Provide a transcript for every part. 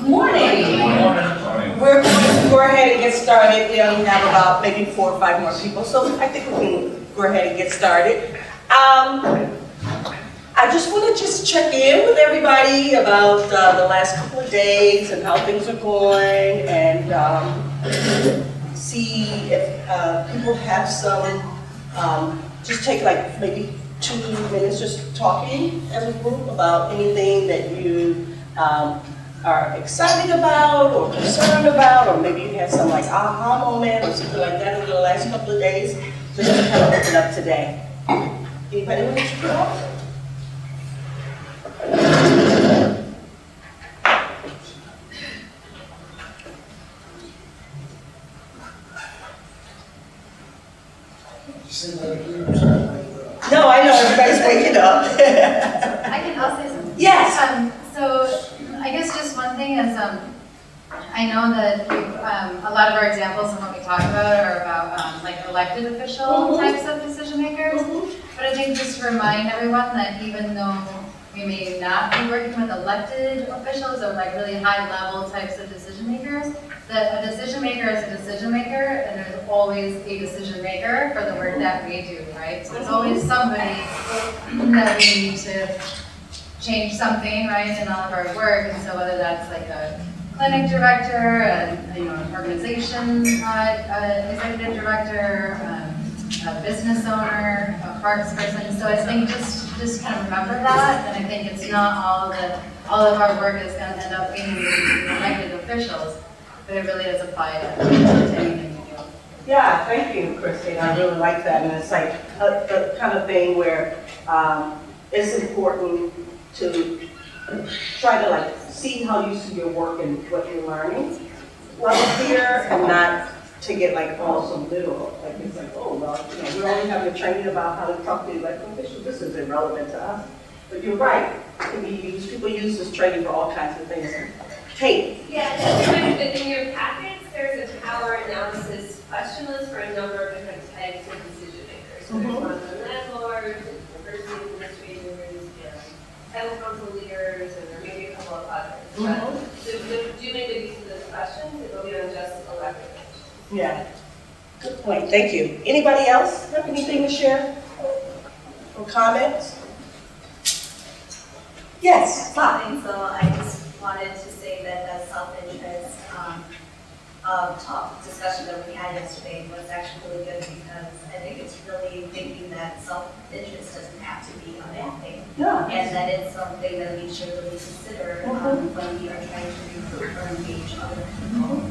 morning. We're going to go ahead and get started. We only have about maybe 4 or 5 more people, so I think we can go ahead and get started. I just want to check in with everybody about the last couple of days and how things are going, and see if people have some, just take like maybe 2 minutes just talking as a group about anything that you are excited about or concerned about, or maybe you had some like aha moment or something like that over the last couple of days, just to kind of open up today. Anybody want to kick it off? No, I know everybody's waking up. I'll say something. Yes. So I guess just one thing is, I know that a lot of our examples of what we talk about are about like elected official types of decision makers. But I think just to remind everyone that even though we may not be working with elected officials or like really high level types of decision makers, that a decision maker is a decision maker, and there's always a decision maker for the work that we do, right? So there's always somebody that we need to change something, right, in all of our work. And so whether that's like a clinic director, an organization executive director, a business owner, a parks person. So I think just kind of remember that, and I think it's not all of our work is going to end up being elected officials, but it really does apply to anything we do. Yeah, thank you, Christine. I really like that, and it's like the kind of thing where it's important to try to like see how you see your work and what you're learning while here, and not to get like all so literal. Like it's like, oh well, we only have the training about how to talk to elected officials. This is irrelevant to us. But you're right. It can be used. People use this training for all kinds of things. Kate. Yeah, just kind of in your packets, there's a power analysis question list for a number of different types of decision makers. So there's one for landlords, university administrators, town council leaders, and there may be a couple of others. But so do make the use of those questions, it will be on just elected officials. Yeah, good point. Thank you. Anybody else have anything to share or comments? Yes, fine. So I just wanted to say that the self-interest discussion that we had yesterday was actually really good, because I think it's really thinking that self-interest doesn't have to be a bad thing. Yeah. And that it's something that we should really consider when we are trying to recruit or engage other people.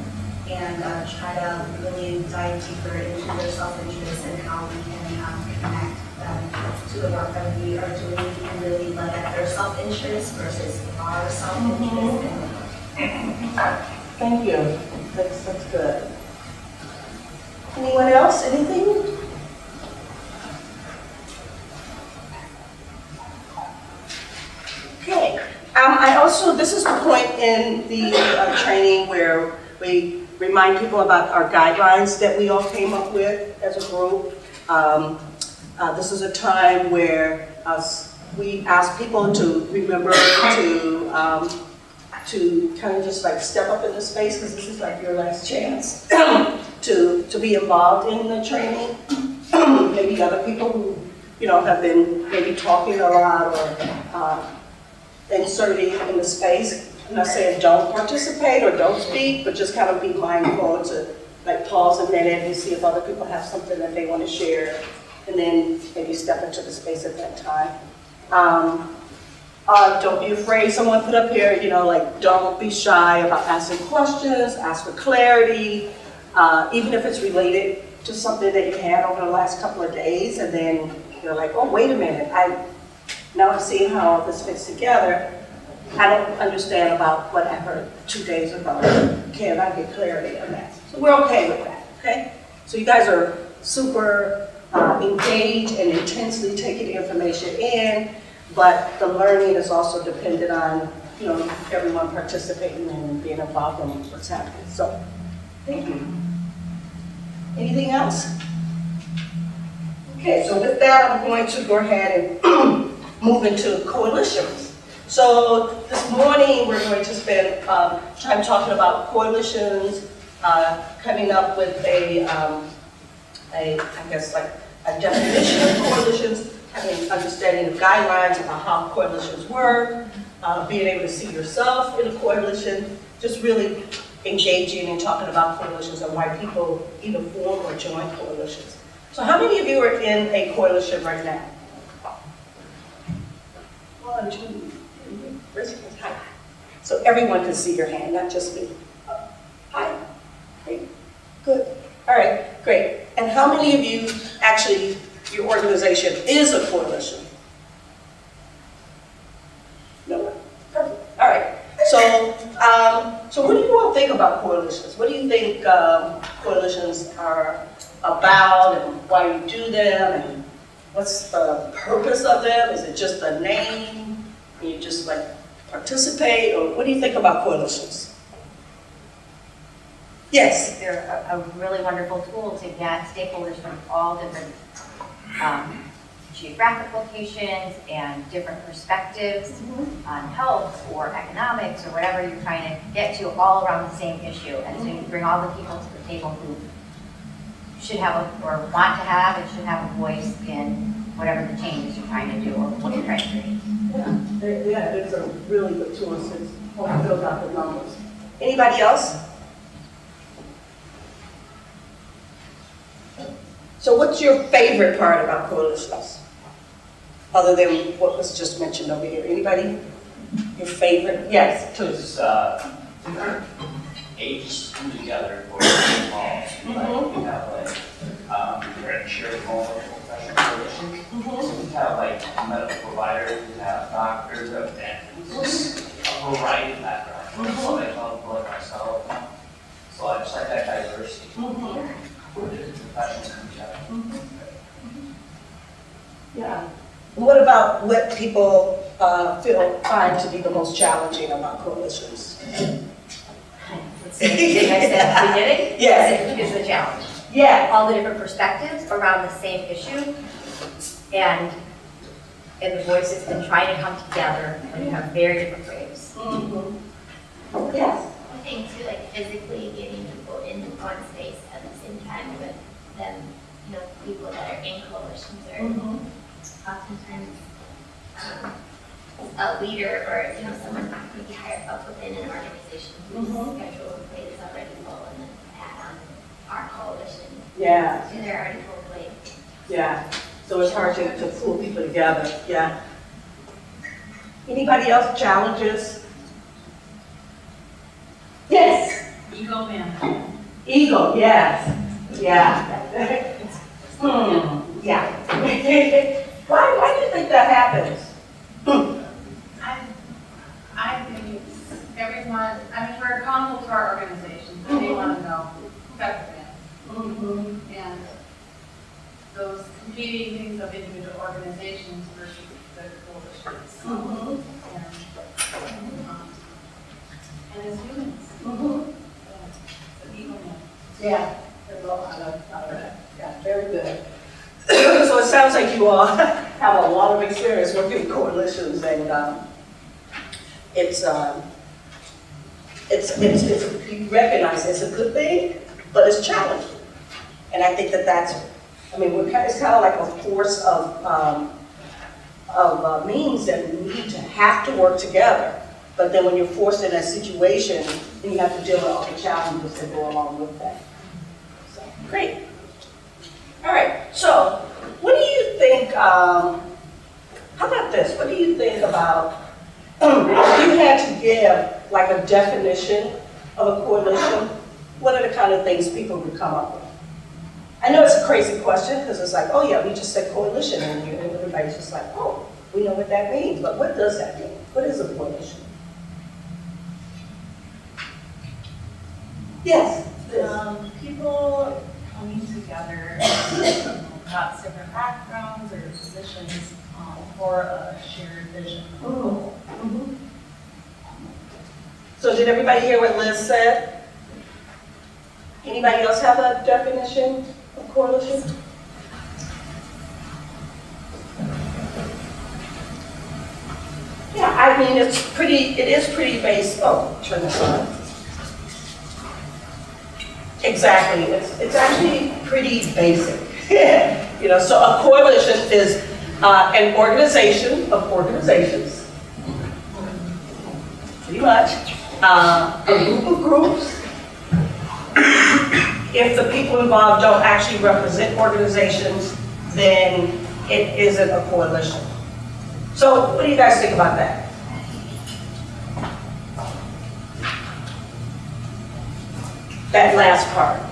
And try to really dive deeper into their self-interest and how we can connect them to the work that we are doing, and really look at their self-interest versus our self-interest. Thank you. That's good. Anyone else? Anything? Okay. I also, this is the point in the training where we remind people about our guidelines that we all came up with as a group. This is a time where we ask people to remember to kind of just like step up in the space, because this is like your last chance to be involved in the training. Maybe other people who have been maybe talking a lot or inserting in the space. I'm not saying don't participate or don't speak, but just kind of be mindful to like pause a minute and see if other people have something that they want to share, and then maybe step into the space at that time. Don't be afraid. Someone put up here, like don't be shy about asking questions, ask for clarity, even if it's related to something that you had over the last couple of days, and then you're like, oh, wait a minute, now I'm seeing how all this fits together. I don't understand about what I heard 2 days ago. Can I get clarity on that? So we're okay with that, okay? So you guys are super engaged and intensely taking the information in, but the learning is also dependent on, everyone participating and being involved in what's happening. So, thank you. Anything else? Okay, so with that, I'm going to go ahead and move into coalitions. So this morning we're going to spend time talking about coalitions, coming up with I guess like a definition of coalitions, having an understanding of guidelines about how coalitions work, being able to see yourself in a coalition, just really engaging and talking about coalitions and why people either form or join coalitions. So how many of you are in a coalition right now? 1, 2, 3, hi. So everyone can see your hand, not just me. Hi. Great. Good. All right, great. And how many of you actually, your organization is a coalition? No one? Perfect. All right. So what do you all think about coalitions? What do you think coalitions are about and why you do them and what's the purpose of them? Is it just a name? And you just like participate, or what do you think about coalitions? Yes? They're a really wonderful tool to get stakeholders from all different geographic locations and different perspectives on health or economics or whatever you're trying to get to, all around the same issue. And so you bring all the people to the table who should have or want to have and should have a voice in whatever the changes you're trying to do or what you're trying to create. Yeah, it's a really good tool since help build out the numbers. Anybody else? So what's your favorite part about coalitions? Other than what was just mentioned over here. Anybody? Your favorite? Yes. Because different ages come together for the same cause. Like we have like different shared goals for professional coalitions. So we have like medical providers, we have doctors, we have dentists, a variety of backgrounds. So I love like myself. So I just like that diversity. Where different professions come together. Yeah. And what about what people find to be the most challenging about coalitions? Let's see, I said at the beginning? Yes. Is the challenge. Yeah. All the different perspectives around the same issue and the voices and trying to come together when you have very different waves. Yes. I think too, like physically getting people in one space at the same time with them, you know, people that are in coalitions are oftentimes a leader or, you know, someone maybe higher up within an organization whose schedule and plate is already full, and then add on our coalition Yeah. to their already full plate. Yeah. So it's hard to pull people together. Yeah. Anybody else challenges? Yes. Ego management. Ego, yes. Yeah. Yeah. Why do you think that happens? I think everyone, I mean, we're accountable to our organizations, and they want to know who got the win. And those competing things of individual organizations versus the coalitions. And as humans. Yeah. There's a lot of that. Yeah, very good. So it sounds like you all have a lot of experience working with coalitions, and you recognize it's a good thing, but it's challenging. And I think that's, I mean, it's kind of like a force of means that we need to have to work together. But then when you're forced in that situation, then you have to deal with all the challenges that go along with that. So, great. All right, so what do you think, how about this? What do you think about, if you had to give like a definition of a coalition, what are the kind of things people would come up with? I know it's a crazy question because it's like, oh yeah, we just said coalition, and everybody's just like, oh, we know what that means, but what does that mean? What is a coalition? Yes. People coming together, lots of different backgrounds or positions for a shared vision. So did everybody hear what Liz said? Anybody else have a definition of coalition? Yeah, I mean, it is pretty basic. Oh, turn this on. Exactly, it's actually pretty basic. You know, so a coalition is an organization of organizations, pretty much, a group of groups. If the people involved don't actually represent organizations, then it isn't a coalition. So what do you guys think about that? That last part.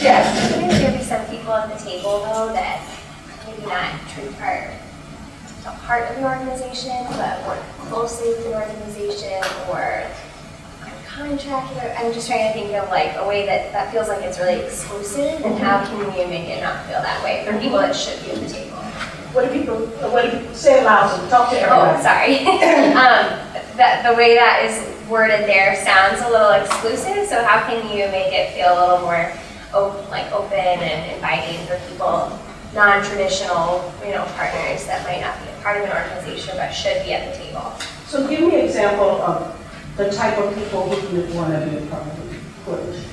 Yes. I think there be some people at the table though that maybe not are a part of the organization, but work closely with the organization or contract. I'm just trying to think of like a way that feels like it's really exclusive, and how can we make it not feel that way for people that should be at the table? What do people say it loud, so talk to everybody. Oh, sorry. The way that is worded there sounds a little exclusive, so how can you make it feel a little more open and inviting for people, non-traditional, partners that might not be a part of an organization but should be at the table? So give me an example of the type of people who would want to be a part of the coalition.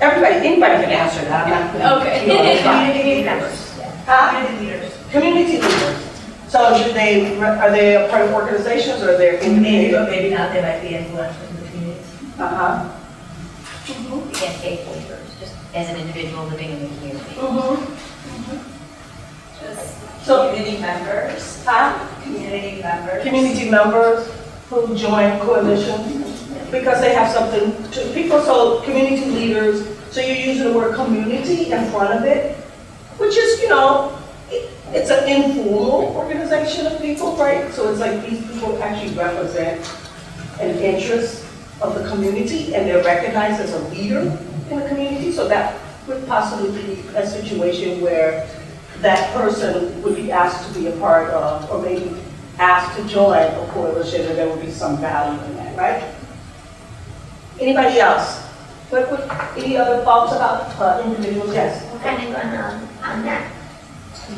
Anybody can answer that. I'm not Okay. Community members. Community leaders. Community leaders. So are they a part of organizations, or they're Maybe, but maybe not. They might be influential in the community. Again, stakeholders, just as an individual living in the community. So community members. Community members. Community members who join coalitions because they have something to people. So community leaders. So you're using the word community in front of it, which is, it's an informal organization of people, right? So it's like these people actually represent an interest of the community, and they're recognized as a leader in the community. So that would possibly be a situation where that person would be asked to be a part of, or maybe asked to join a coalition, and there would be some value in that, right? Anybody else? Any other thoughts about individuals? Yes. Kind of going on that,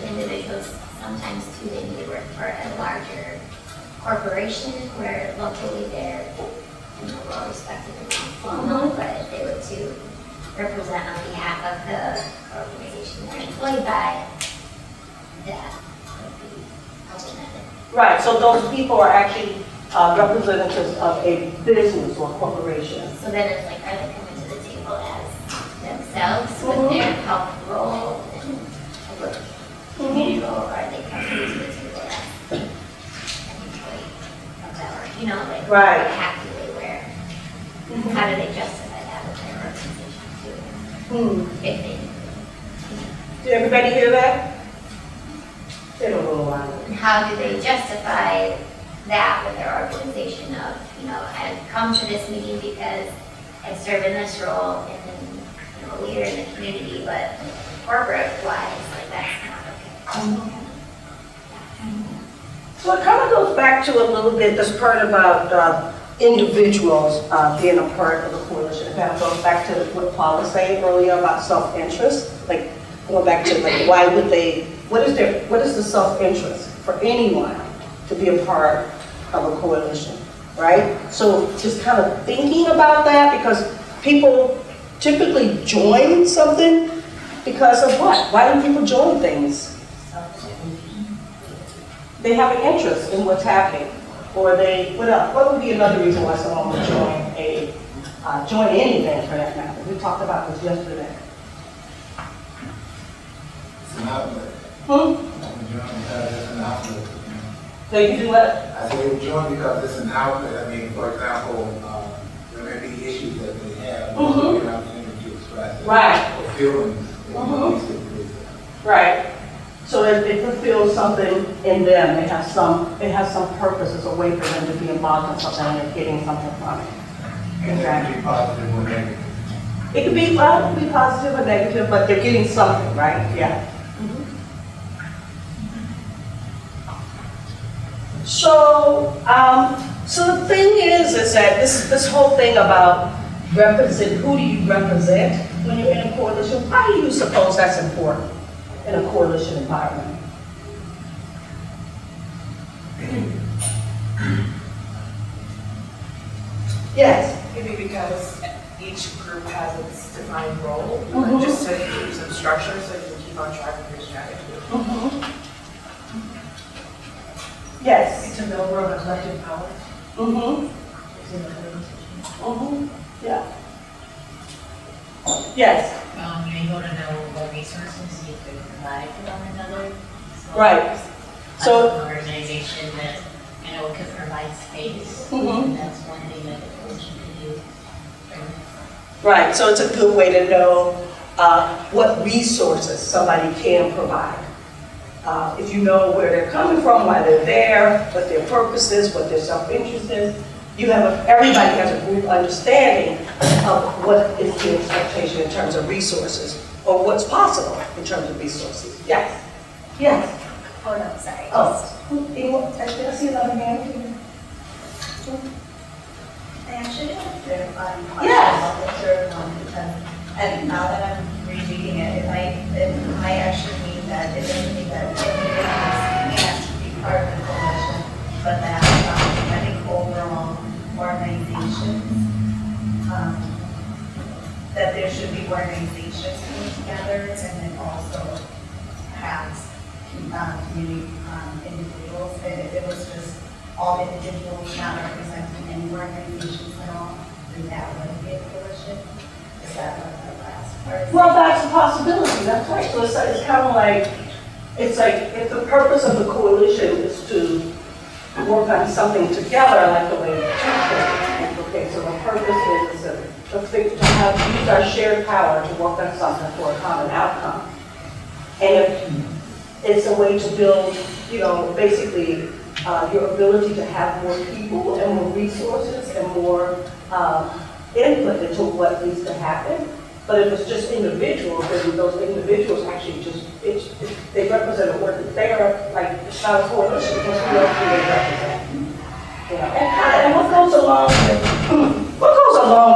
individuals sometimes too, they need to work for a larger corporation where locally they're well respected and well known, but if they were to represent on behalf of the organization they're employed by, that would be problematic. Right, so those people are actually representatives of a business or corporation. So then it's like, are they coming to the table as themselves with their health role and community role, or are they coming to the table as an employee of that, or, like right. What hat do they wear? How do they justify that with their organization too? If they Did everybody hear that? Say it a little louder. How do they justify that with their organization of, I've come to this meeting because I serve in this role and then, a leader in the community, but corporate-wise, like that's not okay. So it kind of goes back to a little bit this part about individuals being a part of the coalition. It kind of goes back to what Paul was saying earlier about self-interest. Like going back to like why would they? What is the self-interest for anyone to be a part of a coalition, right? So just kind of thinking about that, because people typically join something because of what? Why do people join things? They have an interest in what's happening, or what would be another reason why someone would join any event for that matter? We talked about this yesterday. It's an outlet. It's an outlet. So you do what? I say we join because it's an outlet. I mean, for example, there may be issues that they have. They have an opportunity to express it. Right. Or feelings. Right. So it fulfills something in them. It has some purpose. It's a way for them to be involved in something and they're getting something from it. And it can be positive or negative. It could be positive or negative, but they're getting something, right? Yeah. So the thing is that this whole thing about who do you represent when you're in a coalition? Why do you suppose that's important in a coalition environment? Yes. Maybe because each group has its defined role, Mhm. just to keep some structure so you can keep on track with your strategy. Yes. To build more of a collective power. Yeah. Yes. You're able to know what resources you could provide for one another. So Right. So- an organization that, could provide space. Mhm. And that's one thing that the coalition can do. Right, so it's a good way to know what resources somebody can provide. If you know where they're coming from, why they're there, what their purpose is, what their self-interest is, everybody has a group understanding of what is the expectation in terms of resources, or what's possible in terms of resources. Yes? Yes? Oh, no, sorry. Oh, did I see another hand? I actually have a clarifying question Yes. about the third one, because, and now that I'm rereading it, it might actually mean that it doesn't mean that individuals can't be part of the coalition, but that, I think overall organizations, that there should be organizations coming together, and then also perhaps community individuals, and if it was just all individuals not representing any organizations at all, then that wouldn't be a coalition. Is that what the last part? Well, that's a possibility, that's right. So it's kind of like, it's like if the purpose of the coalition is to work on something together, like the way okay, so the purpose is to have use our shared power to work on something for a common outcome. And if it's a way to build, basically your ability to have more people and more resources and more input into what needs to happen. But if it's just individuals, then those individuals actually they represent a work. They are like, it's not a coalition because we know who they represent. And what goes along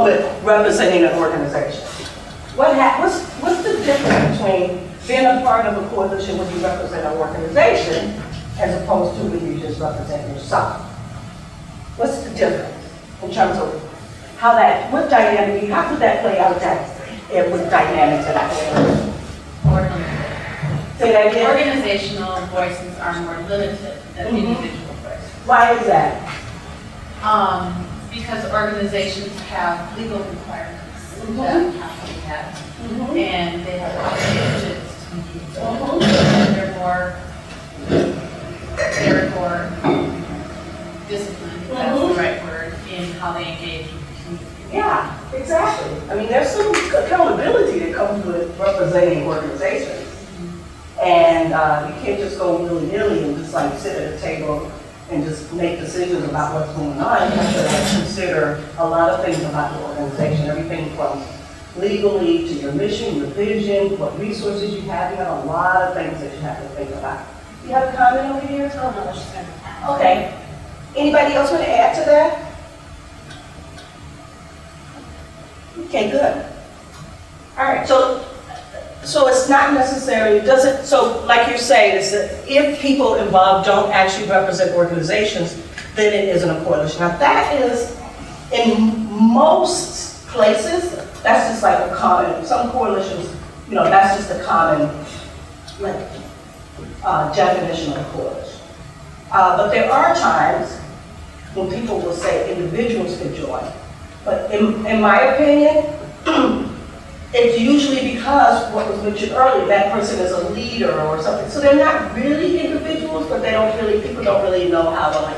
with representing an organization? What's the difference between being a part of a coalition when you represent an organization as opposed to when you just represent yourself? What's the difference in terms of what dynamic, how could that play out with dynamics in that coalition? Say that again? Organizational voices are more limited than individual voices. Why is that? Because organizations have legal requirements that have to be met, and they have obligations to meet. They're more disciplined, if that's the right word, in how they engage with the community. Yeah, exactly. I mean, there's some accountability that comes with representing organizations. And you can't just go willy-nilly and just like sit at a table and just make decisions about what's going on. You have to like, consider a lot of things about the organization, everything from legally to your mission, your vision, what resources you have. You have a lot of things that you have to think about. You have a comment over here? Oh, no, she's gonna have. Okay. Anybody else want to add to that? Okay, good. All right, so it's not necessarily, so like you're saying, is that if people involved don't actually represent organizations, then it isn't a coalition. Now that is, in most places, that's just like a common, some coalitions, that's just a common, like, definition of a coalition. But there are times when people will say individuals can join. But in my opinion, it's usually because what was mentioned earlier, that person is a leader or something. So they're not really individuals, but people don't really know how to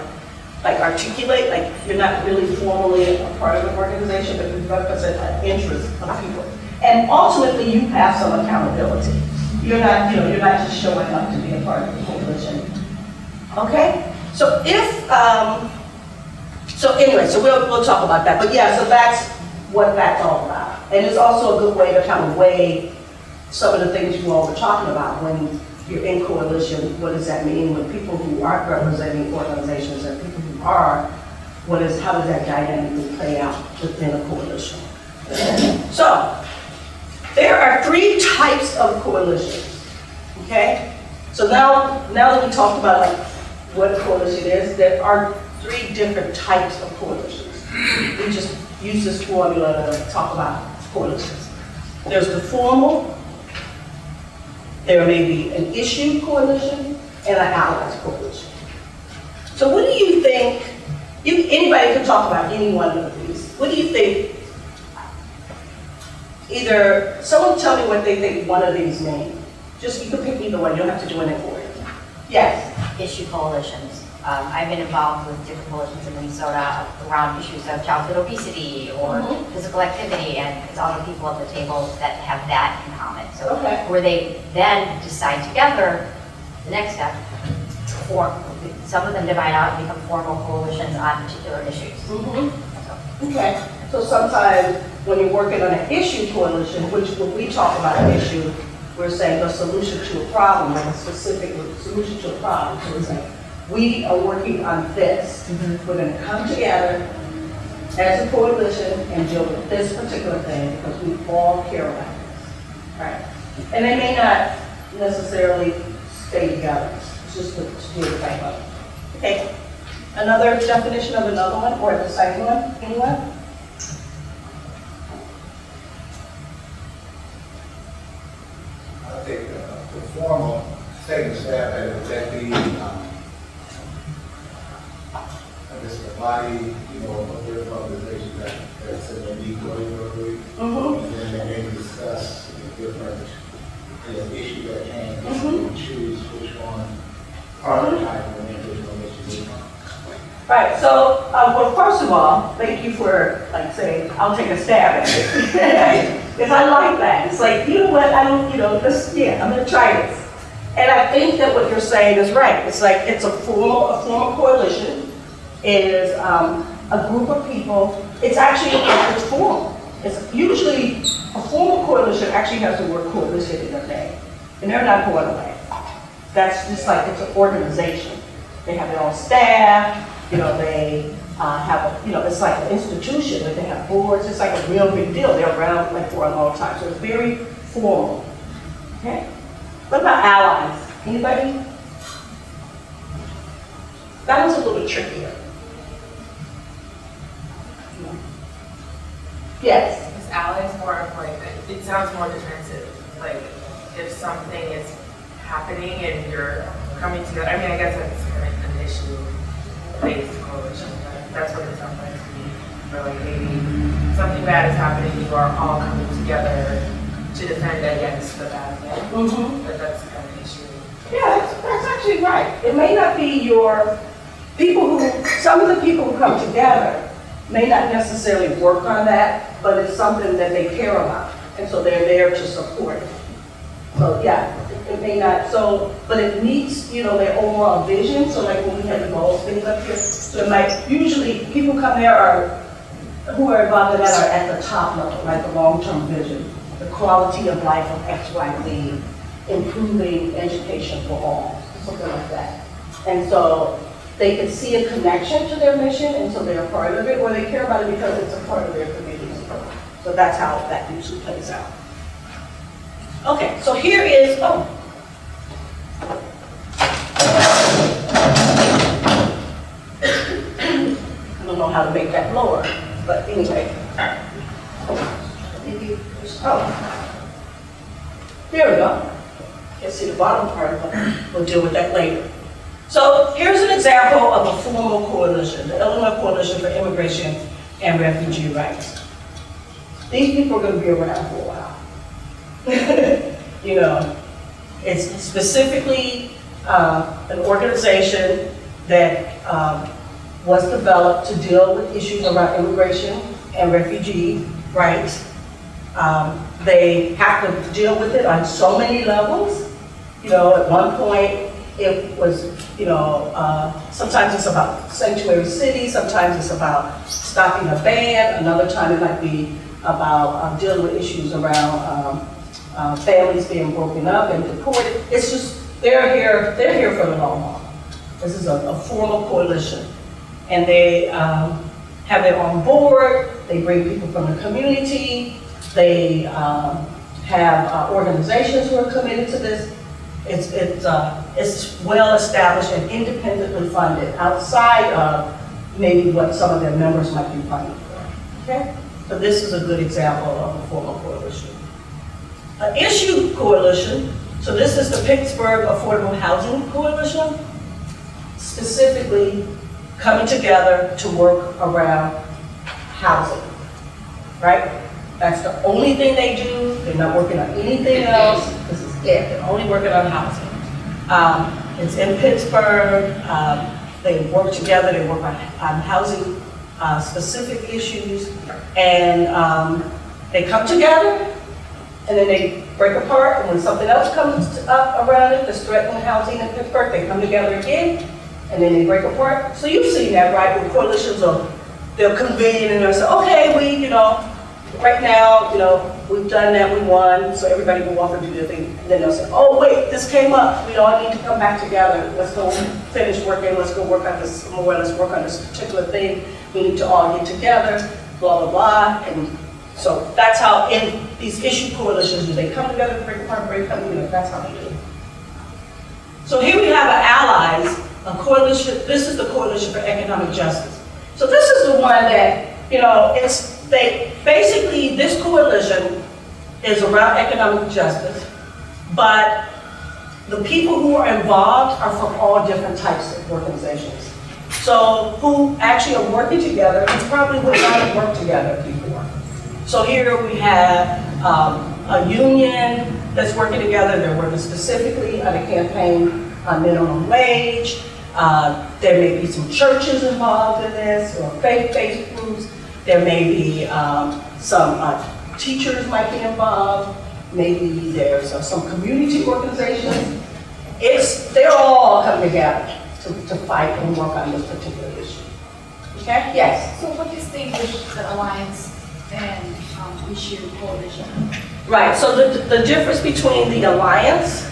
like articulate, like you're not really formally a part of an organization, but you represent an interest of people. And ultimately you have some accountability. You're not just showing up to be a part of the coalition. Okay? So we'll talk about that. But yeah, so that's what that's all about. And it's also a good way to kind of weigh some of the things you all were talking about when you're in coalition. What does that mean when people who aren't representing organizations and people who are, how does that dynamically play out within a coalition? So, There are 3 types of coalitions, okay? So now that we talked about like what a coalition is, there are 3 different types of coalitions. We just use this formula to talk about coalitions. There's the formal, there may be an issue coalition, and an allies coalition. So what do you think, anybody can talk about any one of these. What do you think, either, someone tell me what they think one of these mean. Just, you can pick either one, you don't have to do it in order. Yes? Issue coalitions. I've been involved with different coalitions in Minnesota around issues of childhood obesity or physical activity, and it's all the people at the table that have that in common. So where they then decide together, the next step, some of them divide out and become formal coalitions on particular issues. Okay, so sometimes when you're working on an issue coalition, which when we talk about an issue, we're saying a solution to a problem, like a specific solution to a problem. So we're saying, we are working on this. We're going to come together as a coalition and deal with this particular thing because we all care about this, right? And they may not necessarily stay together. It's just to do the same one. Okay, another definition of another one, or the same one, anyone? I think the formal taking a stab at it, would that be, I guess the body, of different organizations that said they meet regularly, and then they may discuss the different issues at hand, and choose which one prioritize and then which one they should move on. Right, so, well, first of all, thank you for, like, saying, I'll take a stab at it. Because I like that. It's like, you know what, I don't, I'm going to try this. And I think that what you're saying is right. It's like, it's a formal coalition is a group of people. It's actually, it's formal. It's usually, a formal coalition actually has the word coalition in their name. And they're not going away. That's just like, it's an organization. They have their own staff, they have, it's like an institution, that they have boards, it's like a real big deal. They're around like for a long time, so it's very formal. Okay? What about allies? Anybody? That was a little trickier. Yes? Is allies more of like, it sounds more defensive. Like, if something is happening and you're coming together, I mean, I guess that's kind of an issue-based coalition, but that's what it sounds like to me. Or like maybe something bad is happening, you are all coming together to defend against the bad thing. But that's kind of an issue. Yeah, that's actually right. It may not be your people some of the people who come together may not necessarily work on that, but it's something that they care about. And so they're there to support it. So yeah, it may not, but it meets, their overall vision. So like when we have the goals, things up here, so it might, usually people come there who are involved in that are at the top level, right? The long-term vision, the quality of life of X, Y, Z, improving education for all, something like that. And so they can see a connection to their mission, and so they're a part of it, or they care about it because it's a part of their community. So that's how that usually plays out. Okay, so here is, I don't know how to make that lower, but anyway. There we go. Can't see the bottom part, but we'll deal with that later. So here's an example of a formal coalition, the Illinois Coalition for Immigration and Refugee Rights. These people are going to be around for a while. It's specifically an organization that was developed to deal with issues around immigration and refugee rights. They have to deal with it on so many levels. At one point, it was, sometimes it's about sanctuary cities, sometimes it's about stopping a ban, another time it might be about dealing with issues around families being broken up and deported. It's just, they're here for the long haul. This is a formal coalition. And they have their own board, they bring people from the community, they have organizations who are committed to this. It's well established and independently funded outside of maybe what some of their members might be funded for. Okay? So this is a good example of a formal coalition. An issue coalition, so this is the Pittsburgh Affordable Housing Coalition, specifically coming together to work around housing, right? That's the only thing they do. They're not working on anything else. This is it. They're only working on housing. It's in Pittsburgh. They work together. They work on housing specific issues, and they come together, and then they break apart. And when something else comes up around it that's threatening housing in Pittsburgh, they come together again, and then they break apart. So you've seen that, right? Where coalitions they'll convene and they'll say, okay, right now, we've done that, we won, so everybody go off and do their thing. And then they'll say, oh wait, this came up, we all need to come back together. Let's go finish working, let's go work on this more, let's work on this particular thing. We need to all get together, blah, blah, blah. And so that's how in these issue coalitions, do they come together, break apart, that's how they do it. So here we have an allies, a coalition, this is the Coalition for Economic Justice. So this is the one that, basically this coalition is around economic justice, but the people who are involved are from all different types of organizations. So who actually are working together and probably would not have worked together before. So here we have a union that's working together. They're working specifically on a campaign on minimum wage. There may be some churches involved in this, or faith-based groups. There may be some teachers might be involved. Maybe there's some community organizations. They're all coming together to fight and work on this particular issue. Okay? Yes? So what distinguishes the alliance and issue coalition? Right, so the difference between the alliance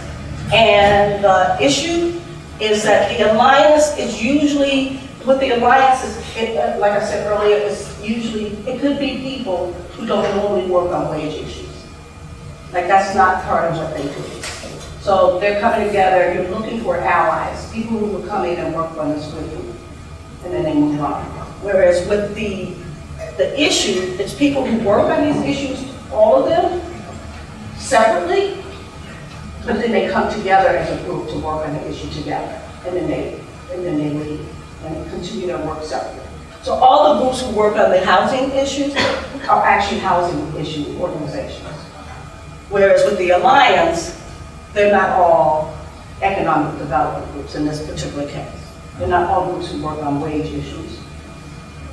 and the issue is that the alliance is usually, with the alliance, like I said earlier, it could be people who don't normally work on wage issues. Like that's not part of what they do. So they're coming together, you're looking for allies, people who will come in and work on this with you, and then they move on. Whereas with the issue, it's people who work on these issues, all of them, separately, but then they come together as a group to work on the issue together, and then they leave and continue their work separately. So all the groups who work on the housing issues are actually housing issue organizations. Whereas with the alliance, they're not all economic development groups in this particular case. They're not all groups who work on wage issues.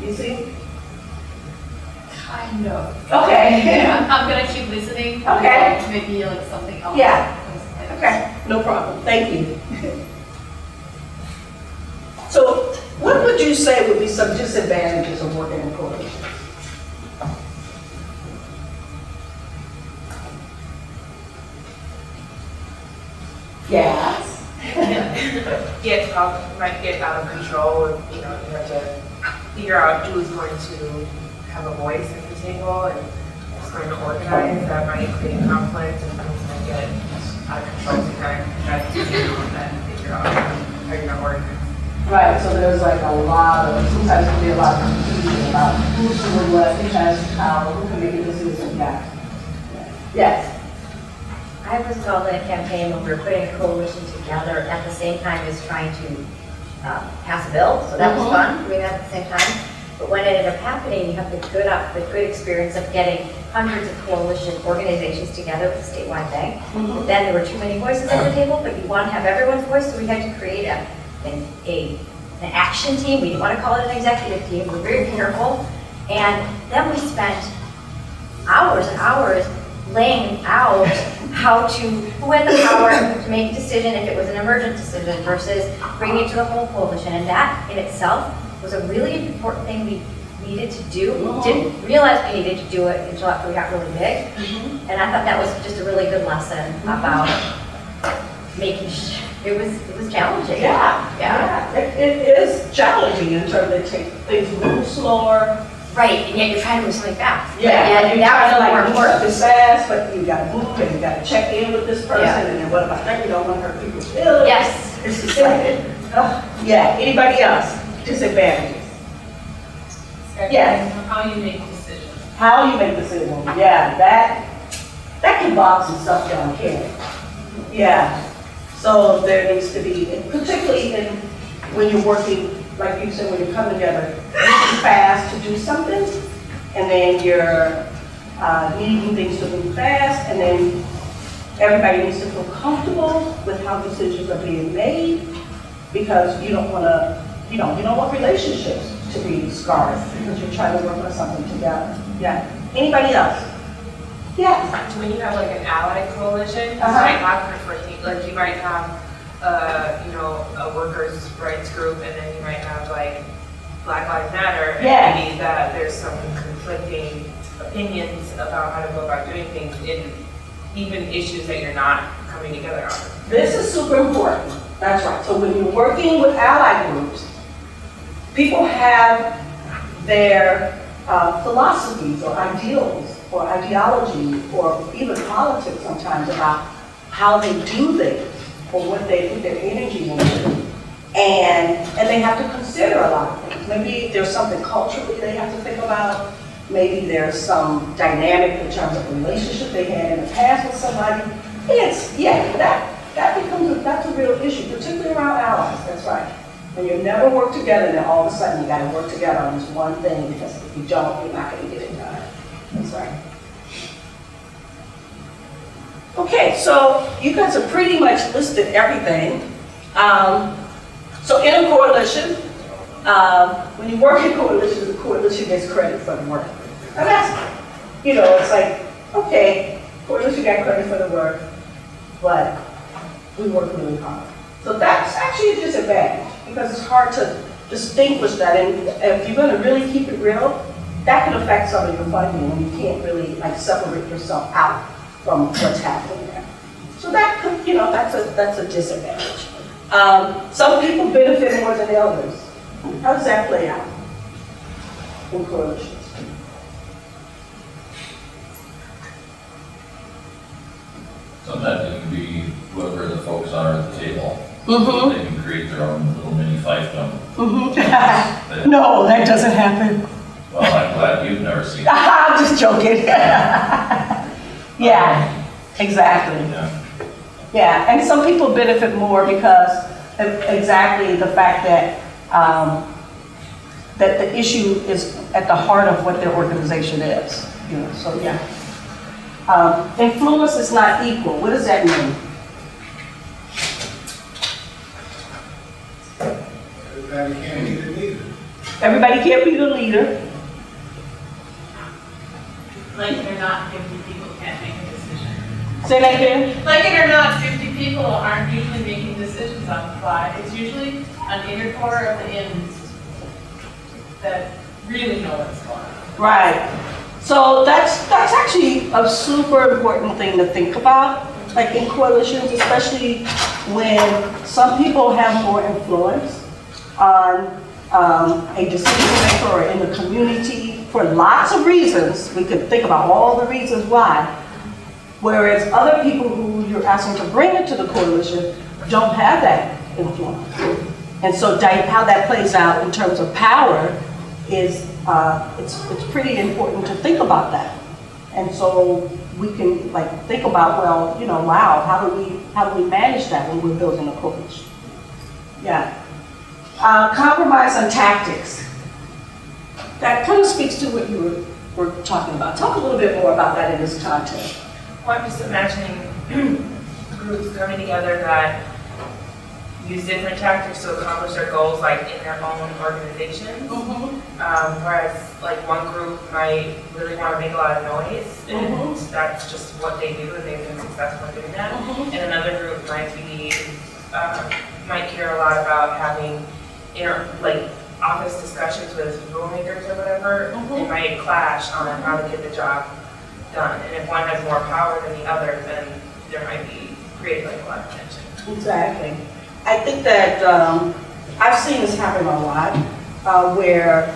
You see? Kind of. Okay. I'm gonna keep listening. Okay. Maybe like something else. Yeah. Okay, no problem. Thank you. So, what would you say would be some disadvantages of working in coalitions? Yes. Might get out of control, and you have to figure out who's going to have a voice at the table and who's going to organize. That might create conflict and things might get out of control. So you kind of have to figure out how you're going to organize. Right, so there's like sometimes there'll be a lot of confusion about who's doing what, who has power, who can make a decision. Yes. I was involved in a campaign where we were putting a coalition together at the same time as trying to pass a bill, so that was fun, doing that at the same time. But when it ended up happening, you have the good experience of getting hundreds of coalition organizations together with a statewide thing. But then there were too many voices at the table, but you want to have everyone's voice, so we had to create an action team. We didn't want to call it an executive team. We were very careful. And then we spent hours and hours laying out who had the power to make a decision if it was an emergent decision versus bringing it to the whole coalition. And that in itself was a really important thing we needed to do. We didn't realize we needed to do it until after we got really big. And I thought that was just a really good lesson about making sure. It was challenging. Yeah. It is challenging in terms of things move slower. Right, and yet you're trying to move something fast. Yeah, And you're that trying to was more like important. work this fast, but you gotta move and you gotta check in with this person, Yeah. and then what about that? You don't want to hurt people's feelings. Yes. It's just like, yeah, anybody else? Disadvantages. Yes. How you make decisions. How you make decisions, yeah, that can bog some stuff down, can't it? Yeah, so there needs to be, particularly when you're working, like you said, when you come together, moving fast to do something, and then you're needing things to move fast, and then everybody needs to feel comfortable with how decisions are being made, because you don't want to, you don't want relationships to be scarred because you're trying to work on something together. Yeah. Anybody else? Yeah. When you have like an allied coalition, you Uh-huh. might have conflicting, like you might have, a workers' rights group, and then you might have like Black Lives Matter, and Yeah. maybe that there's some conflicting opinions about how to go about doing things in even issues that you're not coming together on. This is super important. That's right. So when you're working with allied groups, people have their philosophies or ideals or ideology or even politics sometimes about how they do things or what they put their energy into. And they have to consider a lot of things. Maybe there's something culturally they have to think about. Maybe there's some dynamic in terms of a relationship they had in the past with somebody. That's a real issue, particularly around allies, that's right. When you never work together, then all of a sudden you gotta work together on this one thing, because if you don't, you're not gonna get it done. That's right. Okay, so you guys have pretty much listed everything. So in a coalition, when you work in coalition, the coalition gets credit for the work. And that's, it's like, okay, coalition got credit for the work, but we work really hard. So that's actually a disadvantage, because it's hard to distinguish that. And if you're gonna really keep it real, that can affect some of your funding when you can't really like separate yourself out from what's happening there. So that could, that's a disadvantage. Some people benefit more than others. How does that play out in coalitions? Sometimes it can be whoever the folks are at the table. Mm-hmm. They can create their own little mini fiefdom. Mm-hmm. No, that doesn't happen. Well, I'm glad you've never seen it. I'm just joking. Yeah, exactly. Yeah. Yeah, and some people benefit more because of exactly the fact that that the issue is at the heart of what their organization is. So yeah. Influence is not equal. What does that mean? Everybody can't be the leader. Everybody can't be the leader. Like it or not, 50 people can't make a decision. Say that again. Like it or not, 50 people aren't usually making decisions on the fly. It's usually an inner core of the ends that really know what's going on. Right. So that's actually a super important thing to think about, like in coalitions, especially when some people have more influence on a decision maker or in the community for lots of reasons. We could think about all the reasons why. Whereas other people who you're asking to bring into the coalition don't have that influence. And so how that plays out in terms of power is, it's pretty important to think about that. And so we can think about, well, wow, how do we manage that when we're building a coalition? Yeah. Compromise on tactics. That kind of speaks to what you were talking about. Talk a little bit more about that in this context. Well, I'm just imagining groups coming together that use different tactics to accomplish their goals, like in their own organization. Mm-hmm. Whereas, one group might really want to make a lot of noise, and that's just what they do, and they've been successful in doing that. And another group might be might care a lot about having office discussions with rulemakers or whatever. It might clash on how to get the job done. And if one has more power than the other, then there might be created a lot of tension. Exactly. I think that I've seen this happen a lot, where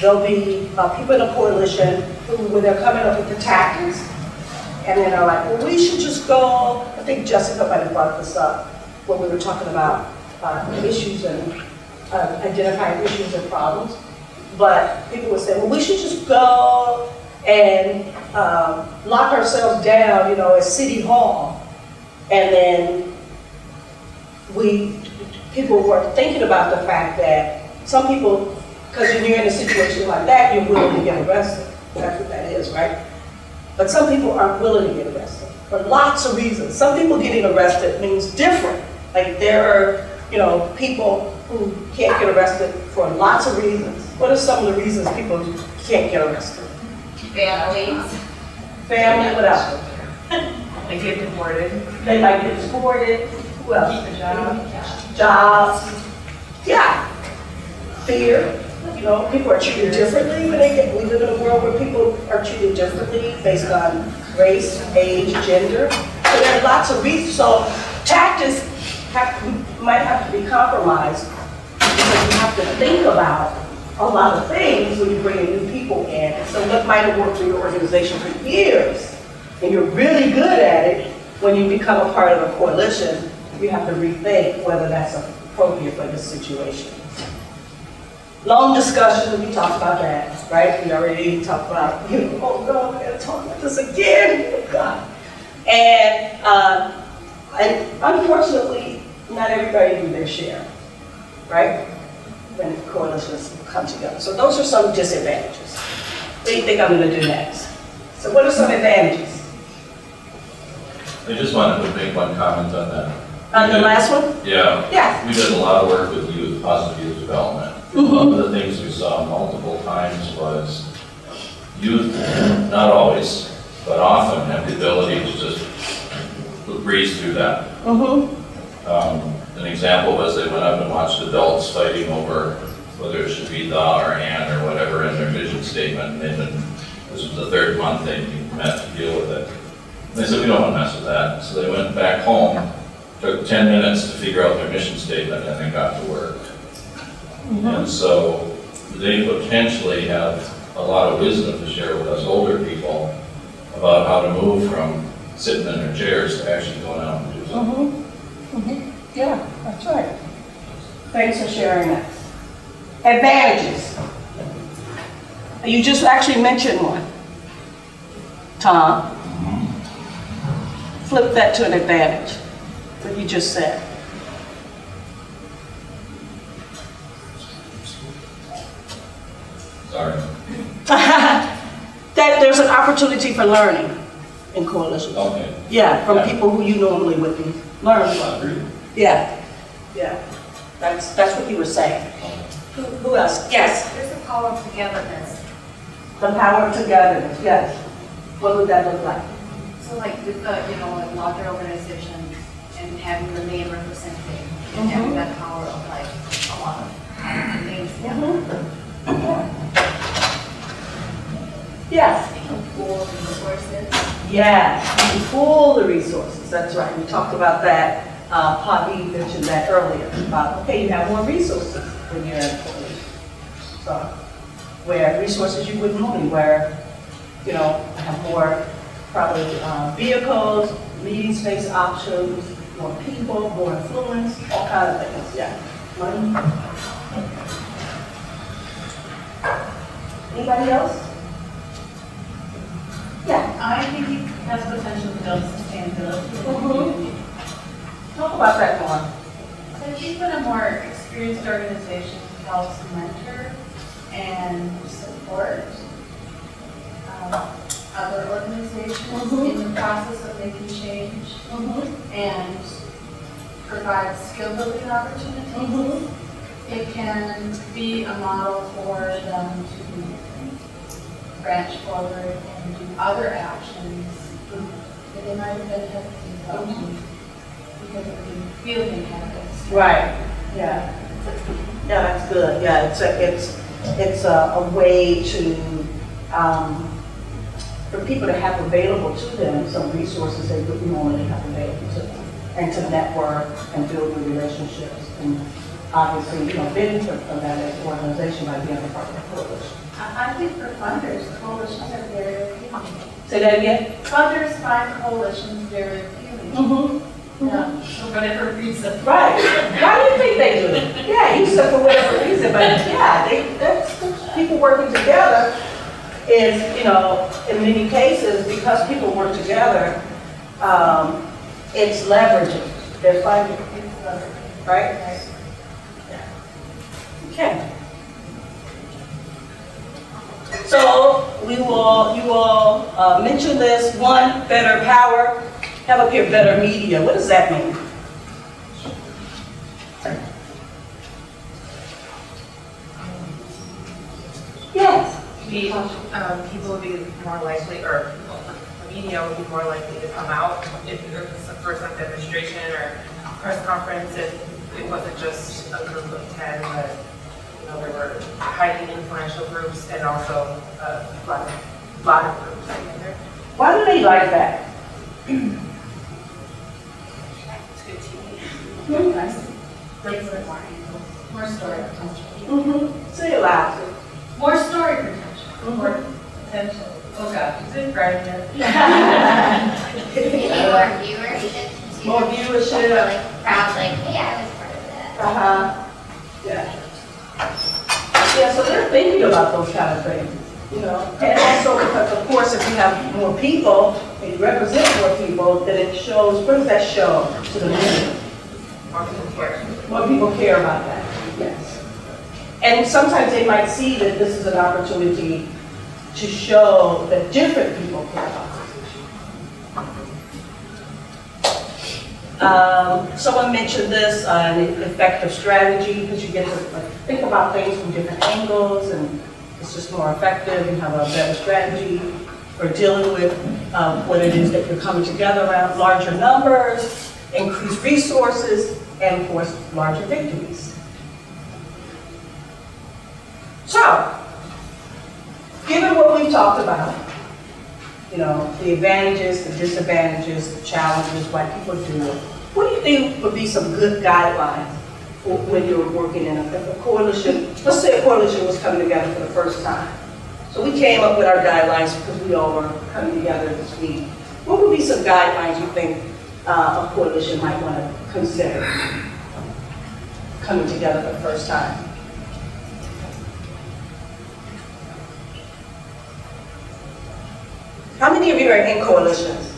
there'll be people in a coalition who, when they're coming up with the tactics, and then they're like, well, we should just go, I think Jessica might have brought this up when we were talking about issues and identifying issues and problems. But people would say, well, we should just go and lock ourselves down, you know, at City Hall. And then people were thinking about the fact that some people, because when you're in a situation like that, you're willing to get arrested. That's what that is, right? But some people aren't willing to get arrested for lots of reasons. Some people getting arrested means different. Like there are, you know, people who can't get arrested for lots of reasons. What are some of the reasons people can't get arrested? Families. Family, what else? They get deported. They might get deported. Who else? Keep a job. Jobs. Yeah. Fear. You know, people are treated differently when we live in a world where people are treated differently based on race, age, gender. So there are lots of reasons. So tactics might have to be compromised because you have to think about a lot of things when you bring in new people in. So what might have worked for your organization for years, and you're really good at it, when you become a part of a coalition, you have to rethink whether that's appropriate for this situation. Long discussion, we talked about that, right? We already talked about, you know, oh no, we're gonna talk about this again, oh God. And unfortunately, not everybody do their share, right? When coalitions come together. So those are some disadvantages. What do you think I'm gonna do next? So what are some advantages? I just wanted to make one comment on that. On the last one? Yeah. Yeah. We did a lot of work with youth, positive youth development. One of the things we saw multiple times was youth, not always, but often have the ability to just breeze through that. An example was they went up and watched adults fighting over whether it should be the or and or whatever in their vision statement. And this was the third month they met to deal with it. And they said, we don't want to mess with that. So they went back home, took 10 minutes to figure out their mission statement, and then got to work. And so they potentially have a lot of wisdom to share with us older people about how to move from sitting in their chairs to actually going out and do something. Yeah, that's right. Thanks for sharing that. Advantages. You just actually mentioned one, Tom. Flip that to an advantage, what you just said. Sorry. That there's an opportunity for learning in coalitions. Okay. Yeah, from people who you normally wouldn't learn from. Yeah, yeah. That's what you were saying. Who else? Yes. There's the power of togetherness. The power of togetherness. Yes. What would that look like? So like with the, you know, like larger organizations and having the main representative and having that power of like a lot of things. Yes. Pool resources. Yeah, you pool the resources. That's right. We talked about that. Poppy mentioned that earlier about, okay, you have more resources when you're in a coalition. So, where resources you wouldn't normally, where, you know, have more probably vehicles, meeting space options, more people, more influence, all kinds of things. Yeah. Money. Anybody else? Yeah. I think it has potential to build sustainability. Talk about that more. So I think when a more experienced organization helps mentor and support other organizations in the process of making change and provide skill building opportunities, it can be a model for them to branch forward and do other actions that they might have been hesitant about because of the fielding habits. Right. Yeah. Yeah, that's good. Yeah, it's a way to for people to have available to them some resources they wouldn't normally have available to them, and to network and build new relationships. And obviously, benefit from that as an organization by being a part of the coalition. I think for funders, coalitions are very appealing. Say that again? Funders find coalitions very appealing. Mm-hmm. Yeah, for whatever reason. Right. Why do you think they do it? Yeah, you said for whatever reason, but yeah, that's people working together is, in many cases, because people work together, it's leveraging. They're finding, right? Okay. So you all mentioned this, one, better power, have up here better media. What does that mean? Yes. People would be more likely, or the media would be more likely to come out if there was for some demonstration or press conference, if it wasn't just a group of 10, but there were highly influential groups and also a lot of groups together. Why do they like that? It's good TV. More story potential. Mm-hmm. Say it loud. More story potential. More potential. Oh God, is it right yet? More viewership. too. More viewership. Or like crowds like, hey, I was part of that. Uh-huh. Yeah. Yeah, so they're thinking about those kind of things, And also because, of course, if you have more people and you represent more people, then it shows, what does that show to the media? More people care. More people care about that, yes. And sometimes they might see that this is an opportunity to show that different people care about this issue. Someone mentioned this, an effective strategy, because you get to think about things from different angles, and it's just more effective. You have a better strategy for dealing with what it is that you're coming together around, larger numbers, increased resources, and of course, larger victories. So, given what we've talked about, the advantages, the disadvantages, the challenges, why people do it, what do you think would be some good guidelines for when you're working in a coalition? Let's say a coalition was coming together for the first time. So we came up with our guidelines because we all were coming together this week. What would be some guidelines you think a coalition might want to consider coming together for the first time? How many of you are in coalitions?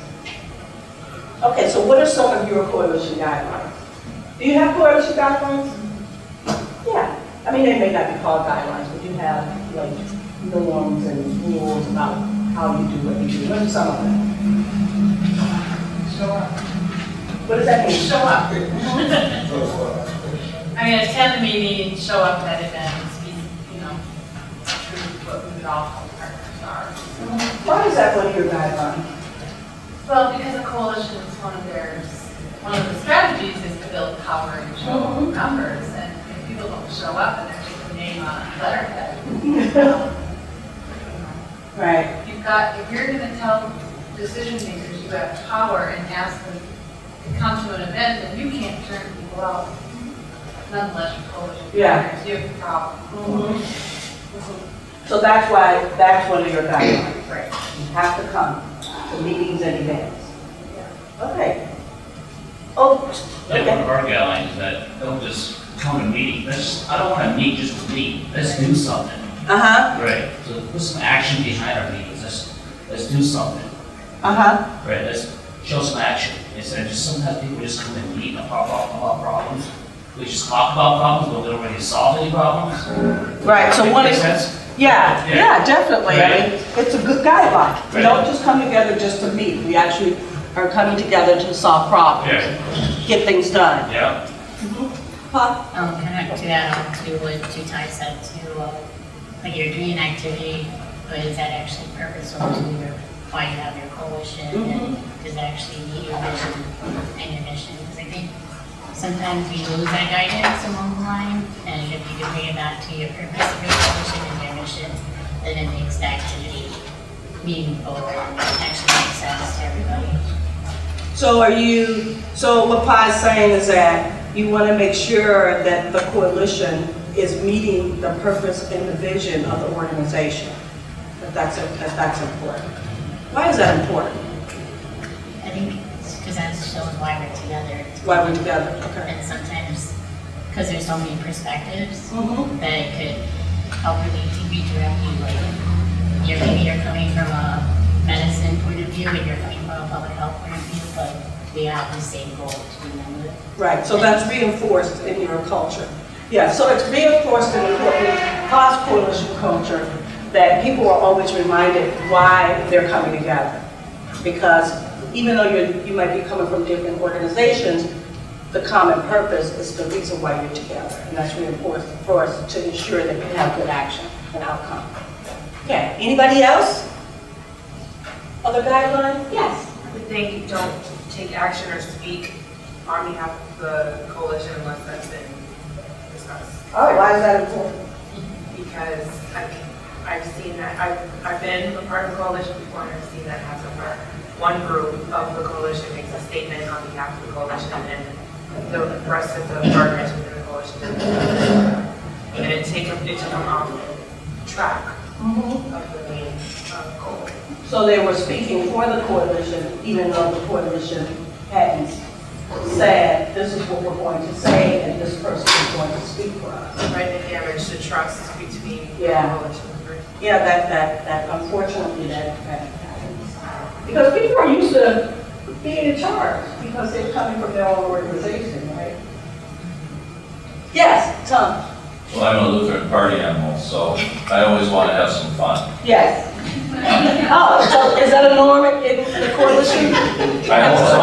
Okay, so what are some of your coalition guidelines? Do you have coalition guidelines? Yeah. I mean, they may not be called guidelines, but you have like norms and rules about how you do what you do. What are some of them? Show up. What does that mean? Show up. I mean, attend the meeting, show up at events, be, true to what we would all call partners are. Why is that one of your guidelines? Well, because a coalition is one of the strategies is to build power and show numbers, and if people don't show up and actually put a name on a letterhead, Right. if you're going to tell decision makers you have power and ask them to come to an event, then you can't turn people out. Nonetheless, your coalition partners, you have a problem. So that's why that's one of your guidelines. Right. You have to come to meetings and events. Okay. Oh, Like one okay. of our guidelines is that don't just come to meeting. I don't want to meet just to meet. Let's do something. Uh-huh. Right. So put some action behind our meetings. Let's do something. Uh-huh. Right. Let's show some action. Instead of just sometimes people just come and meet and talk about problems. We just talk about problems, but we don't really solve any problems. Right. So one Makes is. sense? Yeah, definitely. Right. I mean, it's a good guideline. We Right. don't just come together just to meet. We actually are coming together to solve problems, get things done. Yeah. Kind of to add on to what Ty said too, like you're doing an activity, but is that actually purposeful to why you have your coalition, and does it actually meet your vision and your mission? Because I think sometimes we lose that guidance along the line, and if you can bring it back to your purpose of your coalition and your mission, then it makes the activity meaningful and actually makes sense to everybody. So what Pi's saying is that you want to make sure that the coalition is meeting the purpose and the vision of the organization. That's important. Why is that important? I think it's because that shows why we're together. Why we're together, okay. And sometimes, because there's so many perspectives, Mm-hmm. that it could help really to redirect you. Like, maybe you're coming from a medicine point of view and you're coming from a public health point of view, but we have the same goal to remember. Right, so that's reinforced in your culture. Yeah, so it's reinforced in the cross-coalition culture that people are always reminded why they're coming together. Because even though you might be coming from different organizations, the common purpose is the reason why you're together. And that's reinforced for us to ensure that you have good action and outcome. Okay, anybody else? Other guidelines? Yes. I think you don't take action or speak on behalf of the coalition unless that's been discussed. Oh, why is that important? Because I've seen that, I've been a part of the coalition before and I've seen that happen where one group of the coalition makes a statement on behalf of the coalition and the rest of the partners within the coalition and it take them off track of the main goal. So they were speaking for the coalition, even though the coalition hadn't said, this is what we're going to say, and this person is going to speak for us. Right, and damage the trust between Yeah. the coalition members. Yeah, that unfortunately that happens. Because people are used to being in charge, because they're coming from their own organization, right? Yes, Tom? Well, I'm a Lutheran party animal, so I always want to have some fun. Yes. Oh, so is that a norm in the coalition? I hope so.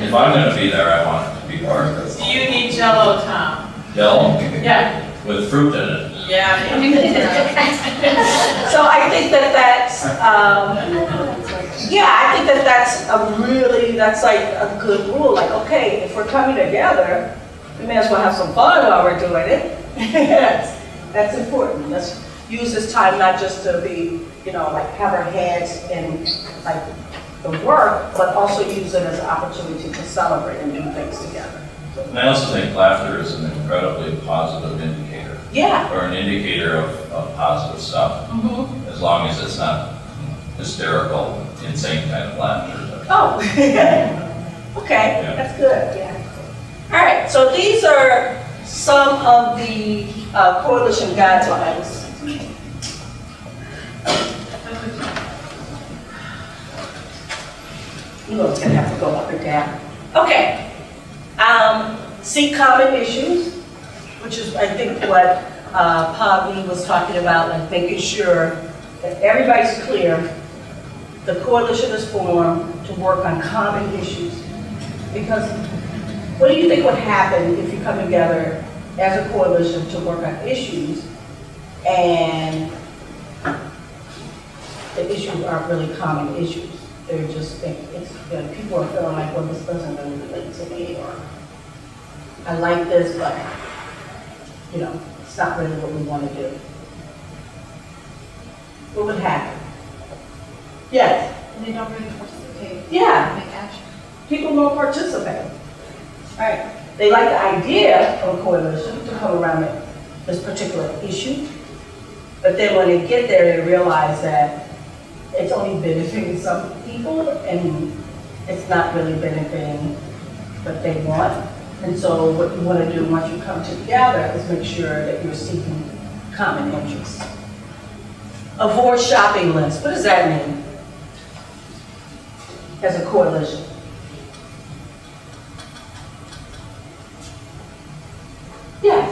If I'm going to be there, I want it to be part of it. Do you need Jell-O, Tom? Jello? Yeah. With fruit in it. Yeah. So I think that's, yeah, I think that's that's like a good rule. Like, okay, if we're coming together, we may as well have some fun while we're doing it. Yes, that's important. Let's use this time not just to be, like have our heads in like the work, but also use it as an opportunity to celebrate and do things together. And I also think laughter is an incredibly positive indicator. Yeah. Or an indicator of positive stuff. Mm-hmm. As long as it's not hysterical, insane kind of laughter. Oh, okay, Yeah. That's good, yeah. All right, so these are some of the coalition guidelines. You know it's gonna have to go up and down. Okay, seek common issues, which is I think what Pavli was talking about, like making sure that everybody's clear. The coalition is formed to work on common issues. Because what do you think would happen if you come together as a coalition to work on issues and the issues aren't really common issues? They're just, people are feeling like, well, this doesn't really relate to me, or I like this, but, it's not really what we want to do. What would happen? Yes? And they don't really participate. Yeah. Make action. People don't participate. Right. They like the idea of a coalition to come around this particular issue, but then when they get there, they realize that it's only benefiting some people and it's not really benefiting what they want. And so what you want to do once you come together is make sure that you're seeking common interests. Avoid shopping lists. What does that mean as a coalition? Yes.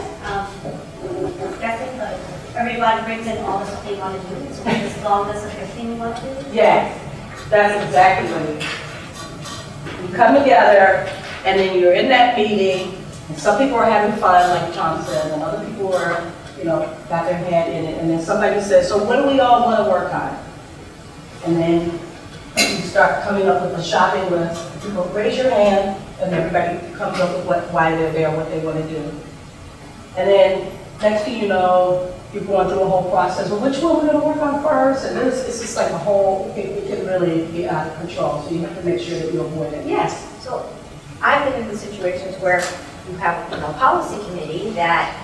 Guessing that everybody brings in all the stuff they want to do, so we just long list of everything we want to do. Yes, that's exactly what it is. You come together, and then you're in that meeting, and some people are having fun, like Tom said, and other people are, got their head in it, and then somebody says, so what do we all want to work on? And then you start coming up with a shopping list. People raise your hand, and everybody comes up with why they're there, what they want to do. And then next thing you know, you're going through a whole process. Well, which one we're going to work on first? And it's just like a whole, it can really be out of control. So you have to make sure that you avoid it. Yes. So I've been in the situations where you have a policy committee that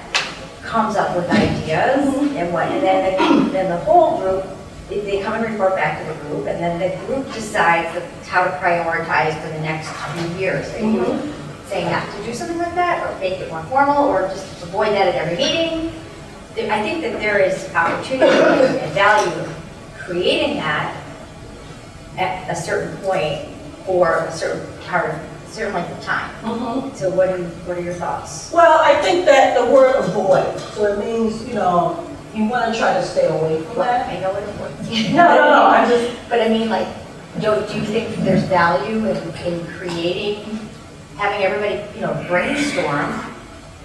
comes up with ideas and then the whole group, they come and report back to the group, and then the group decides how to prioritize for the next few years. Are you saying that to do something like that, or make it more formal, or just avoid that at every meeting? I think that there is opportunity and value in creating that at a certain point for a certain part of, a certain length of time. So what are your thoughts? Well, I think that the word avoid, so it means, you know, you want to try to stay away from that. I know what avoid means. No, I'm just, But I mean, like, do you think there's value in creating, having everybody, you know, brainstorm,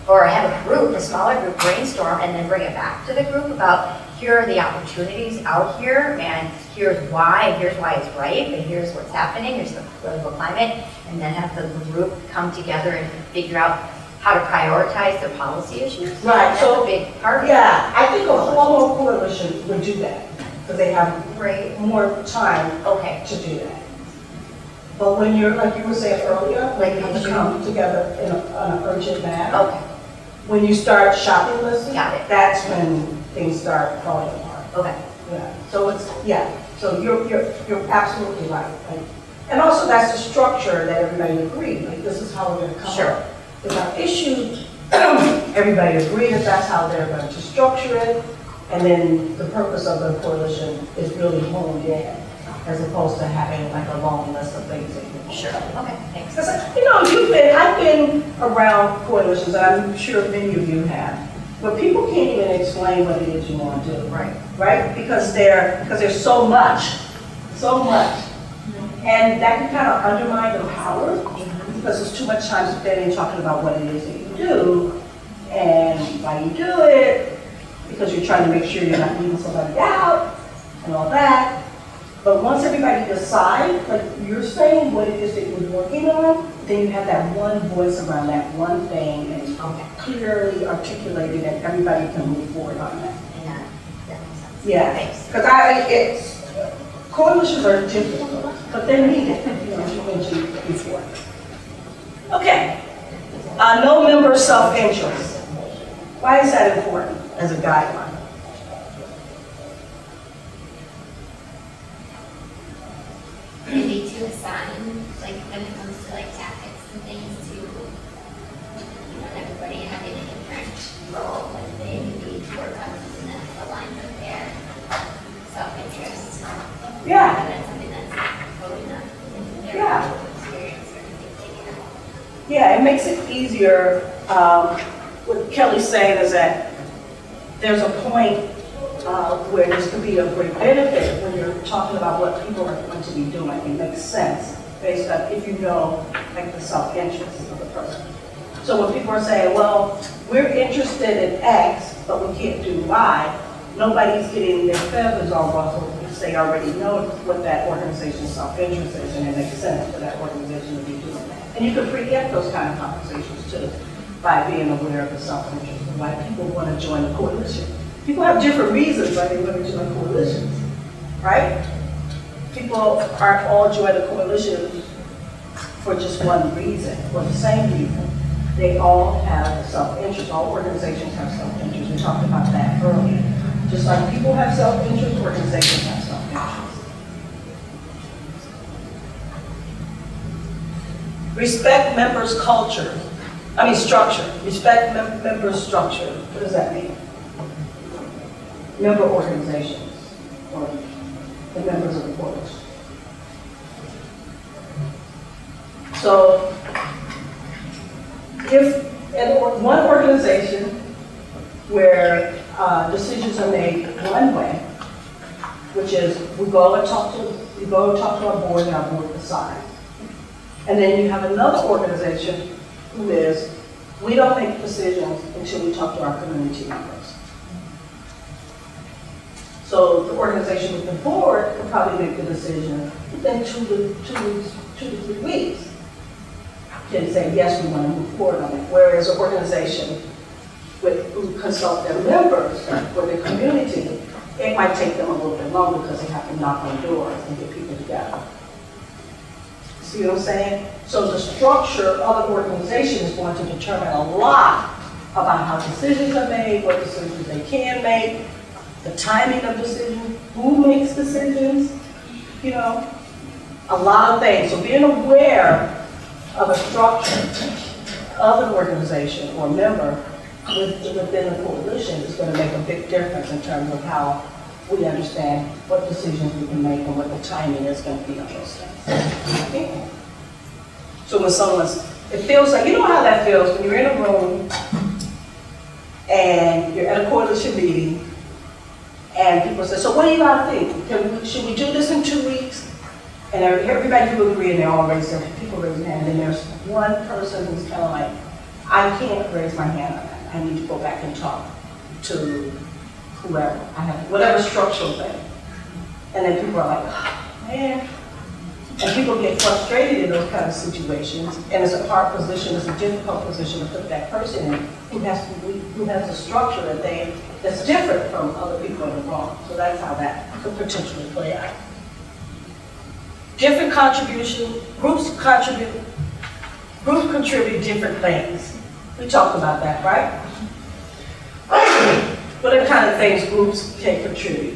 or have a group, a smaller group brainstorm, and then bring it back to the group about, here are the opportunities out here, and here's why it's ripe, and here's what's happening, here's the political climate, and then have the group come together and figure out how to prioritize their policy issues? Right, That's so- a big part of it. yeah, I think a formal coalition would do that, because they have Right. more time Okay. to do that. But when you're, like you were saying earlier, like you have to come together in on an urgent manner. Okay. When you start shopping lists, Got it. that's when things start falling apart. Okay. Yeah, so it's, yeah, so you're absolutely right. Like, and also that's the structure that everybody agreed, like this is how we're gonna come Sure. up with our issues. Everybody agreed that that's how they're going to structure it. And then the purpose of the coalition is really honed in, as opposed to having like a long list of things that you want. Sure. Okay, thanks. Because, you know, I've been around coalitions, and I'm sure many of you have, where people can't even explain what it is you want to do. Right. Right? Because there's so much. And that can kind of undermine the power, because there's too much time spent in talking about what it is that you do, and why you do it, because you're trying to make sure you're not leaving somebody out, and all that. But once everybody decides, like you're saying, what it is that you're working on, then you have that one voice around that one thing, and clearly articulated, and everybody can move forward on that. Yeah, that makes sense. Yeah, Thanks. because coalitions are difficult, but they're needed, you know, as you mentioned before. Okay, no member self-interest. Why is that important as a guideline? Maybe to assign, like when it comes to like tactics and things, to everybody having a different role, like they maybe work on something that aligns with their self-interest. Yeah. Rather than something that's totally not in their Yeah. experience or anything. Yeah, it makes it easier. What Kelly's saying is that there's a point where this could be a great benefit when you're talking about what people are going to be doing. It makes sense based on if you know like the self-interest of the person. So when people are saying, well, we're interested in X, but we can't do Y, nobody's getting their feathers all ruffled because they already know what that organization's self-interest is, and it makes sense for that organization to be doing that. And you can preempt those kind of conversations too by being aware of the self-interest and why people want to join a coalition. People have different reasons why they want to join coalitions, right? People aren't all joining a coalition for just one reason, for the same reason. They all have self-interest. All organizations have self-interest. We talked about that earlier. Just like people have self-interest, organizations have self-interest. Respect members' culture. Structure. Respect members' structure. What does that mean? Member organizations, or the members of the coalition. So, if in one organization where decisions are made one way, which is we go and talk to our board and our board decides, and then you have another organization who is we don't make decisions until we talk to our community members. So the organization with the board will probably make the decision within 2 to 3 weeks. Can say, yes, we want to move forward on it. Whereas an organization who consult their members or their community, it might take them a little bit longer because they have to knock on doors and get people together. See what I'm saying? So the structure of an organization is going to determine a lot about how decisions are made, what decisions they can make, the timing of decisions, who makes decisions, you know, a lot of things. So being aware of a structure of an organization or member within the coalition is going to make a big difference in terms of how we understand what decisions we can make and what the timing is going to be on those things. Okay. So when it feels like, you know how that feels when you're in a room and you're at a coalition meeting and people say, so what do you guys think? Should we do this in 2 weeks? And everybody will agree and they all raise their, people raise their hand, and there's one person who's kind of like, I can't raise my hand on that. I need to go back and talk to whoever. I have whatever structural thing. And then people are like, oh, man. And people get frustrated in those kind of situations, and it's a hard position, it's a difficult position to put that person in who has a structure that's different from other people in the room. So that's how that could potentially play out. Different contribution, groups contribute different things. We talked about that, right? What are the kind of things groups can contribute?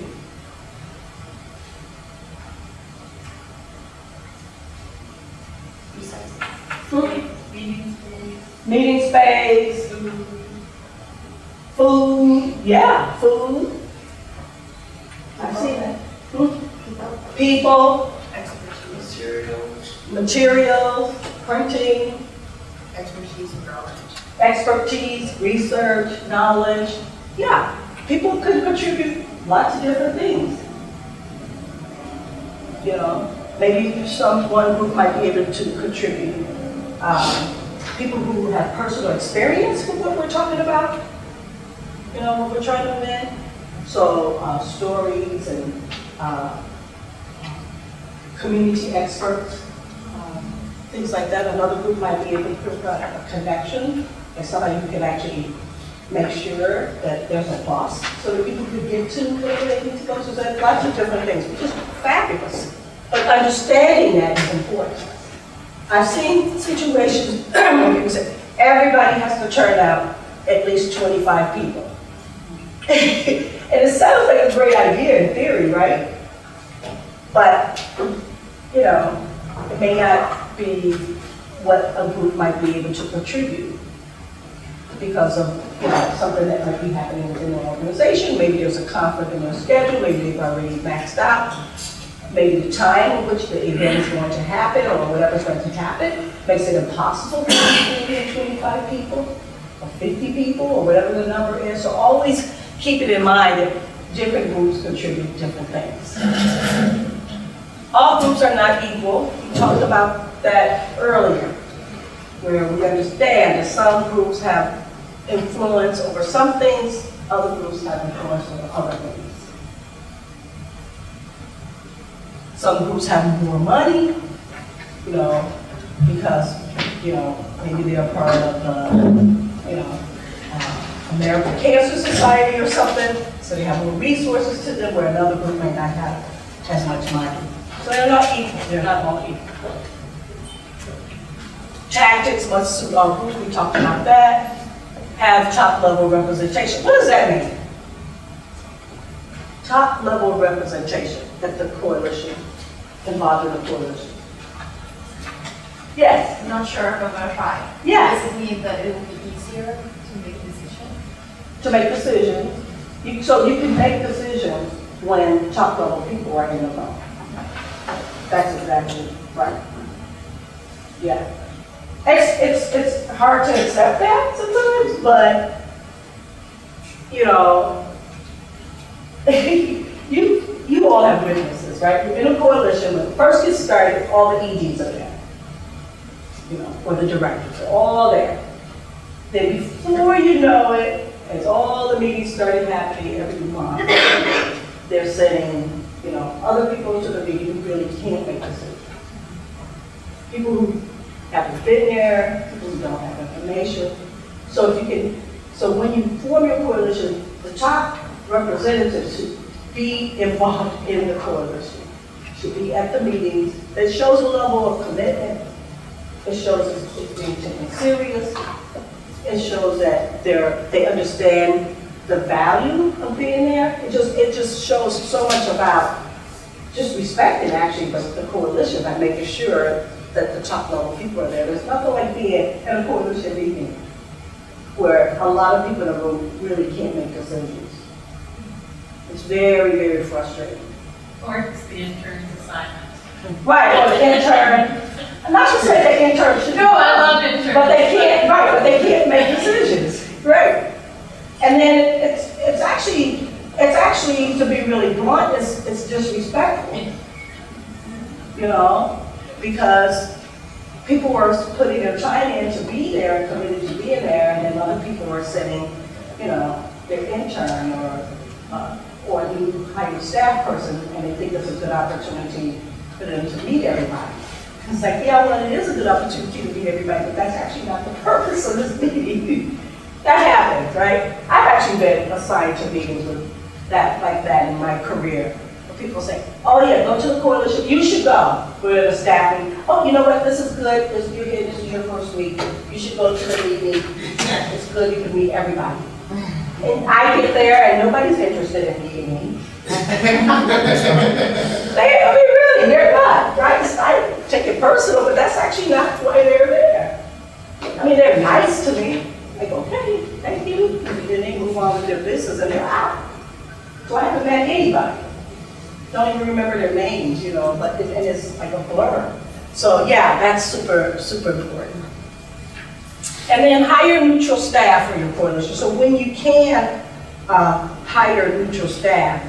Meeting space, food, yeah, food. I see that. People, materials, printing, expertise, research, knowledge. Yeah, people could contribute lots of different things. You know, maybe one group might be able to contribute people who have personal experience with what we're talking about, you know, what we're trying to amend. So stories and community experts, things like that. Another group might be able to provide a connection and somebody who can actually make sure that there's a bus so that people can get to where they need to go. So there's lots of different things, which is fabulous. But understanding that is important. I've seen situations where people say, everybody has to turn out at least 25 people. And it sounds like a great idea in theory, right? But, you know, it may not be what a group might be able to contribute because of, you know, something that might be happening within the organization. Maybe there's a conflict in their schedule, maybe they've already maxed out. Maybe the time in which the event is going to happen or whatever's going to happen makes it impossible for you to get 25 people or 50 people or whatever the number is. So always keep it in mind that different groups contribute different things. All groups are not equal. We talked about that earlier, where we understand that some groups have influence over some things, other groups have influence over other things. Some groups have more money, you know, because, you know, maybe they're part of the, you know, American Cancer Society or something, so they have more resources to them, where another group may not have as much money. So they're not equal, they're not all equal. Tactics must suit our group, we talked about that. Have top level representation. What does that mean? Top level representation at the coalition, involved in the coalition. Yes? I'm not sure if I'm going to try. Yes. Does it mean that it will be easier to make decisions? To make decisions. So you can make decisions when top level people are in the room. That's exactly right. Yeah. It's hard to accept that sometimes, but you know, you all have witnesses, right? You're in a coalition. When it first gets started, all the EDs are there, you know, or the directors are all there. Then before you know it, as all the meetings started happening every month, they're sending, you know, other people to the meeting who really can't make decisions. People who haven't been there, people who don't have information. So when you form your coalition, the top representatives should be involved in the coalition, should be at the meetings, It shows a level of commitment. It shows it's being taken serious. It shows that they understand the value of being there. It just shows so much about just respecting actually the coalition by making sure that the top level people are there. There's nothing like being at a coalition meeting where a lot of people in the room really can't make decisions. It's very, very frustrating. Or it's the intern's assignment. Right, or the intern. I'm not to say the intern should. No, I love interns. But they can't, right, but they can't make decisions. Right. And then it's actually, to be really blunt, it's disrespectful. You know, because people were putting their time in to be there and committed to being there, and then other people are sending, you know, their intern or a new hired staff person, and they think it's a good opportunity for them to meet everybody. It's like, yeah, well, it is a good opportunity to meet everybody, but that's actually not the purpose of this meeting. That happens, right? I've actually been assigned to meetings with that, like that in my career. Where people say, oh yeah, go to the coalition, you should go. We're the staffing. Oh, you know what, this is good, you're here, this is your first week. You should go to the meeting. It's good, you can meet everybody. And I get there and nobody's interested in meeting me. They're not, right? I take it personal, but that's actually not why they're there. I mean, they're nice to me. Like, okay, thank you. And then they move on with their business and they're out. So I haven't met anybody. Don't even remember their names, you know, but and it's like a blur. So yeah, that's super, super important. And then hire neutral staff for your coalition. So when you can hire neutral staff,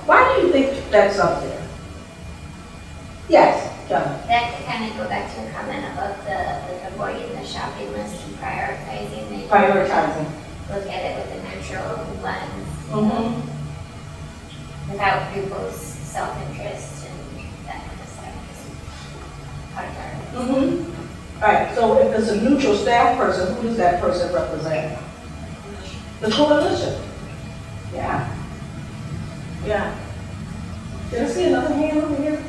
why do you think that's up there? Yes, John. That could kind of go back to your comment about the avoiding the shopping list and prioritizing. Maybe Prioritizing. Look at it with a neutral lens. Mm-hmm. Without people's self-interest and that kind of stuff. Part of our Mm-hmm. All right, so if it's a neutral staff person, who does that person represent? The coalition. Yeah. Yeah. Did I see another hand over here?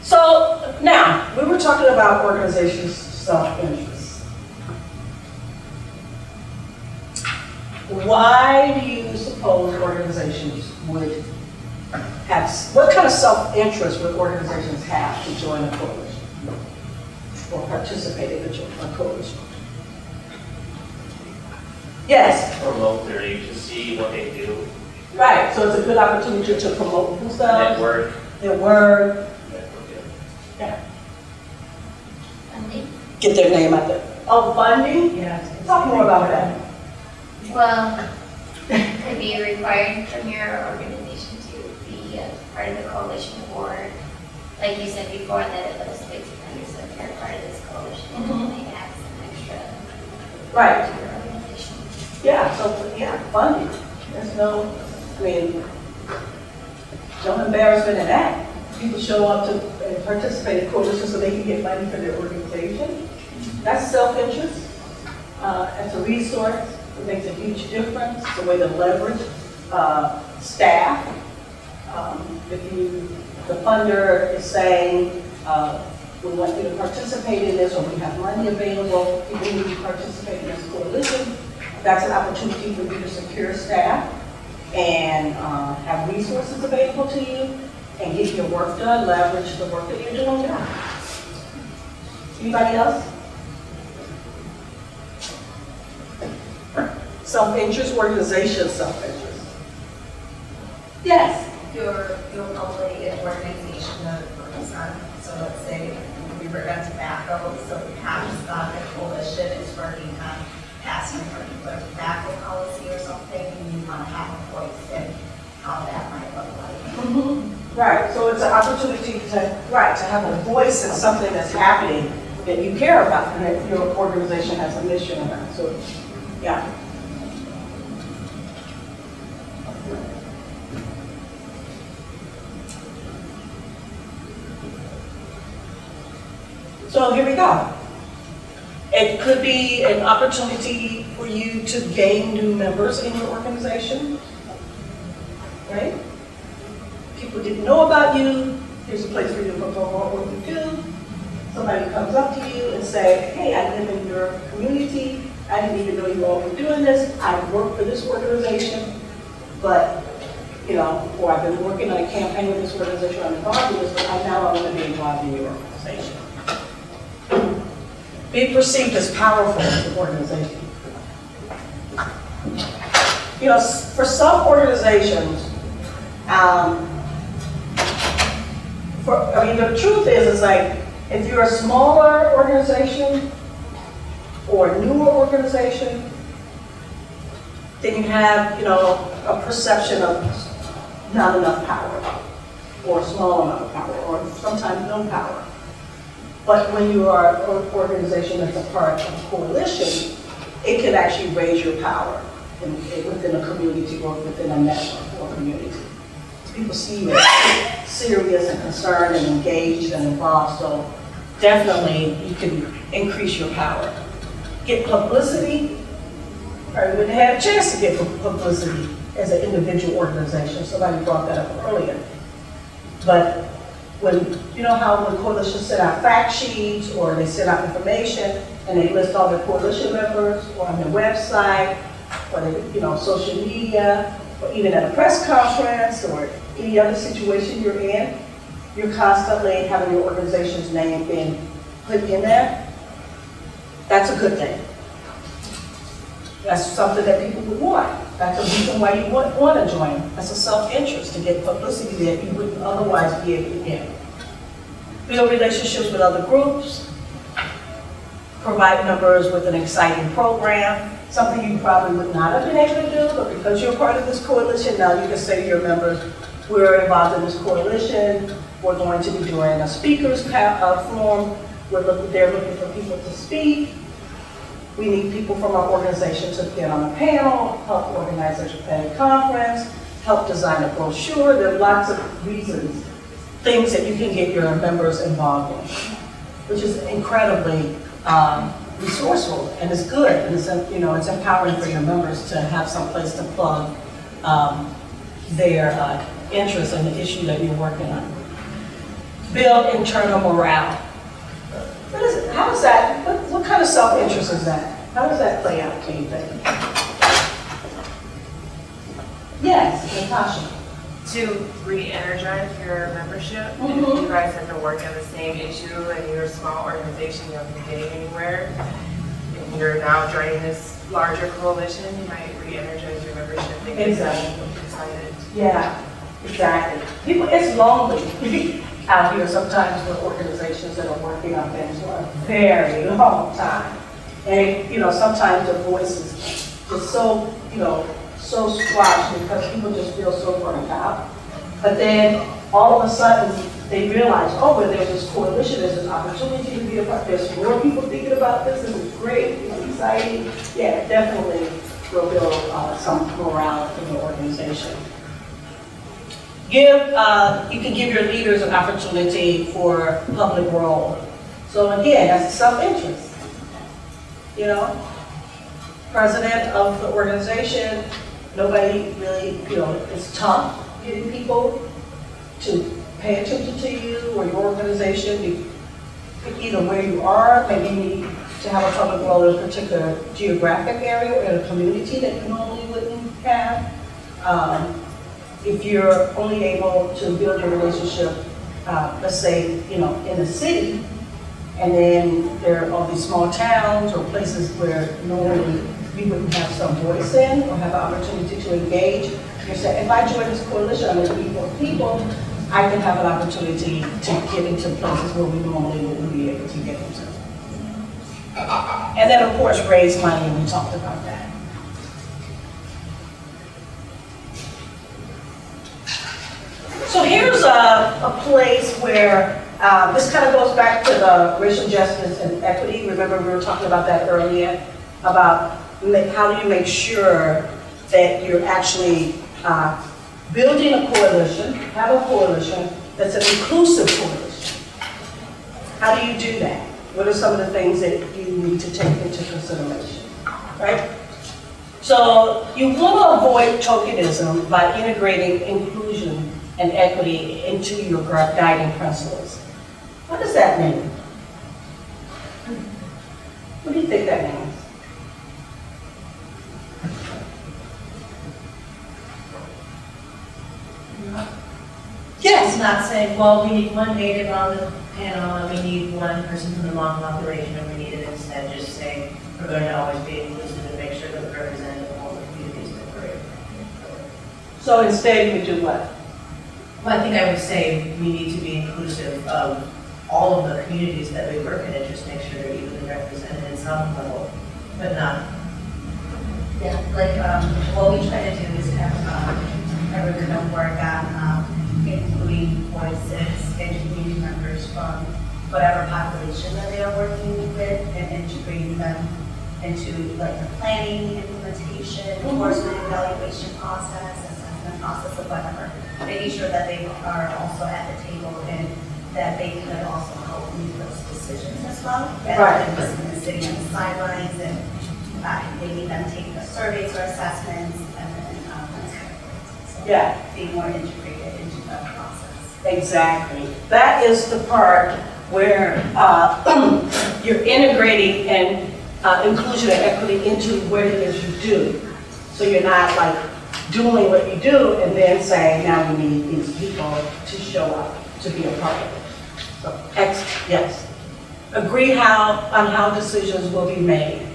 So now, we were talking about organizations' self-interest. Why do you suppose organizations would have, what kind of self-interest would organizations have to join a coalition or participate in a coalition? Yes? Promote their agency, what they do. Right, so it's a good opportunity to promote themselves. Network. Their work. Yeah. funding. Get their name out there. Oh, funding? Yeah. Talk more about that. Well, could be required from your organization to be a part of the coalition board. Like you said before, that it was big defenders, so if you're part of this coalition, you might have some extra Right. to your organization. Yeah, so, yeah, funding. There's no, I mean, no embarrassment in that. People show up to participate in coalitions so they can get money for their organization. That's self-interest. It's a resource. It makes a huge difference. It's a way to leverage staff. If the funder is saying, we want you to participate in this, or we have money available, people need to participate in this coalition, that's an opportunity for you to secure staff and have resources available to you and get your work done, leverage the work that you're doing now. Anybody else? Self-interest, organization self-interest. Yes? You'll probably an organization that works on, so let's say we work on tobacco, so perhaps the coalition is working on passing a particular tobacco policy or something, and you want to have a voice in how that might look like. Right, so it's an opportunity to have a voice in something that's happening that you care about and that your organization has a mission around. So, yeah. So here we go. It could be an opportunity for you to gain new members in your organization, right? People didn't know about you. Here's a place for you to promote what you do. Somebody comes up to you and say, hey, I live in your community. I didn't even know you all were doing this. I work for this organization, but, you know, or I've been working on a campaign with this organization, I'm involved in this, but now I want to be involved in your organization. Be perceived as powerful as an organization. You know, for some organizations, the truth is like, if you're a smaller organization or a newer organization, then you have, you know, a perception of not enough power, or a small amount of power, or sometimes no power. But when you are an organization that's a part of a coalition, it can actually raise your power within a community or within a network or community. People see you as serious and concerned and engaged and involved, so definitely you can increase your power. Get publicity, or you wouldn't have a chance to get publicity as an individual organization. Somebody brought that up earlier. But when, you know how when coalitions send out fact sheets or they send out information and they list all their coalition members or on their website or they, you know, social media or even at a press conference or any other situation you're in, you're constantly having your organization's name being put in there. That's a good thing. That's something that people would want. That's a reason why you would want to join. That's a self-interest to get publicity that you wouldn't otherwise be able to get. Build relationships with other groups. Provide members with an exciting program. Something you probably would not have been able to do, but because you're part of this coalition, now you can say to your members, we're involved in this coalition. We're going to be doing a speakers forum. They're looking for people to speak. We need people from our organization to get on a panel, help organize a conference, help design a brochure. There are lots of reasons, things that you can get your members involved in, which is incredibly resourceful and it's good. And it's, you know, it's empowering for your members to have some place to plug their interest in the issue that you're working on. Build internal morale. What is it? How is that? What kind of self-interest is that? How does that play out, can you think? Yes, Natasha. To re-energize your membership, if you guys have been working on the same issue and you're a small organization, you haven't been getting anywhere, and you're now joining this larger coalition, you might re-energize your membership. Exactly. Excited. Yeah, exactly. People, it's lonely out here sometimes with organizations that are working on things for a very long time. And, you know, sometimes the voice is just so, you know, so squashed because people just feel so burnt out. But then all of a sudden they realize, oh, well, there's this coalition, there's this opportunity to be a part, there's more people thinking about this is great, it's exciting. Yeah, definitely will build some morale in the organization. You can give your leaders an opportunity for public role. So again, that's self-interest. You know, president of the organization, nobody really, you know, it's tough getting people to pay attention to you or your organization, either where you are, maybe you need to have a public role in a particular geographic area or in a community that you normally wouldn't have. If you're only able to build your relationship, let's say, you know, in a city, and then there are all these small towns or places where normally we wouldn't have some voice in or have an opportunity to engage. You say, if I join this coalition, I'm going to meet more people, I can have an opportunity to get into places where we normally wouldn't be able to get into. And then, of course, raise money, and we talked about that. So here's a place where this kind of goes back to the racial justice and equity. Remember we were talking about that earlier, about how do you make sure that you're actually building a coalition, have a coalition that's an inclusive coalition. How do you do that? what are some of the things that you need to take into consideration, right? So you want to avoid tokenism by integrating inclusion and equity into your guiding principles. What does that mean? What do you think that means? Yes. It's not saying, well, we need one native on the panel and we need one person from the Hmong population, and we need it instead just saying we're going to always be inclusive and make sure that we're representing all the communities that we're in. So instead you do what? Well, I think I would say we need to be inclusive of all of the communities that we work in and just make sure they're evenly represented in some level, but not. Yeah, like what we try to do is have a kind of work on including voices and community members from whatever population that they are working with and integrating them into like the planning, implementation, enforcement, evaluation process, assessment process, or whatever. Making sure that they are also at the table and that they could also help make those decisions as well. Rather than just sitting on the sidelines and maybe them take the surveys or assessments and then so being more integrated into the process. Exactly. That is the part where you're integrating and inclusion and equity into what it is you do. So you're not like doing what you do and then saying, now we need these people to show up to be a part of it. So, yes. Agree on how decisions will be made.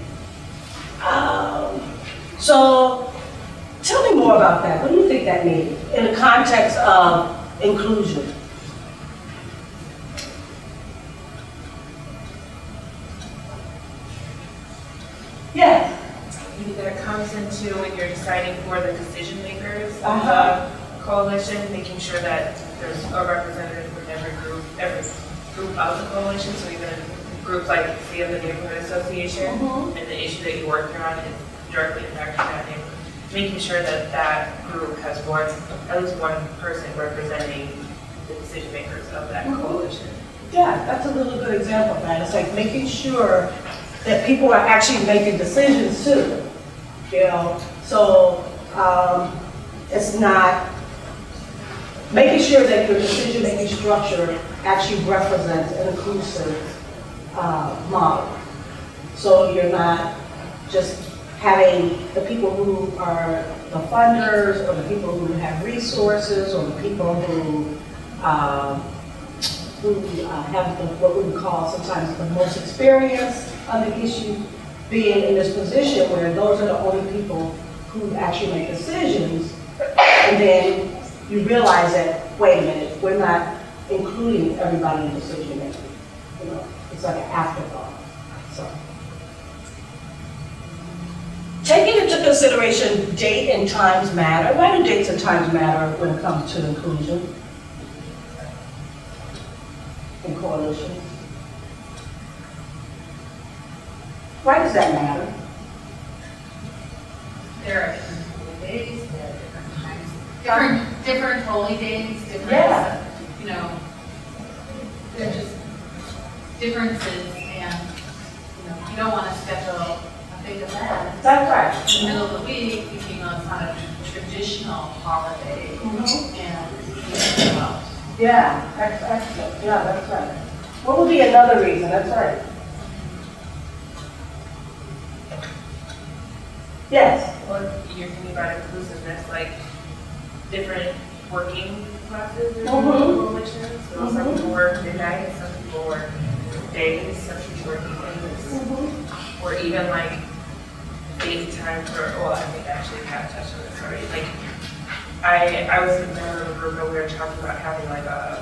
So tell me more about that. What do you think that means in the context of inclusion? Yeah. That comes into when you're deciding for the decision makers of the coalition, making sure that there's a representative from every group of the coalition. So even groups like, say, of the neighborhood association, and the issue that you're working on is directly impacting that neighborhood. Making sure that that group has at least one person representing the decision makers of that coalition. Yeah, that's a really good example of that. It's like making sure that people are actually making decisions too. You know, so it's not making sure that your decision-making structure actually represents an inclusive model. So you're not just having the people who are the funders, or the people who have resources, or the people who have what we would call sometimes the most experience on the issue, being in this position where those are the only people who actually make decisions, and then you realize that, wait a minute, we're not including everybody in decision making. You know, it's like an afterthought. So, taking into consideration date and times matter. Why do dates and times matter when it comes to inclusion in coalitions? Why does that matter? There are different holy days, there are different times, different holy days, different, you know, they're just differences, and you don't want to schedule a big event. That's right. In the middle of the week, thinking it's not a traditional holiday, and well. Yeah, that's excellent. Yeah, that's right. What would be another reason? That's right. Yes. Well, you're thinking about inclusiveness, like different working classes or coalitions. So some people work midnight, some people work days, some people work evenings, or even like FaceTime for. Well, I think actually Pat touched on this already. Like I was a member of a group and we were talking about having like a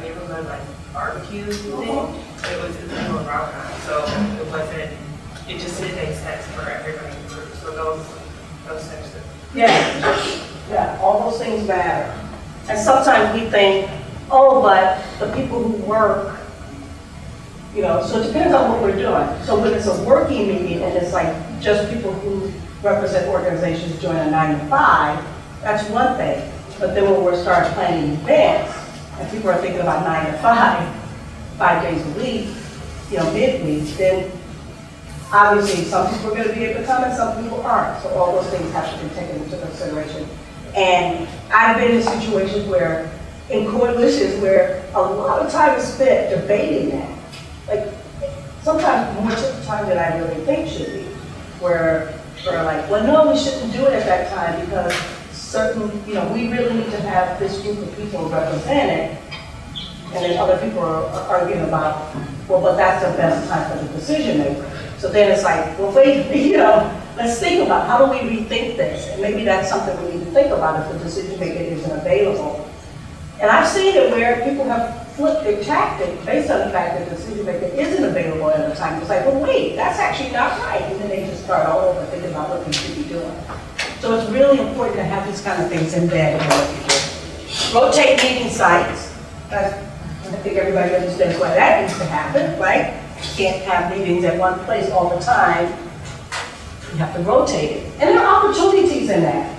neighborhood like barbecue thing. It was in the middle of Ramadan, so it wasn't. It just didn't make sense for everybody in the group. So those types of. Yeah, all those things matter. And sometimes we think, oh, but the people who work, you know, so it depends on what we're doing. So when it's a working meeting and it's like just people who represent organizations doing a 9 to 5, that's one thing. But then when we're starting planning events and people are thinking about 9 to 5 days a week, midweek, then obviously some people are going to be able to come and some people aren't. So all those things have to be taken into consideration. And I've been in situations where, in coalitions, where a lot of time is spent debating that. Like, sometimes more time than I really think should be. Where we're like, well, no, we shouldn't do it at that time because certain, we really need to have this group of people represented. And then other people are arguing about, well, but that's the best time for the decision maker. So then it's like, well, wait, let's think about how do we rethink this? And maybe that's something we need to think about if the decision maker isn't available. And I've seen it where people have flipped their tactic based on the fact that the decision maker isn't available at the time. It's like, well, wait, that's actually not right. And then they just start all over thinking about what they should be doing. So it's really important to have these kind of things embedded in what you do. Rotate meeting sites. I think everybody understands why that needs to happen, right? You can't have meetings at one place all the time. You have to rotate it. And there are opportunities in that.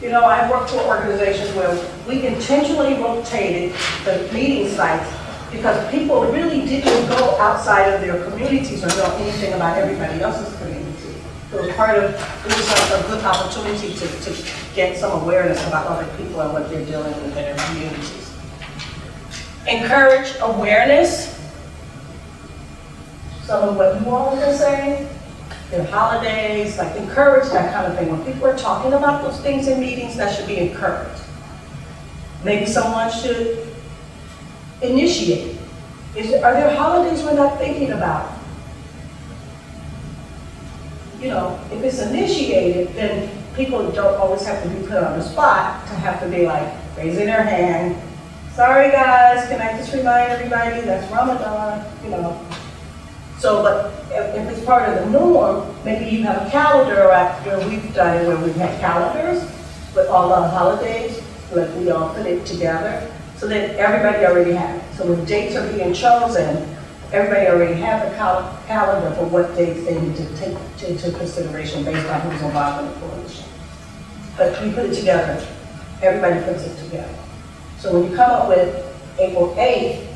I've worked for organizations where we intentionally rotated the meeting sites because people really didn't go outside of their communities or know anything about everybody else's community. So it was a good opportunity to get some awareness about other people and what they're dealing with in their communities. Encourage awareness. Some of what you all are saying. Their holidays, like encourage that kind of thing. When people are talking about those things in meetings, that should be encouraged. Maybe someone should initiate. Are there holidays we're not thinking about? If it's initiated, then people don't always have to be put on the spot to have to be like raising their hand. Sorry guys, can I just remind everybody that's Ramadan, So, but if it's part of the norm, maybe you have a calendar where we've done it, where we've had calendars with all the holidays, like we all put it together, so that everybody already has it. So when dates are being chosen, everybody already has a calendar for what dates they need to take into consideration based on who's involved in the coalition. But we put it together. Everybody puts it together. So when you come up with April 8th,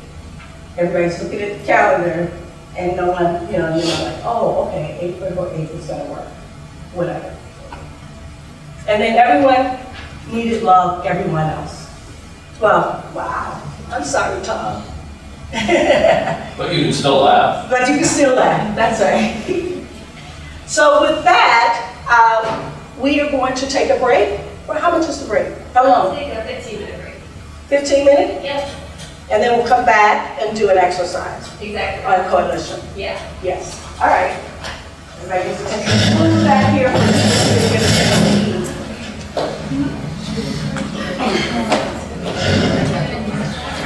everybody's looking at the calendar, and no one, you're like, oh, okay, April 8th is gonna work, whatever. And then everyone needed love everyone else. Well, wow, I'm sorry, Tom. But you can still laugh. But you can still laugh, that's right. So with that, we are going to take a break. Well, how much is the break? How long? Take a 15-minute break. 15 minutes? Yep. And then we'll come back and do an exercise. Exactly. On coalition. Yeah. Yes. All right. Everybody gets to take a spoon back here.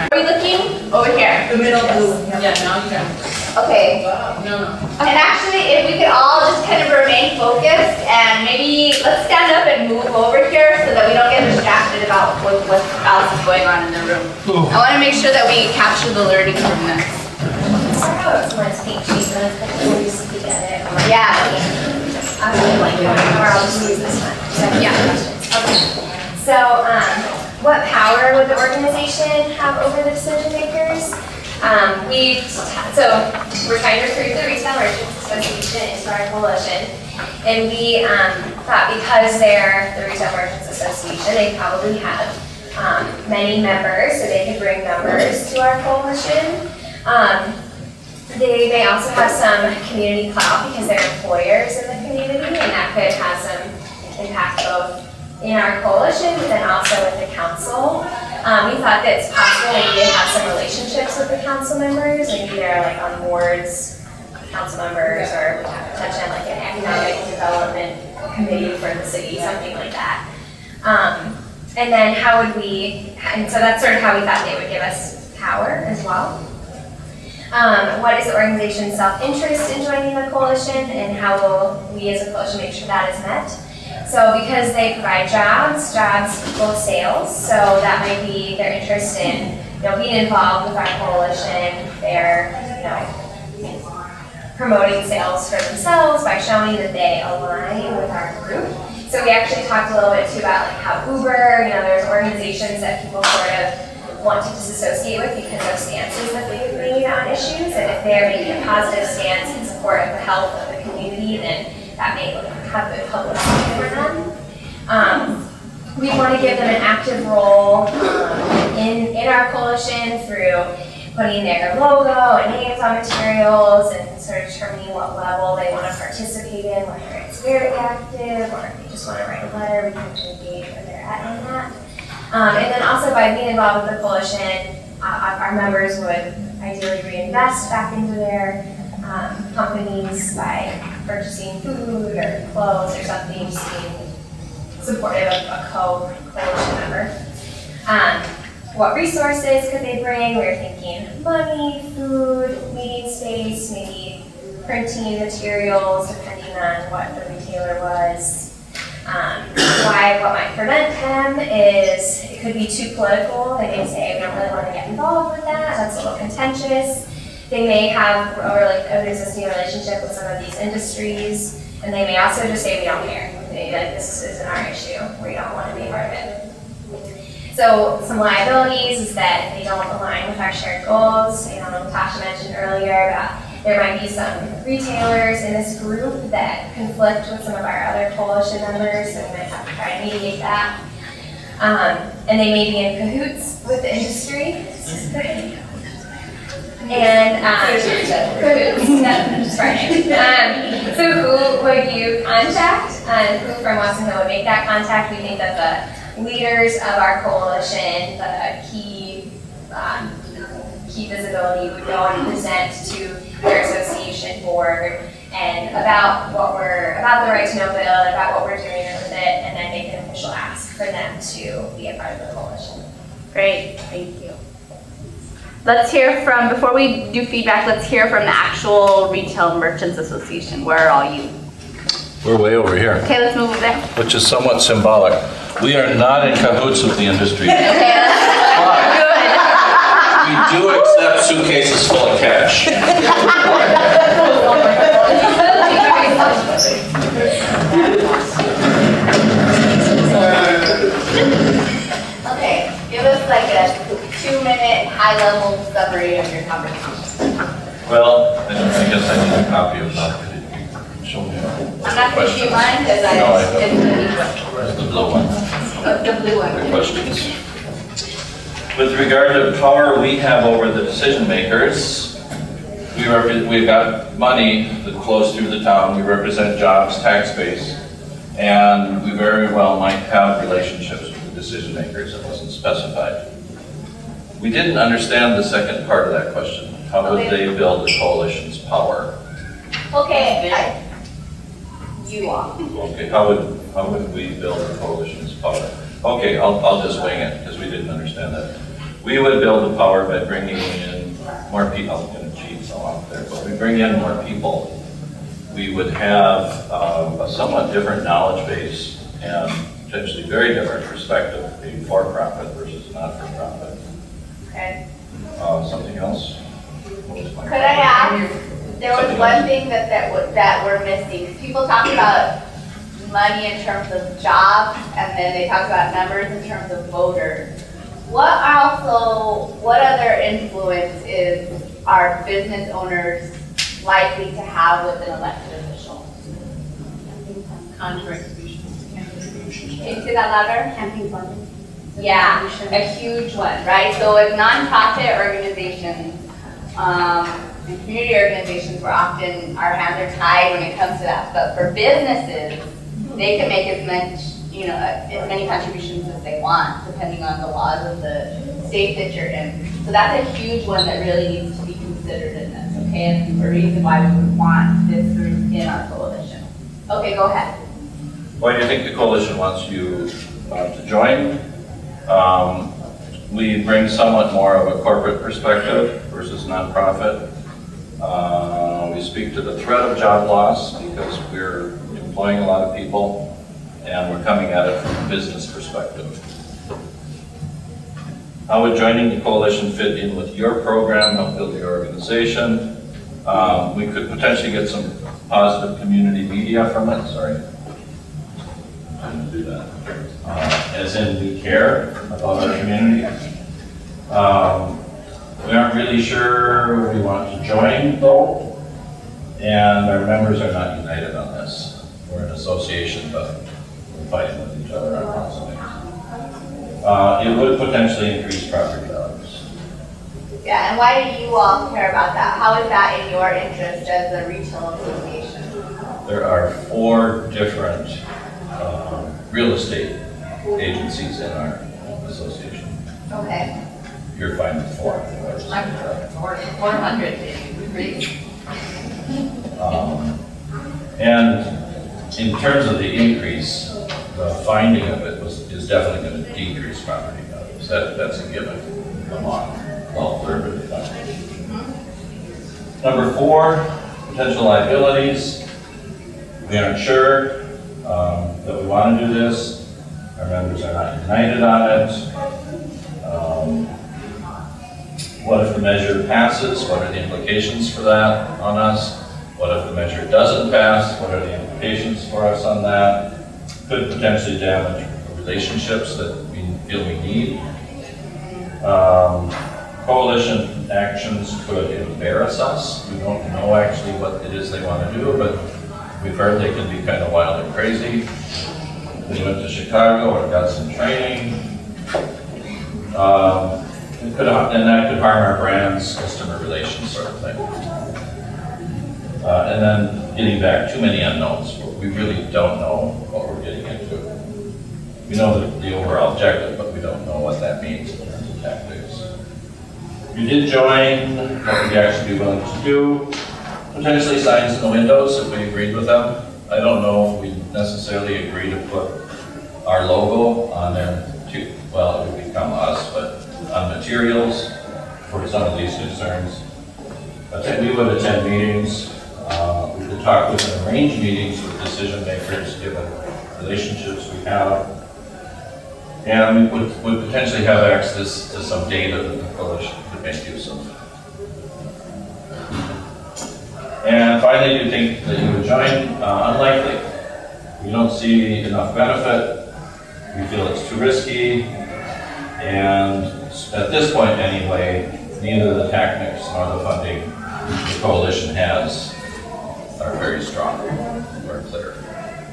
Are we looking? Over here. The middle blue. Yeah, now you got it. Okay. No. And actually, if we could all just kind of remain focused and maybe let's stand up and move over here so that we don't get distracted about what else is going on in the room. I want to make sure that we capture the learning from this. Someone's pink sheet, but it's like we speak at it. Yeah. I would like it, or I'll just use this one. Yeah. Okay. So, what power would the organization have over the decision makers? So we're trying to recruit the Retail Merchants Association into our coalition, and we thought because they're the Retail Merchants Association, they probably have many members, so they could bring members to our coalition. They may also have some community clout because they're employers in the community, and that could have some impact both in our coalition, but then also with the council. We thought that it's possible maybe to have some relationships with the council members, maybe they're like on boards, council members, or touch on like an economic development committee for the city, something like that. And then how would and so that's sort of how we thought they would give us power as well. What is the organization's self-interest in joining the coalition, and how will we as a coalition make sure that is met? So because they provide jobs equal sales, so that might be their interest in being involved with our coalition. They're promoting sales for themselves by showing that they align with our group. So we actually talked a little bit too about like how Uber, there's organizations that people sort of want to disassociate with because of stances that they've made on issues, and if they're making a positive stance in support of the health of the community, then that may have good publicity for them. We want to give them an active role in our coalition through putting their logo and names on materials and sort of determining what level they want to participate in, whether it's very active or if they just want to write a letter, we can engage where they're at in that. And then also by being involved with the coalition, our members would ideally reinvest back into their companies by purchasing food or clothes or something, just being supportive of a co-coalition member. What resources could they bring? We were thinking money, food, meeting space, maybe printing materials, depending on what the retailer was. What might prevent them is it could be too political. They may say, we don't really want to get involved with that. That's a little contentious. They may have an existing relationship with some of these industries, and they may also just say, we don't care. They like, this isn't our issue. We don't want to be part of it. So some liabilities is that they don't align with our shared goals. Natasha mentioned earlier about there might be some retailers in this group that conflict with some of our other coalition members, so we might have to try to mediate that. And they may be in cahoots with the industry. And cahoots, that's Friday. So who would you contact? Who from Watsonville would make that contact? We think that the leaders of our coalition, the key visibility, would go and present to their association board and about the right to know bill, about what we're doing with it, and then make an official ask for them to be a part of the coalition. Great, thank you. Let's hear from, before we do feedback, let's hear from the actual Retail Merchants Association. Where are all you? We're way over here. Okay, let's move there. Which is somewhat symbolic. We are not in cahoots with the industry. We do accept suitcases full of cash. Okay, give us like a 2-minute high-level summary of your conversation. Well, I guess I need a copy of that. Show me. I'm not going to show you mine because Where's the blue one? The blue one. The questions. With regard to power we have over the decision makers, we've got money that flows through the town. We represent jobs, tax base, and we very well might have relationships with the decision makers. It wasn't specified. We didn't understand the second part of that question. How would they build the coalition's power? Okay, you are. Okay, how would we build the coalition's power? Okay, I'll just wing it because we didn't understand that. We would build the power by bringing in more people. I'm going to cheat so out there, but we bring in more people. We would have a somewhat different knowledge base and potentially very different perspective, being for-profit versus not-for-profit. Okay. Something else? Could I ask? There was one thing that we're missing. People talk about money in terms of jobs, and then they talk about numbers in terms of voters. What other influence is our business owners likely to have with an elected official? Contributions. Can you say that louder? Campaign funding. Yeah, a huge one, right? So with nonprofit organizations and community organizations, our hands are tied when it comes to that. But for businesses, they can make as many contributions as they want, depending on the laws of the state that you're in. So that's a huge one that really needs to be considered in this, okay? And a reason why we would want this group in our coalition. Okay, go ahead. Why do you think the coalition wants you to join? We bring somewhat more of a corporate perspective versus nonprofit. We speak to the threat of job loss because we're employing a lot of people and we're coming at it from a business perspective. How would joining the coalition fit in with your program, help build the organization? We could potentially get some positive community media from it. Sorry. I'm going to do that. As in, we care about our community. We aren't really sure we want to join though, and our members are not united on this. We're an association, but we're fighting with each other on lots of things. It would potentially increase property values. Yeah, and why do you all care about that? How is that in your interest as a retail association? There are 4 different real estate agencies in our association. Okay. You're fine with 4. I'm 400, maybe. And in terms of the increase, the finding of it is definitely going to decrease property values. That's a given among all third of the country. Number 4, potential liabilities. We aren't sure that we want to do this. Our members are not united on it. What if the measure passes? What are the implications for that on us? What if the measure doesn't pass? What are the implications for us on that? Could potentially damage relationships that we feel we need. Coalition actions could embarrass us. We don't know actually what it is they want to do, but we've heard they can be kind of wild and crazy. We went to Chicago and got some training. And that could harm our brands, customer relations sort of thing. And then getting back, too many unknowns. We really don't know what we're getting into. We know the overall objective, but we don't know what that means in terms of tactics. If you did join, what would you actually be willing to do? Potentially signs in the windows if we agreed with them. I don't know if we necessarily agree to put our logo on there too. Well, it would become us, but on materials for some of these concerns. We would attend meetings. We could talk with and arrange meetings with decision makers given relationships we have. And we would potentially have access to some data that the coalition could make use of. And finally, do you think that you would join? Unlikely. We don't see enough benefit. We feel it's too risky. And at this point anyway, neither the tactics nor the funding the coalition has are very strong or clear.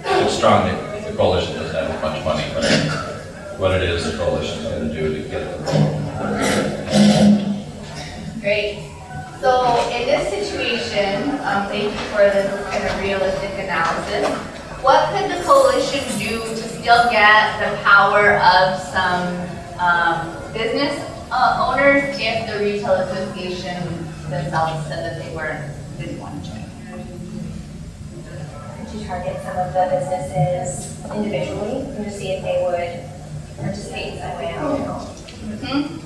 It's strong that the coalition doesn't have much money, but what it is the coalition is going to do to get it. Great. So in this situation, thank you for this kind of realistic analysis. What could the coalition do to still get the power of some business owners if the retail association themselves said that they didn't want to join? To target some of the businesses individually and to see if they would participate in some way.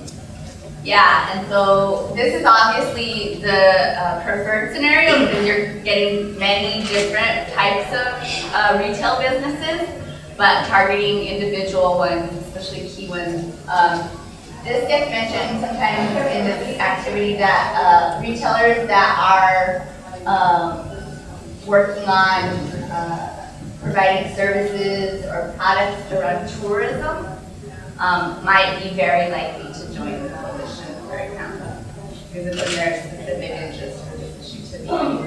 Yeah, and so this is obviously the preferred scenario because you're getting many different types of retail businesses, but targeting individual ones, especially key ones. This gets mentioned sometimes in this activity that retailers that are working on providing services or products around tourism might be very likely to join the coalition, for example, because it's in their specific interest for this issue to be taken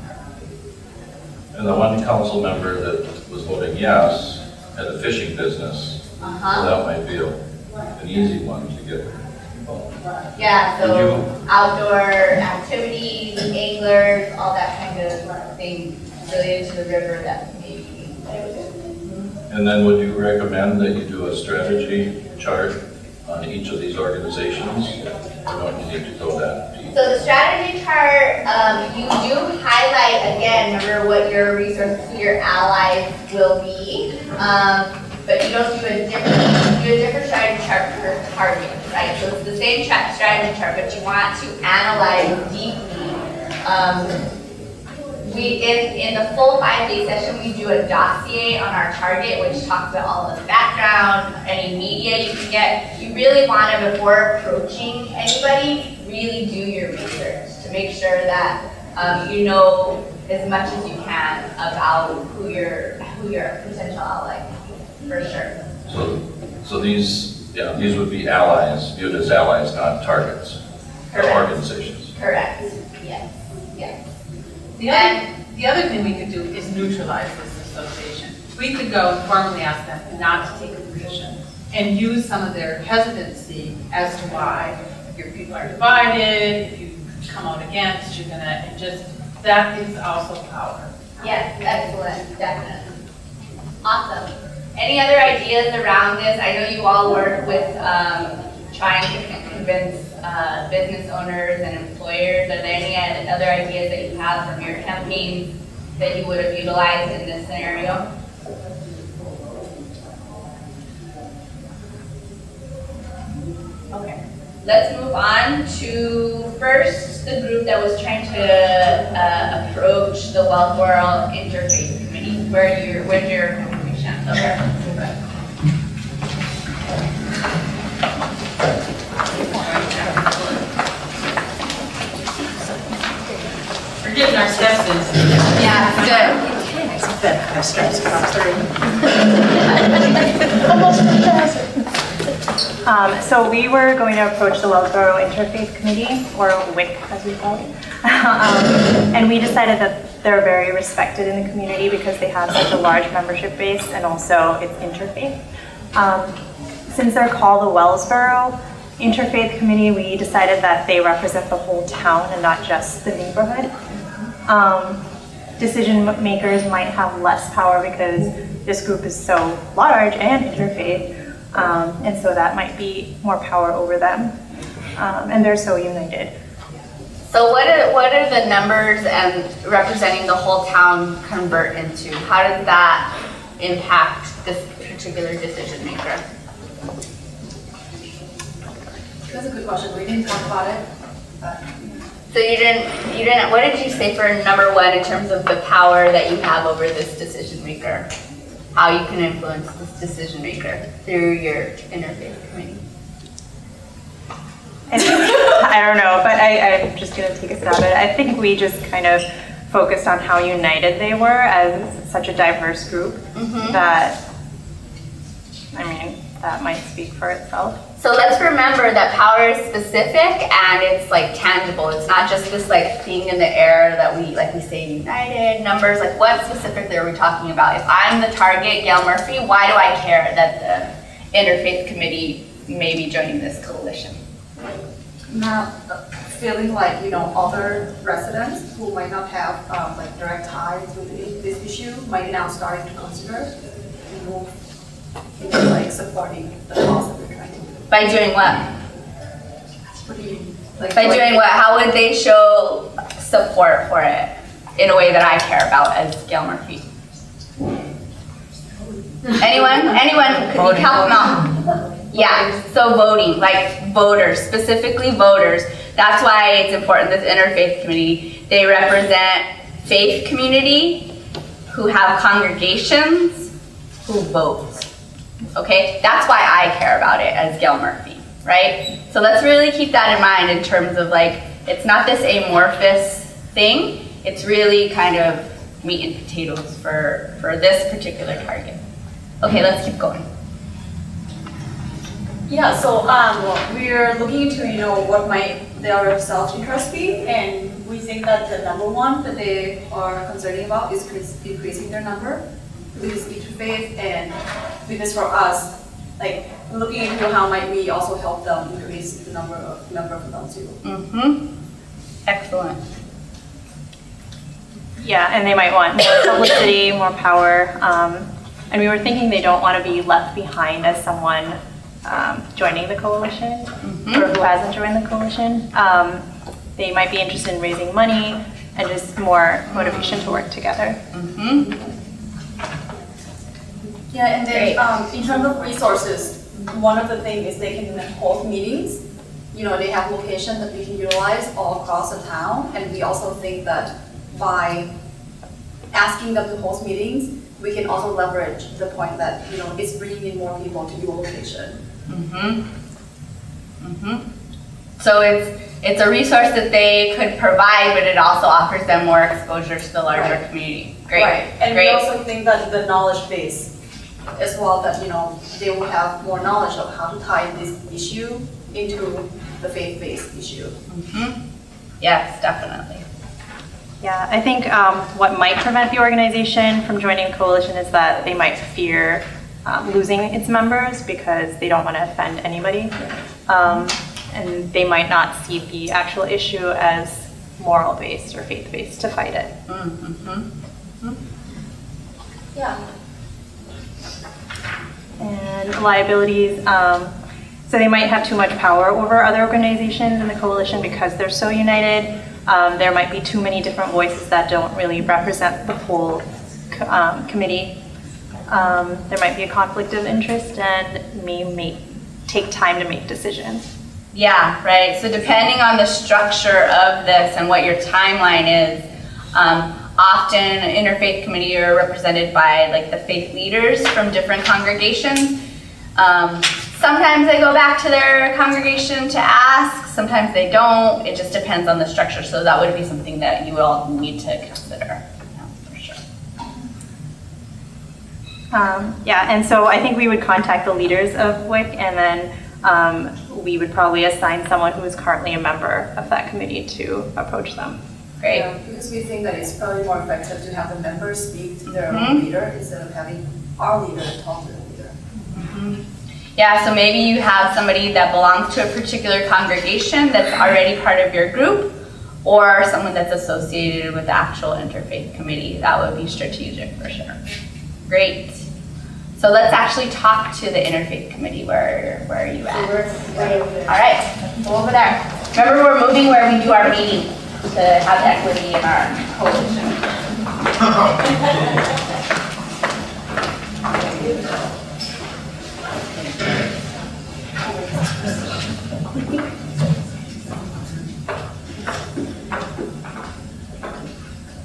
care of. And the one council member that was voting yes had a fishing business, so that might be an easy one to get involved. Yeah, so outdoor activities, anglers, all that kind of thing related to the river that maybe. And then would you recommend that you do a strategy chart on each of these organizations? Or don't you need to go that deep? So the strategy chart, you do highlight, again, remember what your resources, who your allies will be, but you don't do a different strategy chart per target, right? So it's the same strategy chart, but you want to analyze deeply. In the full 5-day session, we do a dossier on our target, which talks about all of the background, any media you can get. You really want to, before approaching anybody, really do your research to make sure that you know as much as you can about who your potential ally is, for sure. So these would be allies, viewed as allies, not targets. organizations. Correct, yes, yes. The other thing we could do is neutralize this association. We could go and formally ask them not to take a position and use some of their hesitancy as to why your people are divided, if you come out against, you're gonna, and just, that is also power. Yes, excellent, definitely. Awesome. Any other ideas around this? I know you all work with trying to convince business owners and employers. Are there any other ideas that you have from your campaigns that you would have utilized in this scenario? Okay. Let's move on to first the group that was trying to approach the Wellsboro Interfaith Committee. Where's your information? Okay. We're getting our steps in. Yeah, good. So we were going to approach the Wellsboro Interfaith Committee, or WIC as we call it, and we decided that they're very respected in the community because they have such a large membership base and also it's interfaith. Since they're called the Wellsboro Interfaith Committee, we decided that they represent the whole town and not just the neighborhood. Decision makers might have less power because this group is so large and interfaith. And so that might be more power over them, and they're so united. So what are the numbers and representing the whole town convert into? How does that impact this particular decision maker? That's a good question. We didn't talk about it. So you didn't. What did you say for number one in terms of the power that you have over this decision maker? How you can influence this decision maker through your interfaith committee? I don't know, but I'm just going to take a stab at it. I think we just kind of focused on how united they were as such a diverse group that, I mean, that might speak for itself. So let's remember that power is specific and it's like tangible. It's not just this like thing in the air that we say united, numbers, like what specifically are we talking about? If I'm the target, Gail Murphy, why do I care that the Interfaith Committee may be joining this coalition? Now, feeling like, other residents who might not have like direct ties with this issue might now starting to consider and move into like supporting the cause that we're trying to do. By doing what? What do you mean? Like, by doing what? How would they show support for it in a way that I care about as Gail Murphy? Anyone? Could you help them out? Yeah, so voting, like voters, specifically voters. That's why it's important, this Interfaith Committee. They represent faith community who have congregations who vote. Okay, that's why I care about it as Gail Murphy, right? So let's really keep that in mind in terms of like, it's not this amorphous thing, it's really kind of meat and potatoes for this particular target. Okay, let's keep going. Yeah, so we're looking into, what might their self-interest be, and we think that the number one that they are concerning about is increasing their number. This is interfaith, and because for us, like looking into how might we also help them increase the number of them too. Excellent. Yeah, and they might want more publicity, more power, and we were thinking they don't want to be left behind as someone joining the coalition or who hasn't joined the coalition. They might be interested in raising money and just more motivation to work together. Yeah, and then in terms of resources, one of the things is they can hold meetings. They have locations that we can utilize all across the town, and we also think that by asking them to host meetings, we can also leverage the point that it's bringing in more people to your location. So it's a resource that they could provide, but it also offers them more exposure to the larger community. Great. Right, and we also think that the knowledge base as well, that they will have more knowledge of how to tie this issue into the faith-based issue. Yes, definitely. Yeah, I think what might prevent the organization from joining a coalition is that they might fear losing its members because they don't want to offend anybody. And they might not see the actual issue as moral-based or faith-based to fight it. Yeah. And liabilities, so they might have too much power over other organizations in the coalition because they're so united. There might be too many different voices that don't really represent the whole committee. There might be a conflict of interest and may take time to make decisions. Yeah, right. So depending on the structure of this and what your timeline is, often an interfaith committee are represented by like the faith leaders from different congregations. Sometimes they go back to their congregation to ask, sometimes they don't. It just depends on the structure. So that would be something that you all need to consider. For sure. Yeah, and so I think we would contact the leaders of WIC, and then we would probably assign someone who is currently a member of that committee to approach them. Great. Yeah, because we think that it's probably more effective to have the members speak to their own leader instead of having our leader talk to the leader. Yeah, so maybe you have somebody that belongs to a particular congregation that's already part of your group, or someone that's associated with the actual interfaith committee. That would be strategic for sure. Great. So let's actually talk to the interfaith committee. Where are you at? All right, let's go over there. Remember, we're moving where we do our meeting to have equity in our coalition.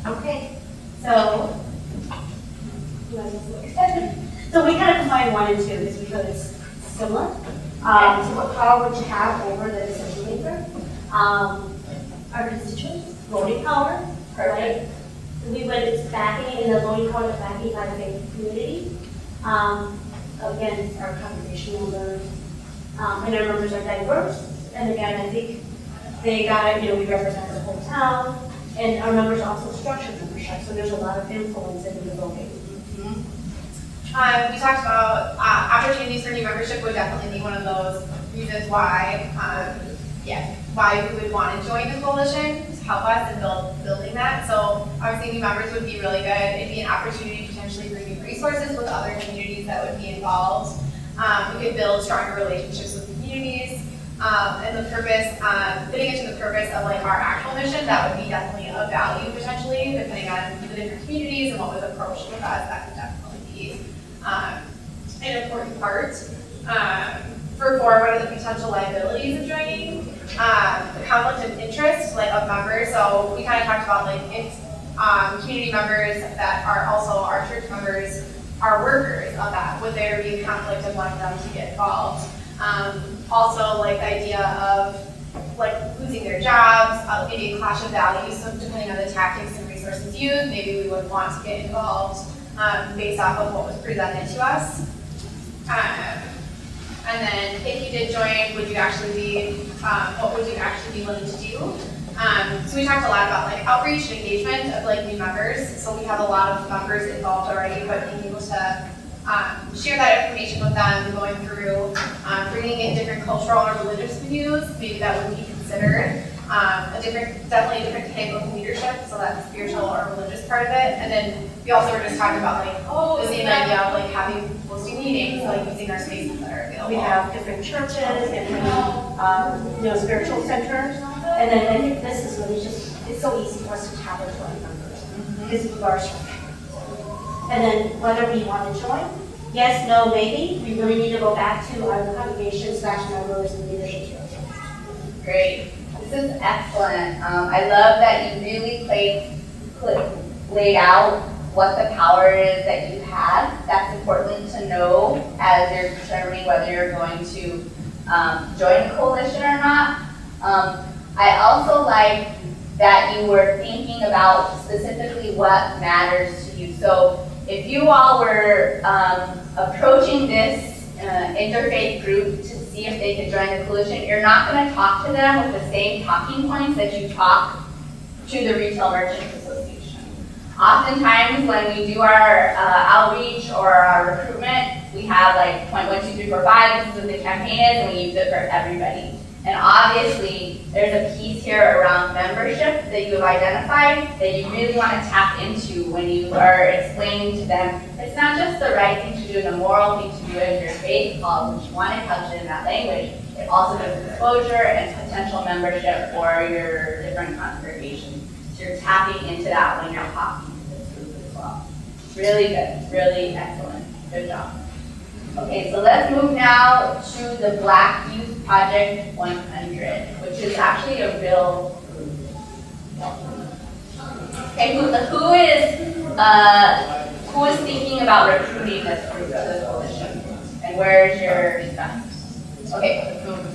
Okay, so we kind of combine 1 and 2 is because it's similar. So what power would you have over the decision maker? Our constituents, voting power, right? We would, it's backing, and the voting power is backing by the faith community. Again, our congregation members, and our members are diverse. And again, I think they got it, we represent the whole town, and our members are also structured membership, so there's a lot of influence in the voting. We talked about opportunities for new membership would definitely be one of those reasons why, why we would want to join the coalition to help us in building that. So obviously new members would be really good. It'd be an opportunity to potentially bring new resources with other communities that would be involved. We could build stronger relationships with communities. And the purpose, fitting into the purpose of like our actual mission, that would be definitely a value potentially, depending on the different communities and what was approached with us. That could definitely be an important part. For 4, what are the potential liabilities of joining? The conflict of interest, like of members. So we kind of talked about like it's community members that are also our church members are workers of that. Would there be a conflict of wanting them to get involved? Also, like the idea of like losing their jobs, maybe a clash of values. So depending on the tactics and resources used, maybe we would want to get involved based off of what was presented to us. And then if you did join, would you actually be, what would you actually be willing to do? So we talked a lot about like outreach and engagement of like new members. So we have a lot of members involved already, but being able to share that information with them, going through, bringing in different cultural or religious views, maybe that would be considered. Definitely a different type of leadership, so that's spiritual or religious part of it. And then we also were just talking about like the same idea of like hosting meetings, like using our spaces that are available. We have different churches, different spiritual centers, and then I think this is really just, it's so easy for us to tap into our members because of our structure. And then whether we want to join, yes, no, maybe, we really need to go back to our congregation / members and leadership structure. Great. This is excellent. I love that you really laid out what the power is that you have. That's important to know as you're determining whether you're going to join a coalition or not. I also like that you were thinking about specifically what matters to you. So if you all were approaching this interfaith group to see if they could join the coalition, you're not going to talk to them with the same talking points that you talk to the Retail Merchants Association. Oftentimes when we do our outreach or our recruitment, we have like point 1, 2, 3, 4, 5, this is what the campaign is, and we use it for everybody. And obviously, there's a piece here around membership that you have identified that you really want to tap into when you are explaining to them it's not just the right thing to do and the moral thing to do as your faith calls, which you want to couch it in that language. It also gives exposure and potential membership for your different congregations. So you're tapping into that when you're talking to this group as well. Really good, really excellent. Good job. Okay, so let's move now to the Black Youth Project 100, which is actually a real group. Okay, who is thinking about recruiting this group to the coalition? And where's your stuff? Okay, let's move to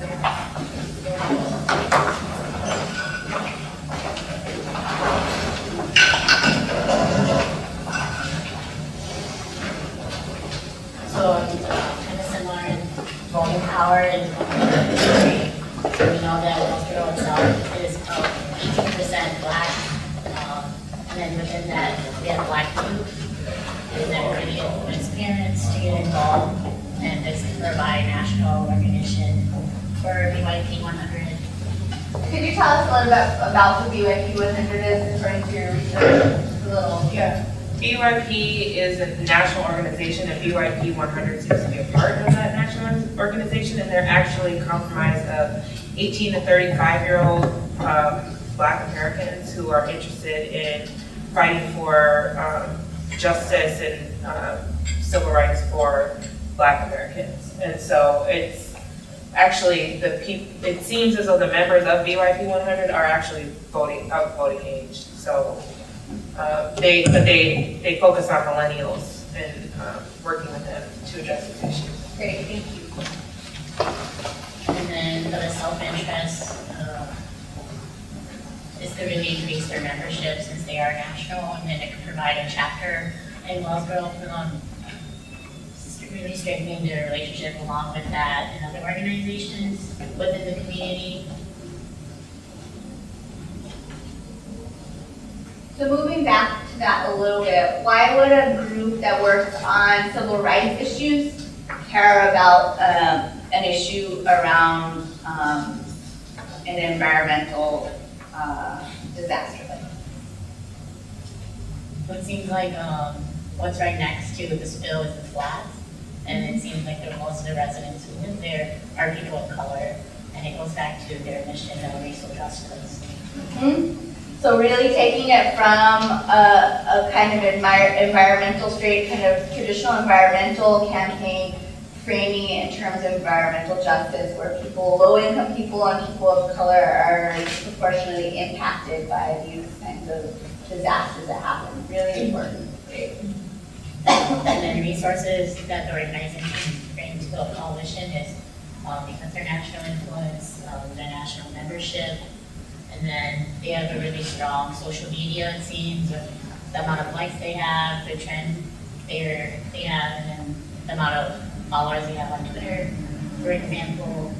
So kind of similar in voting power and so we know that Wellsboro itself is 18% Black, and then within that we have Black youth, and that really influence parents to get involved, and this can provide national recognition for BYP 100. Could you tell us a little bit about the BYP 100 is according to your research? A little. Yeah. BYP is a national organization, and BYP 100 seems to be a part of that national organization, and they're actually comprised of 18 to 35-year-old Black Americans who are interested in fighting for justice and civil rights for Black Americans. And so it's actually it seems as though the members of BYP 100 are actually voting age. So they focus on millennials and working with them to address these issues. Great, thank you. And then for the self-interest, is to really increase their membership since they are national, and then it can provide a chapter in Wellsboro for them, really strengthening their relationship along with that and other organizations within the community. So moving back to that a little bit, why would a group that works on civil rights issues care about an issue around an environmental disaster? It seems like what's right next to the spill is the flats, and it seems like most of the residents who live there are people of color, and it goes back to their mission of racial justice. Mm-hmm. So really taking it from a kind of environmental straight, kind of traditional environmental campaign, framing it in terms of environmental justice, where low-income people and people of color are disproportionately impacted by these kinds of disasters that happen. Really important. Great. And then resources that the organization brings to a coalition is because they're national influence, their national membership, and then they have a really strong social media, it seems, with the amount of likes they have, the trend they have, and then the amount of followers they have on Twitter, for example.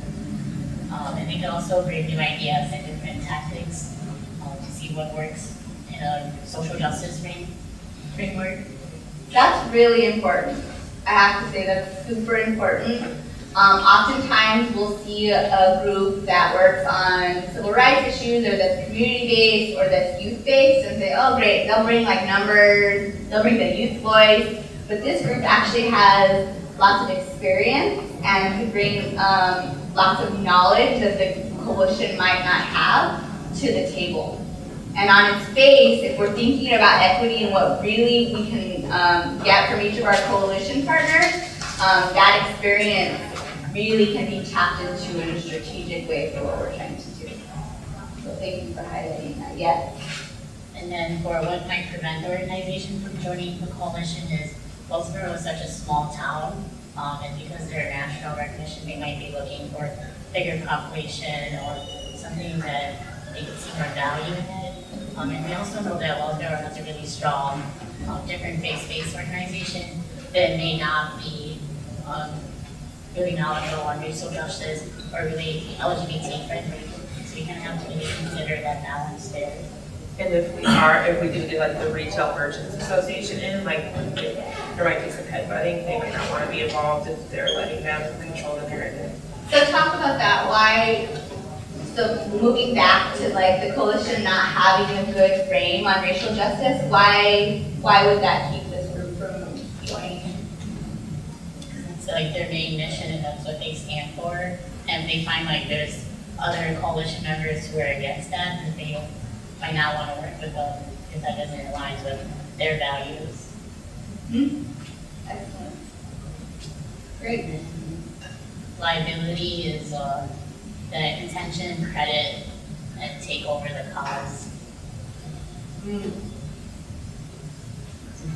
And they can also bring new ideas and different tactics to see what works in a social justice framework. That's really important. I have to say that's super important. Oftentimes we'll see a group that works on civil rights issues or that's community-based or that's youth-based and say, oh great, they'll bring like numbers, they'll bring the youth voice, but this group actually has lots of experience and can bring lots of knowledge that the coalition might not have to the table. And on its face, if we're thinking about equity and what really we can get from each of our coalition partners, that experience really can be tapped into in a strategic way for what we're trying to do. So thank you for highlighting that. Yes. And then for what might prevent the organization from joining the coalition is Wellsboro is such a small town, and because they're national recognition, they might be looking for bigger population or something that they could see more value in it. And we also know that Wellsboro has a really strong different faith-based organization that may not be really knowledgeable on racial justice or really LGBT friendly. So we kind of have to really consider that balance there. And if we do get like the Retail Merchants Association in, like there might be some headbutting. They might not want to be involved if they're letting them control the narrative. So talk about that. Why? So moving back to like the coalition not having a good frame on racial justice, why would that keep this group from joining? It's like their main mission and that's what they stand for. And they find like there's other coalition members who are against that and they might not want to work with them because that doesn't align with their values. Excellent. Great. Liability is the intention, credit, and take over the cause. So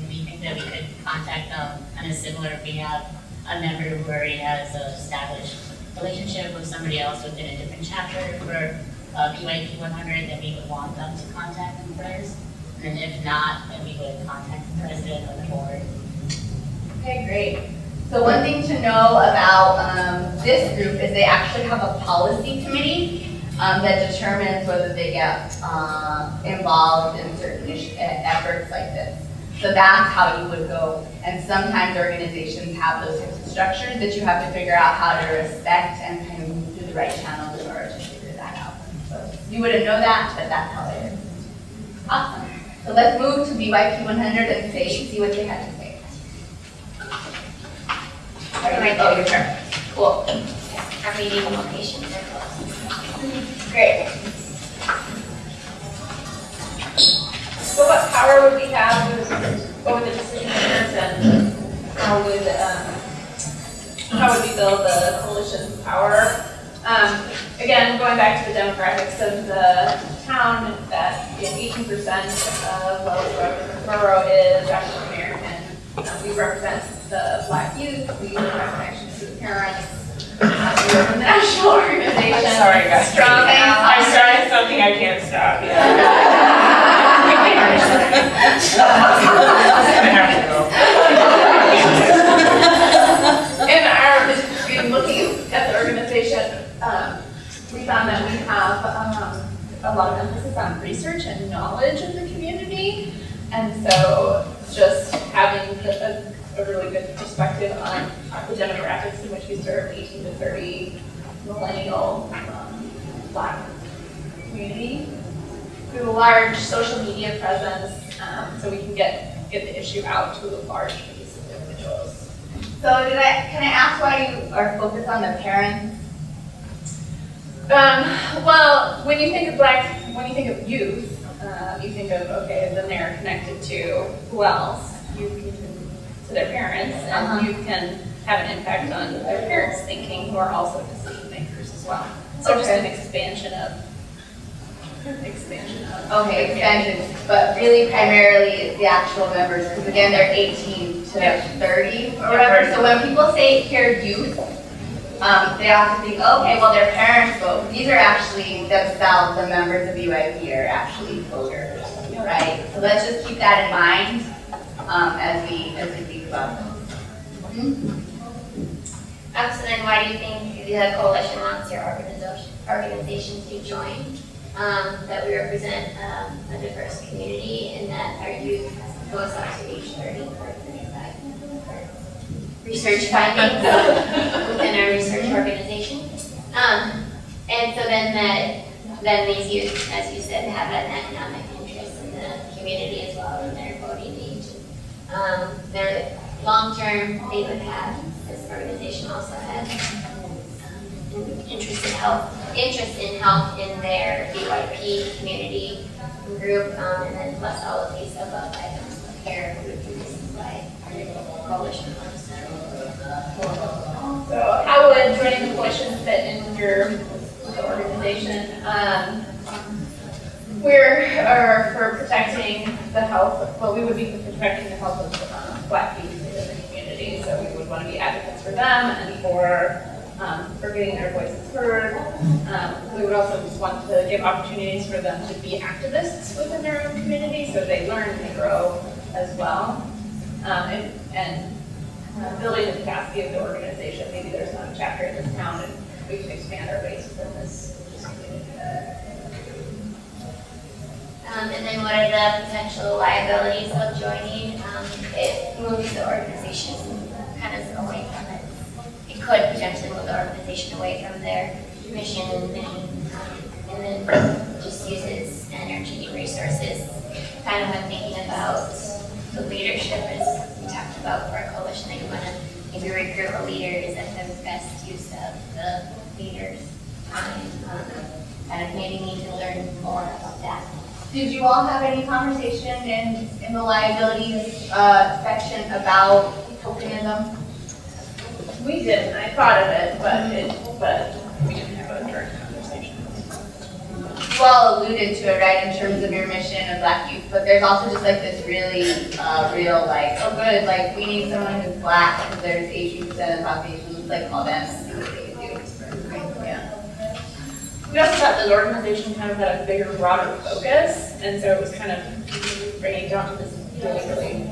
we think that we could contact them kind of similar if we have a member who already has an established relationship with somebody else within a different chapter for BYP 100, then we would want them to contact them first. And if not, then we would contact the president of the board. Okay, great. So one thing to know about this group is they actually have a policy committee that determines whether they get involved in certain efforts like this. So that's how you would go. And sometimes organizations have those types of structures that you have to figure out how to respect and kind of move through the right channels in order to figure that out. So you wouldn't know that, but that's how it is. Awesome. So let's move to BYP 100 and see what they have to say. Oh, your turn. Cool. Our meeting locations are closed. Great. So what power would we have over the decision makers, and how would we build the coalition's power? Again, going back to the demographics of the town, that 18% of Wells Borough is African American. We represent the Black youth, we represent connections to the parents. We are a national organization. I'm sorry, guys. Strong I started something I can't stop. In looking at the organization, we found that we have a lot of emphasis on research and knowledge of the community, and so just having a really good perspective on the demographics in which we serve, 18 to 30 millennial Black community. We have a large social media presence, so we can get the issue out to a large base of individuals. So can I ask why you are focused on the parents? Well, when you think of youth, you think of, okay, then they're connected to who else? To their parents, and you can have an impact on their parents' thinking, who are also decision makers as well. So just an expansion of. Okay, expansion, but really primarily it's the actual members, because again, they're 18 to 30 or whatever. So when people hear youth, they often think, okay, well, their parents vote. These are actually themselves, the members of BYP are actually voters, right? So let's just keep that in mind as we think about this. So then why do you think the coalition wants your organization to join? That we represent a diverse community and that our youth goes up to age 30 or 35 for research findings within our research organization. And so then these youth, as you said, have an economic interest in the community as well in their voting age. Their long-term they would have, this organization also has interest in health in their BYP community group, and then plus all of these above items of care, food, and this is why our coalition wants to. So how would joining the coalition fit in with the organization? For protecting the health, well, we would be protecting the health of Black youth in the community, so we would want to be advocates for them and for getting their voices heard. We would also just want to give opportunities for them to be activists within their own community, so they learn and grow as well. And building the capacity of the organization. Maybe there's not a chapter in this town and we can expand our base within this community. And then what are the potential liabilities of joining? It moves the organization kind of away from it. It could potentially move the organization away from their mission and then just uses energy and resources. Kind of when thinking about the leadership, as we talked about for our coalition, that you want to maybe recruit a leader, is that the best use of the leader's time? Kind of maybe need to learn more about that. Did you all have any conversation in the liabilities section about tokenism? We didn't. I thought of it, but we didn't have a direct conversation. You all alluded to it, right, in terms of your mission of Black youth, but there's also just like this really real, like, oh good, like we need someone who's Black because there's 80% of the population, let's like call them and see what they can do. Yeah. We also thought that the organization kind of had a bigger, broader focus, and so it was kind of bringing it down to this really,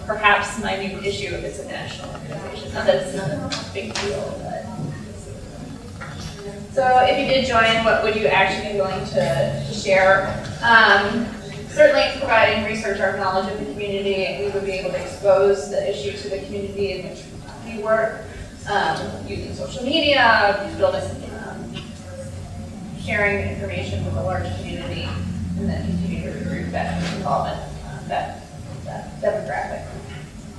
perhaps minute issue if it's a national organization. Not that it's not a big deal, but. So if you did join, what would you actually be willing to share? Certainly providing research or knowledge of the community, and we would be able to expose the issue to the community in which we work, using social media, building sharing information with a large community, and then continue to recruit that involvement, that demographic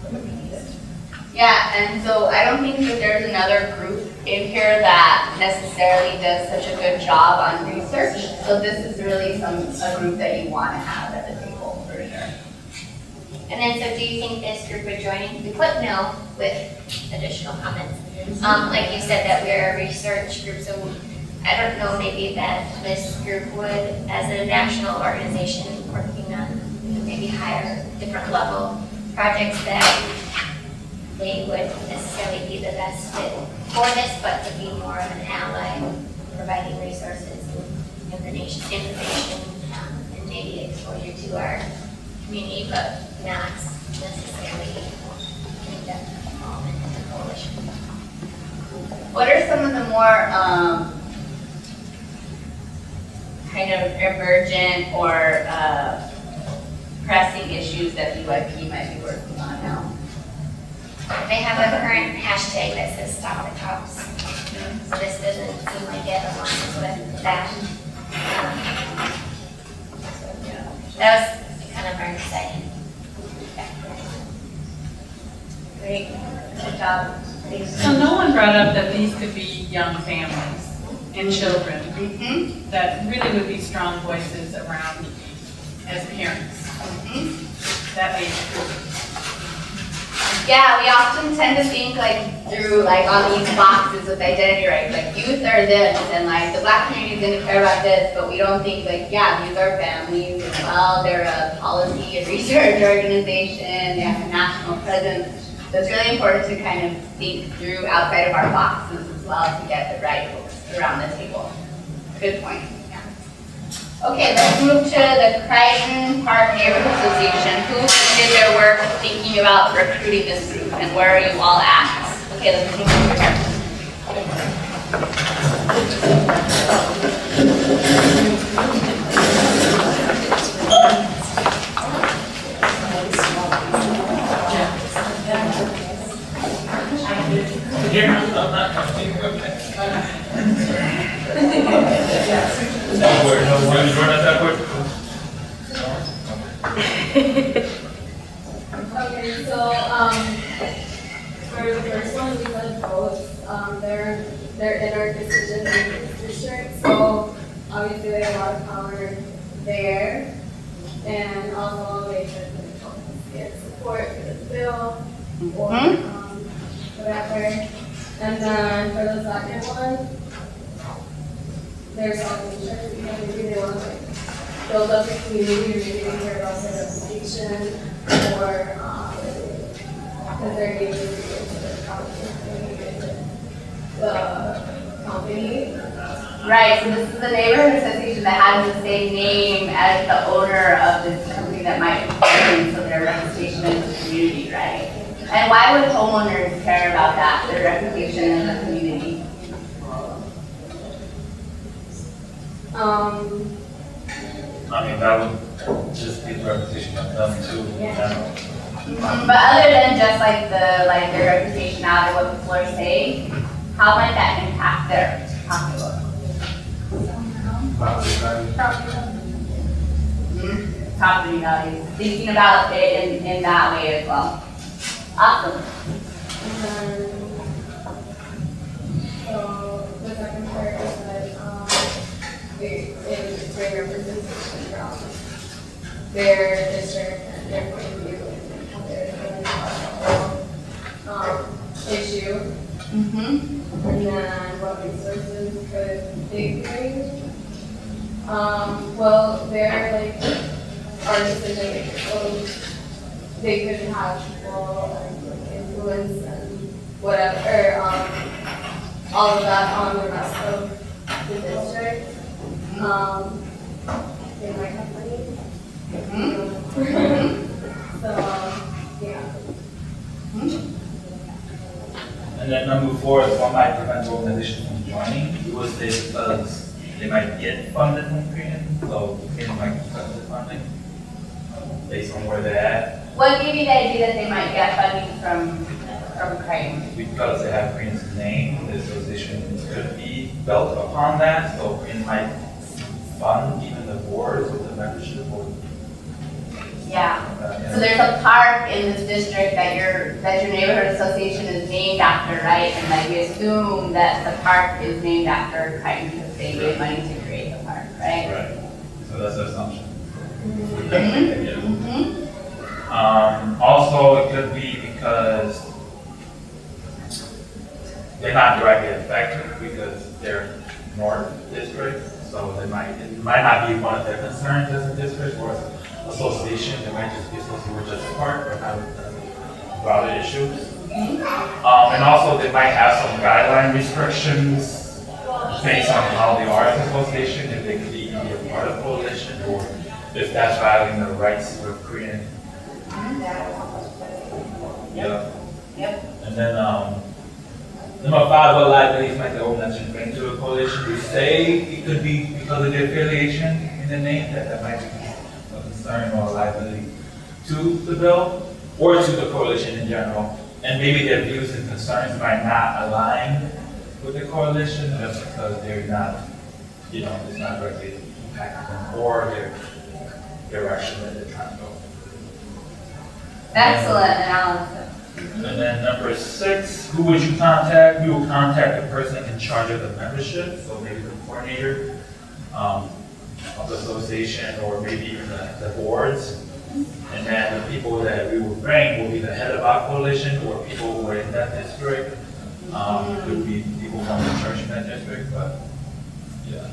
that would be needed. Yeah, and so I don't think that there's another group in here that necessarily does such a good job on research. So this is really a group that you want to have at the table for sure. And then, so do you think this group would join? We put no with additional comments. Like you said, that we're a research group, so I don't know, maybe that this group would, as a national organization working on maybe higher, different level projects, that they wouldn't necessarily be the best fit for this, but to be more of an ally, providing resources, information, and maybe exposure to our community, but not necessarily in-depth involvement in the coalition. What are some of the more kind of emergent or pressing issues that BYP might be working on now? They have a current hashtag that says Stop the Cops. So this doesn't seem like it aligns with that. That was kind of our exciting. Great, good job. So no one brought up that these could be young families and children that really would be strong voices around as parents. That age group. Yeah, we often tend to think like through like on these boxes with identity, right? Like youth are this, and like the Black community is going to care about this, but we don't think like, yeah, these are families as well. They're a policy and research organization. They have a national presence. So it's really important to kind of think through outside of our boxes as well to get the right folks around the table. Good point. Yeah. Okay, let's move to the Crichton Park Neighborhood Association. Who did their work thinking about recruiting this group, and where are you all at? Okay, let's move to here. Okay, so for the first one, we said both. They're in our decision-making district, so obviously they have a lot of power there, and also they could get support for the bill or whatever. And then for the second one, they're self-interest because maybe they want to like build up the community, or maybe they care about their reputation, or because they're able to get to the company. Right, so this is the neighborhood association that has the same name as the owner of this company that might be working, so their reputation in the community, right? And why would homeowners care about that, their reputation in the community? I mean, that would just be the reputation of them too, in general. But other than just like their reputation out of what people are saying, how might that impact their pocketbook? Property values. Thinking about it in that way as well. Awesome. So the second part is that it's very representation from their district and their point of view and how they're feeling about the issue. And then what resources could they bring? Well, they're like our decision makers, so they could have people like influence and whatever, all of that on the rest of the district. They might have money. So, yeah. And then number 4 is what might prevent the organization from joining. You would say because they might get funded from Korean, so Korean might cut the funding based on where they're at. What gave you the idea that they might get funding from Creighton? Because they have Korean's name, the association could be built upon that, so Korean might fund even the boards with the membership board. Yeah. So there's a park in this district that your neighborhood association is named after, right? And like we assume that the park is named after Creighton because they gave money to create the park, right? Right. So that's the assumption. Also, it could be because they're not directly affected because they're North District, so it might not be one of their concerns as a district or as an association. They might just be associated with just a park or have a broader issue. And also, they might have some guideline restrictions based on how they are as an association, if they could even be a part of a coalition, or if that's violating the rights of Korean. Yeah. Yep. And then number 5, what liabilities might the organization bring to a coalition? We say it could be because of the affiliation in the name, that might be a concern or a liability to the bill or to the coalition in general. And maybe their views and concerns might not align with the coalition just because they're not, it's not directly impacting them or their direction that they're trying to go. Excellent analysis. And then number 6, who would you contact? You will contact the person in charge of the membership, so maybe the coordinator of the association or maybe even the boards. And then the people that we will bring will be the head of our coalition or people who are in that district. Could be people from the church in that district, but yeah.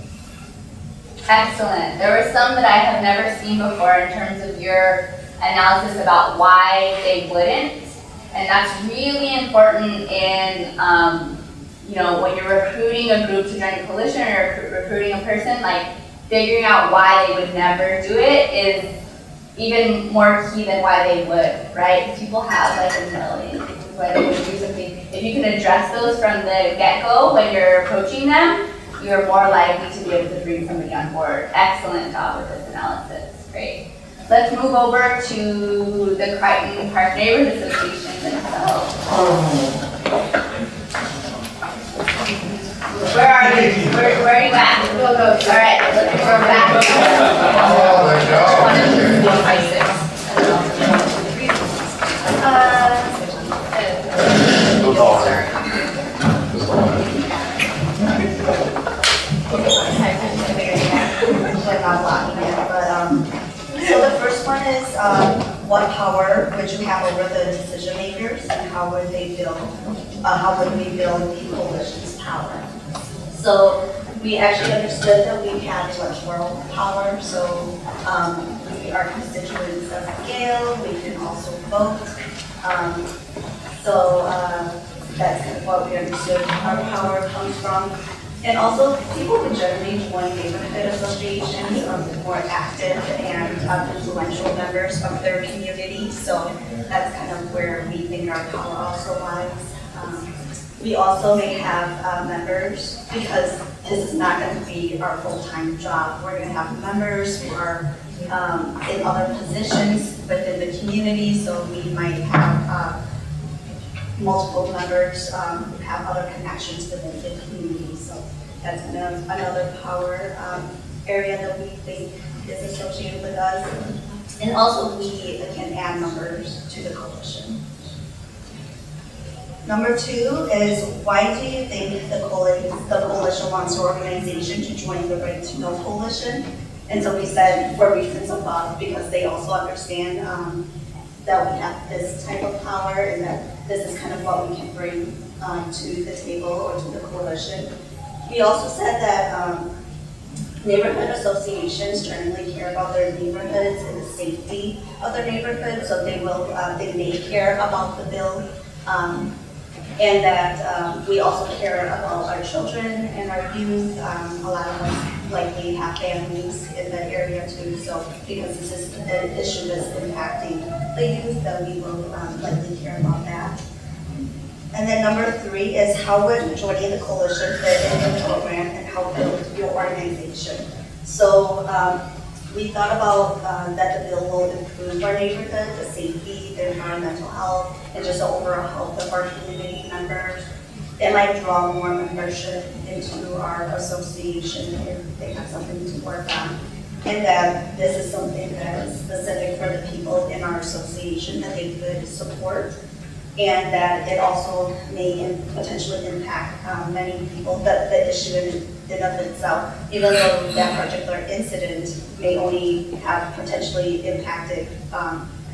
Excellent. There were some that I have never seen before in terms of your analysis about why they wouldn't. And that's really important in, when you're recruiting a group to join a coalition or recruiting a person, like figuring out why they would never do it is even more key than why they would, right? Because people have like a million reasons why they would do something. If you can address those from the get-go when you're approaching them, you're more likely to be able to bring somebody on board. Excellent job with this analysis. Great. Let's move over to the Creighton Park Neighborhood Association themselves. Where are you? Where are you at? Go. All right, let's go back. So the first one is what power would you have over the decision makers and how would we build the coalition's power? So we actually understood that we had electoral power, so our constituents of scale, we can also vote. So that's what we understood our power comes from. And also, people can generally join neighborhood associations, more active and influential members of their community. So that's kind of where we think our power also lies. We also may have members, because this is not going to be our full-time job. We're going to have members who are in other positions within the community. So we might have multiple members who have other connections within the community. So that's another power area that we think is associated with us. And also we can add members to the coalition. Number 2 is, why do you think the coalition wants your organization to join the Right to Know Coalition? And so we said, for reasons above, because they also understand that we have this type of power and that this is kind of what we can bring to the table or to the coalition. We also said that neighborhood associations generally care about their neighborhoods and the safety of their neighborhoods, so they may care about the bill. And that we also care about our children and our youth. A lot of us likely have families in the area too, so because this is an issue that's impacting the youth, then we will likely care about that. And then number 3 is, how would joining the coalition fit in the program and help build your organization? So we thought about that the bill will improve our neighborhood, the safety, the environmental health, and just the overall health of our community members. It might draw more membership into our association if they have something to work on. And that this is something that is specific for the people in our association that they could support. And that it also may potentially impact many people. The issue in of itself, even though that particular incident may only have potentially impacted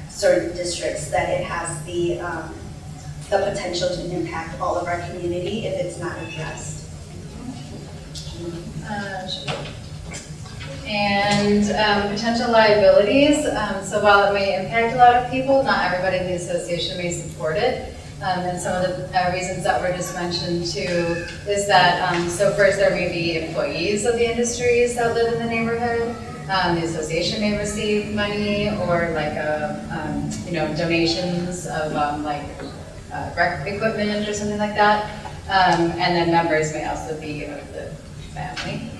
certain districts, that it has the potential to impact all of our community if it's not addressed. And potential liabilities. So while it may impact a lot of people, not everybody in the association may support it. And some of the reasons that were just mentioned too is that, so first there may be employees of the industries that live in the neighborhood. The association may receive money or like donations of rec equipment or something like that. And then members may also be of the family.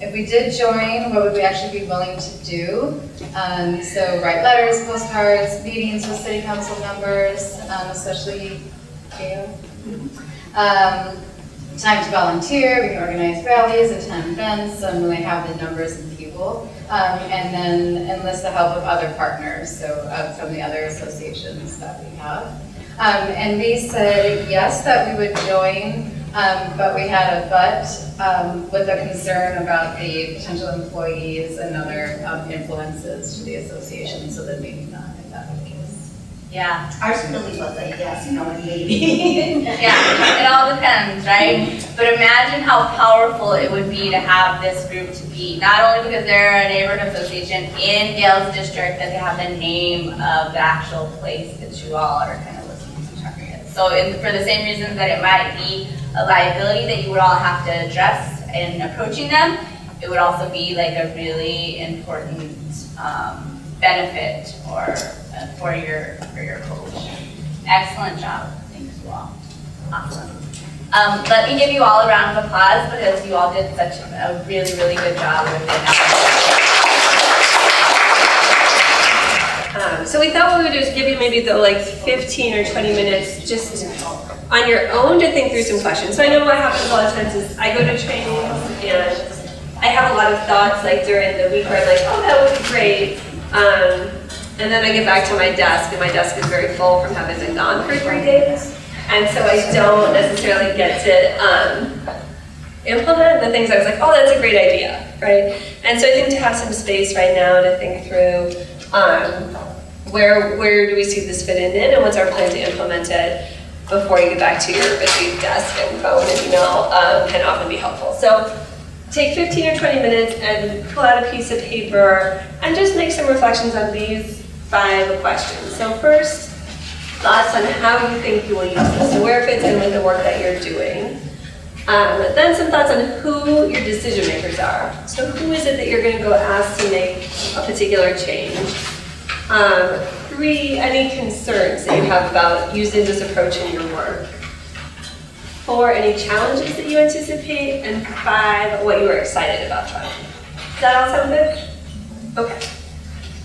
If we did join, what would we actually be willing to do? So write letters, postcards, meetings with city council members, especially Gail. Time to volunteer, we can organize rallies, attend events, when they have the numbers of people. And then enlist the help of other partners, so from the other associations that we have. And we said yes, that we would join, but we had a but with a concern about the potential employees and other influences to the association, so that maybe not, if that were the case. Yeah, ours really was like yes, no, and maybe. Yeah, it all depends, right? But imagine how powerful it would be to have this group to be, not only because they're a neighborhood association in Gail's district, that they have the name of the actual place that you all are kind of looking to target. So for the same reasons that it might be a liability that you would all have to address in approaching them, it would also be like a really important benefit for your coalition. Excellent job. Thanks you all. Awesome. Let me give you all a round of applause because you all did such a really, really good job with it. So we thought what we would do is give you maybe the 15 or 20 minutes just on your own to think through some questions. So I know what happens a lot of times is I go to trainings and I have a lot of thoughts during the week where I'm like, oh, that would be great. And then I get back to my desk and my desk is very full from having been gone for 3 days. And so I don't necessarily get to implement the things I was like, oh, that's a great idea, right? And so I think to have some space right now to think through where do we see this fit in and what's our plan to implement it before you get back to your busy desk and phone and email can often be helpful. So take 15 or 20 minutes and pull out a piece of paper and just make some reflections on these 5 questions. So first, thoughts on how you think you will use this, so where it fits in with the work that you're doing. Then some thoughts on who your decision makers are. So who is it that you're going to go ask to make a particular change? 3, any concerns that you have about using this approach in your work? 4, any challenges that you anticipate? And 5, what you are excited about trying. Does that all sound good? Okay.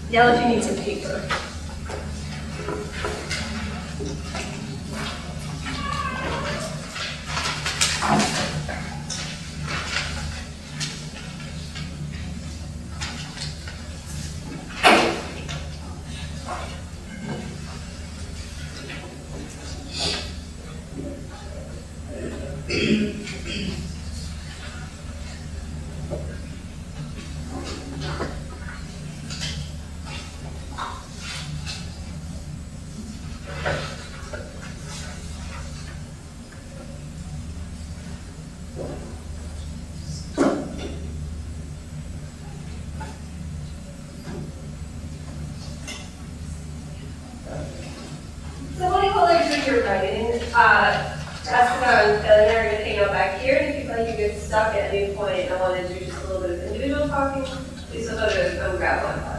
Yell if you need some paper. So what do you call like your writing? Ask about failure, you're gonna hang out back here, and if you feel like you get stuck at any point, I want to do just a little bit of individual talking. Please feel free to come grab one of us.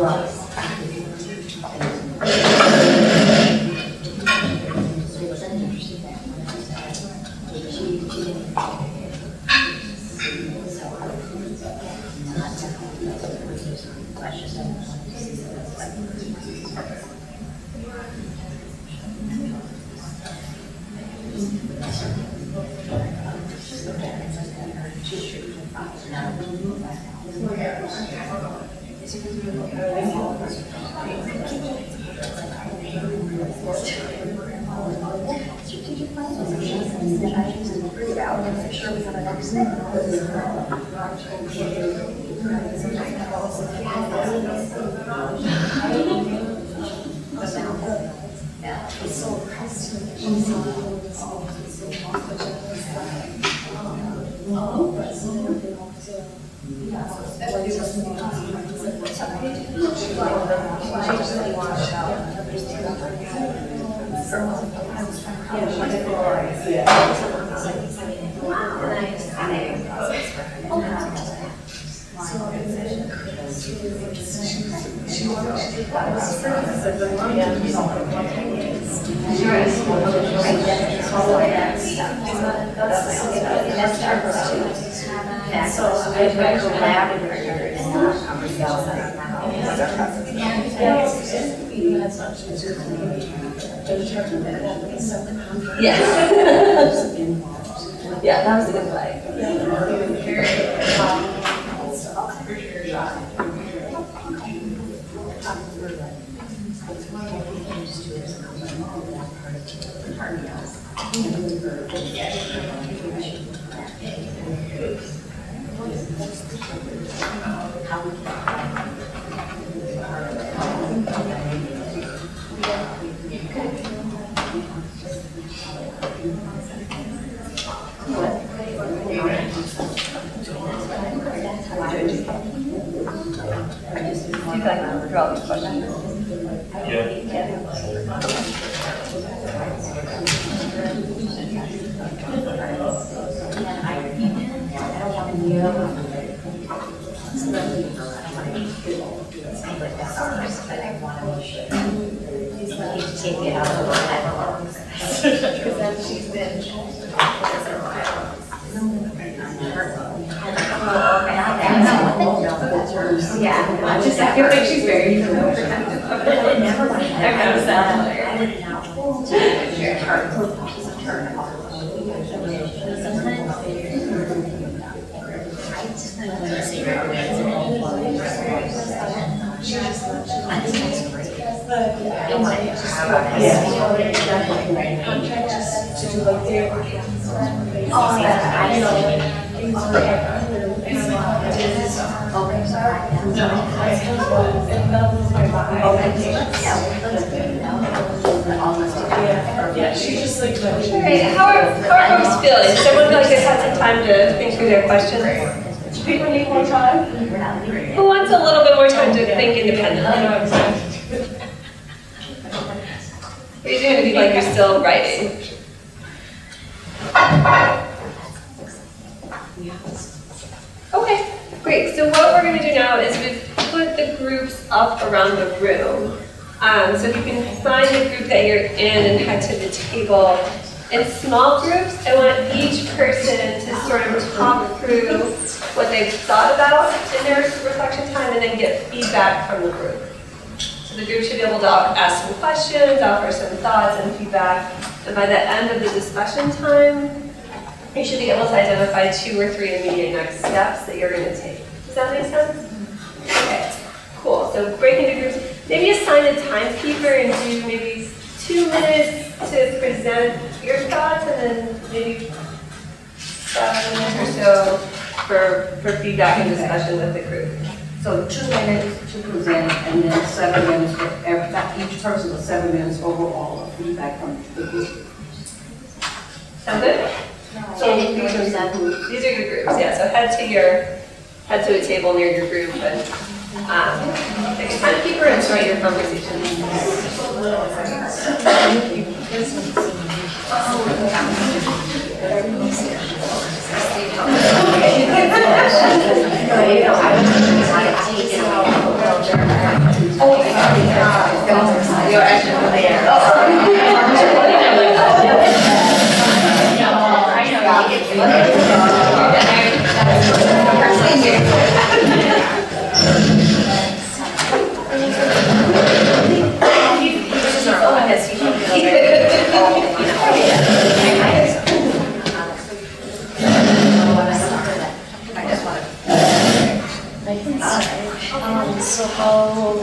Right. Yes. Yeah, that was a good play. I feel like she's very protective of it. I've noticed that. Alright, how are folks feeling? Does everyone feel like they've had some time to think through their questions? Do people need more time? Who wants a little bit more time to think independently? Raise your hand if you like you're still writing. Okay, great. So what we're going to do now is we've put the groups up around the room. So if you can find the group that you're in and head to the table. In small groups, I want each person to sort of talk through what they've thought about in their reflection time and then get feedback from the group. So the group should be able to ask some questions, offer some thoughts and feedback. And by the end of the discussion time, you should be able to identify 2 or 3 immediate next steps that you're going to take. Does that make sense? Okay, cool. So break into groups. Maybe assign a timekeeper and do maybe 2 minutes to present your thoughts and then maybe 7 minutes or so for feedback and discussion with the group. So 2 minutes to present and then 7 minutes for each person, 7 minutes overall of feedback from the group. Sound good? So these are your groups, yeah. So head to a table near your group and take a timekeeper and start your conversation. You're actually there. So how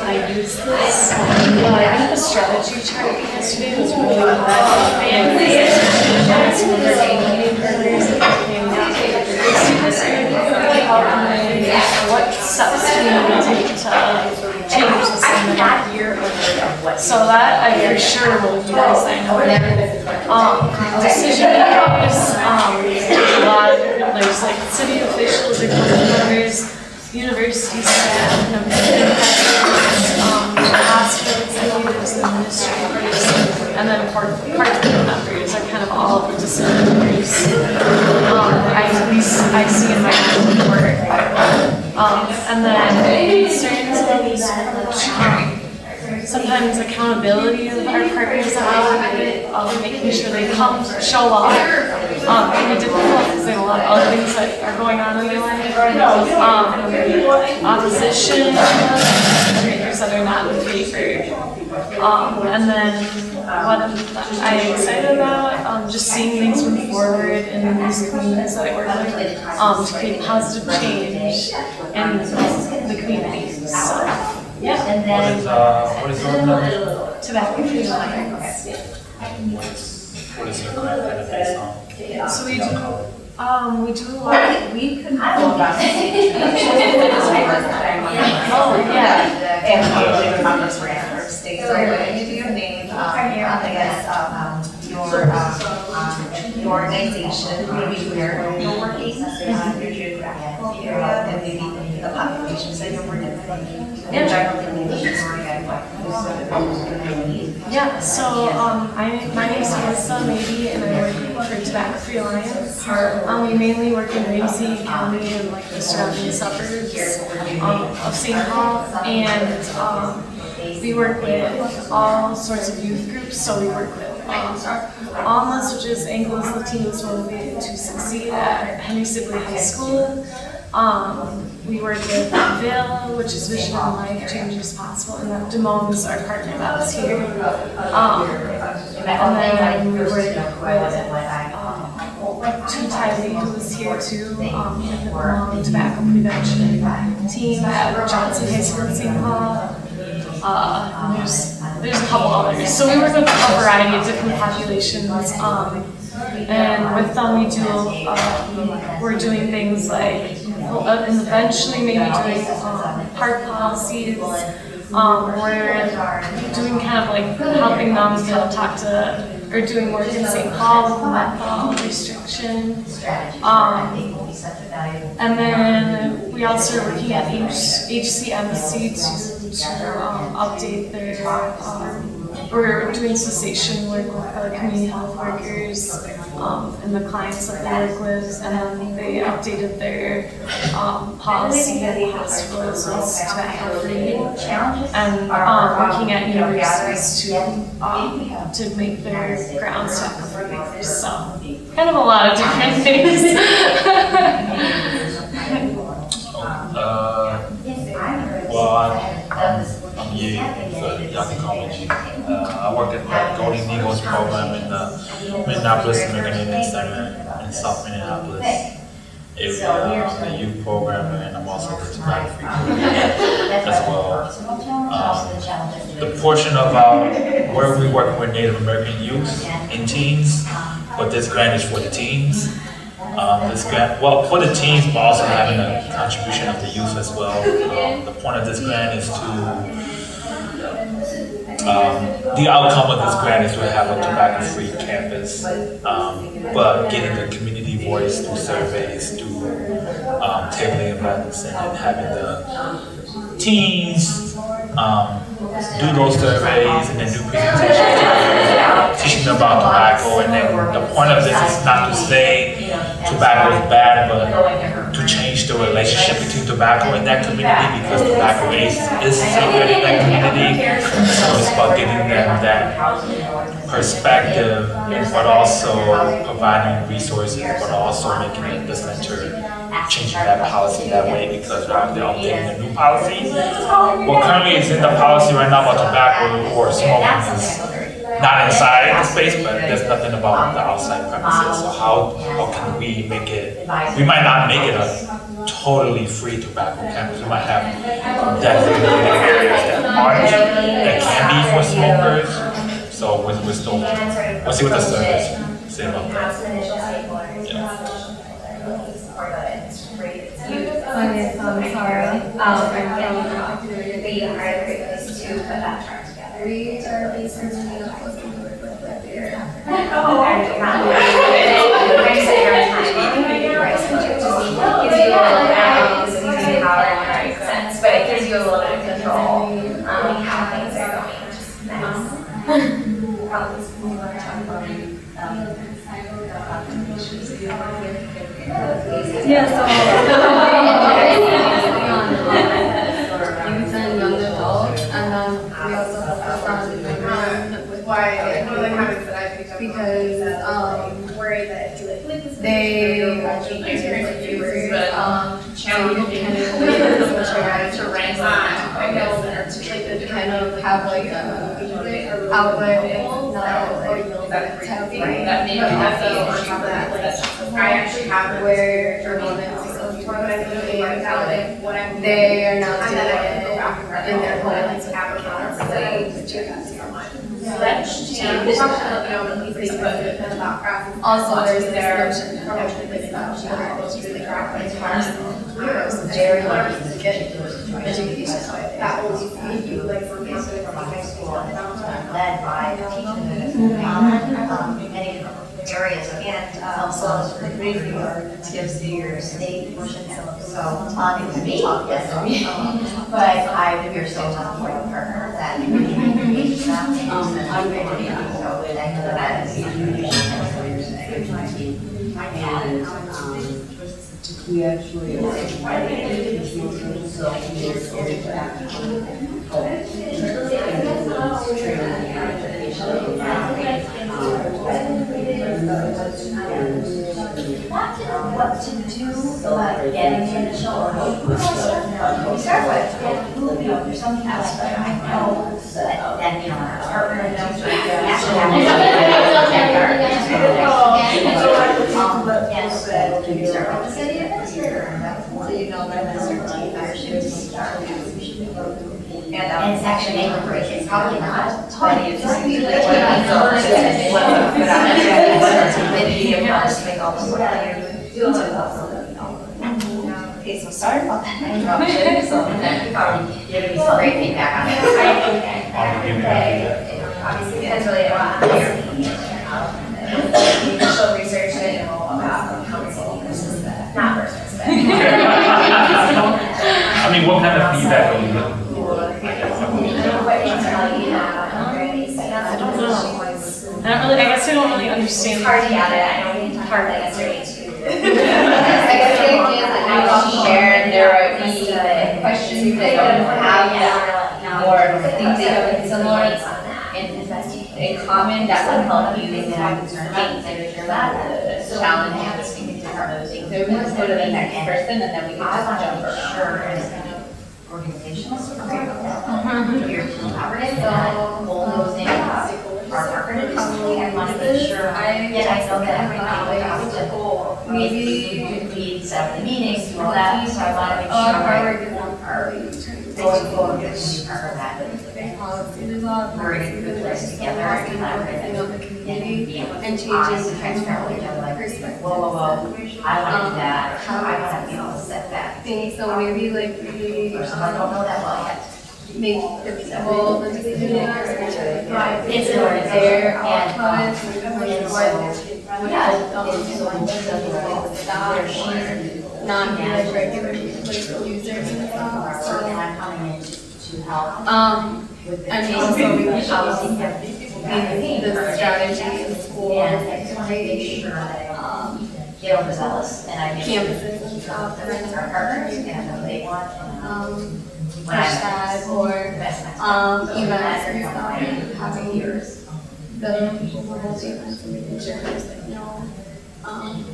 I use this? I think the strategy chart yesterday was really good. And some of the meeting partners steps do we need to take to change this in the next year? So that I for sure will be using. Decision makers, there's a lot of different, there's like city officials, like board members, university staff, hospital executives, administrators, and then part-time members are kind of all of the decision makers I see in my work. And then concerns sometimes accountability of our partners that we work with, making sure they come, show up. It can be difficult because they have a lot of other things that are going on in their life. Opposition, makers that are not in favor. And then what I'm excited about, just seeing things move forward in these communities that I work with, to create positive change in the communities. So, yeah. And then what is your organization? Tobacco-Free Alliance. What is your grant that is based on? So we do a lot. We couldn't go back to Oh, yeah. And probably the Congress grant or state. So when you do your name, I guess, your organization, maybe where you're working, your geographical area, and maybe the populations that you're working with. In general, yeah, so my name is Melissa Maybe, and I work for Tobacco-Free Alliance. We mainly work in Ramsey County and like the surrounding suburbs of St. Paul, and we work with all sorts of youth groups. So we work with ALMAS, which is Anglos Latinos Motivated to Succeed at Henry Sibley High School. We work with VIL, which is Vision and Life Changes Possible, and then Damone's our partner that's here. And then we work with Tutai, who is here too, in the tobacco prevention team at Johnson High School in St. Paul. There's a couple others. So we work with a variety of different populations. And with them we do, we're doing things like, and eventually maybe doing park policies. We're doing kind of like helping them kind of talk to, or doing work in St. Paul with the menthol restriction. And then we also are working at HCMC to update their, we're doing cessation work with the community health workers and the clients that they work with, and then they updated their policy at the hospitals was tobacco-free, and working at universities to make their grounds tobacco-free. So kind of a lot of different things. Well, I'm Yi, so y'all can call me G. I work at the Golden Eagles program in the Minneapolis American Indian Center in South Minneapolis area. I'm the youth programmer, and I'm also the tobacco-free as well. The portion of where we work with Native American youth and teens, but this grant is for the teens. This grant, well, for the teens, but also having a contribution of the youth as well. The point of this grant is to, the outcome of this grant is to have a tobacco-free campus, but getting the community voice through surveys, through tabling events, and then having the teens do those surveys and then do presentations, teaching them about tobacco. And then the point of this is not to say tobacco is bad, but to change the relationship between tobacco and that community, because tobacco is sacred in that community. So it's about giving them that perspective, but also providing resources, but also making it the center, changing that policy that way, because they're updating the new policy. What currently is in the policy right now about tobacco or smoking is not inside the space, but there's nothing about the outside premises. So how can we make it, we might not make it a totally free tobacco campus. We might have designated areas that can be for smokers. So we're still, we'll see what the surveys say about that. Yeah. My name is Sarah. I'm from We are a great place to put that chart together. We are basically supposed to work with like their but it gives you a little bit of control on how things are going. Yeah, so youth and young adults, and then we also focus on why one of the habits that I picked up because worried that if you like this they kind of have like a outlet, that maybe that's the issue that I actually have where they are now doing it in their homes. Also, there's their that will lead you like from high school led by teachers many different areas and also the TFC or state portion. So it can be yes, but we're still talking about a partner that I'm ready to so I know that is we actually what to do, but getting the initial or we start with there's some tasks that I know that then our partner knows and it's actually name break. It's probably not, but it's just make all the okay, so sorry about that interruption. So you've already given me some great feedback on it. Obviously, that's really the initial research that I know about council versus the not versus. I mean, what kind of feedback are you getting? I guess I don't really understand. It's hard to get it. I know we can talk about that too. I guess the idea is that we all share, there might be questions that you don't have or things that are similar in common that would help you think challenges and different things. So we just go to the next person and then we can just jump around. Organizational support, your collaborative, and bulldozing our partners. I want to make sure, I know that right now, maybe we set up the meetings, do all that, so I want to make sure our going forward with the partner that we're in a good place together and collaborative and being honest and transparent with each other, like, whoa, I want to do that, I want to be able to set that. So maybe like we I don't know that well yet. Make the people, the decision makers, it's their outputs, not be like regular users and stuff. So I'm coming in to help. And also we in the strategy in school get overzealous and I make campuses and stuff, and then our partners and what they want. push that or events and stuff, having the people who hold the events and making sure there's like no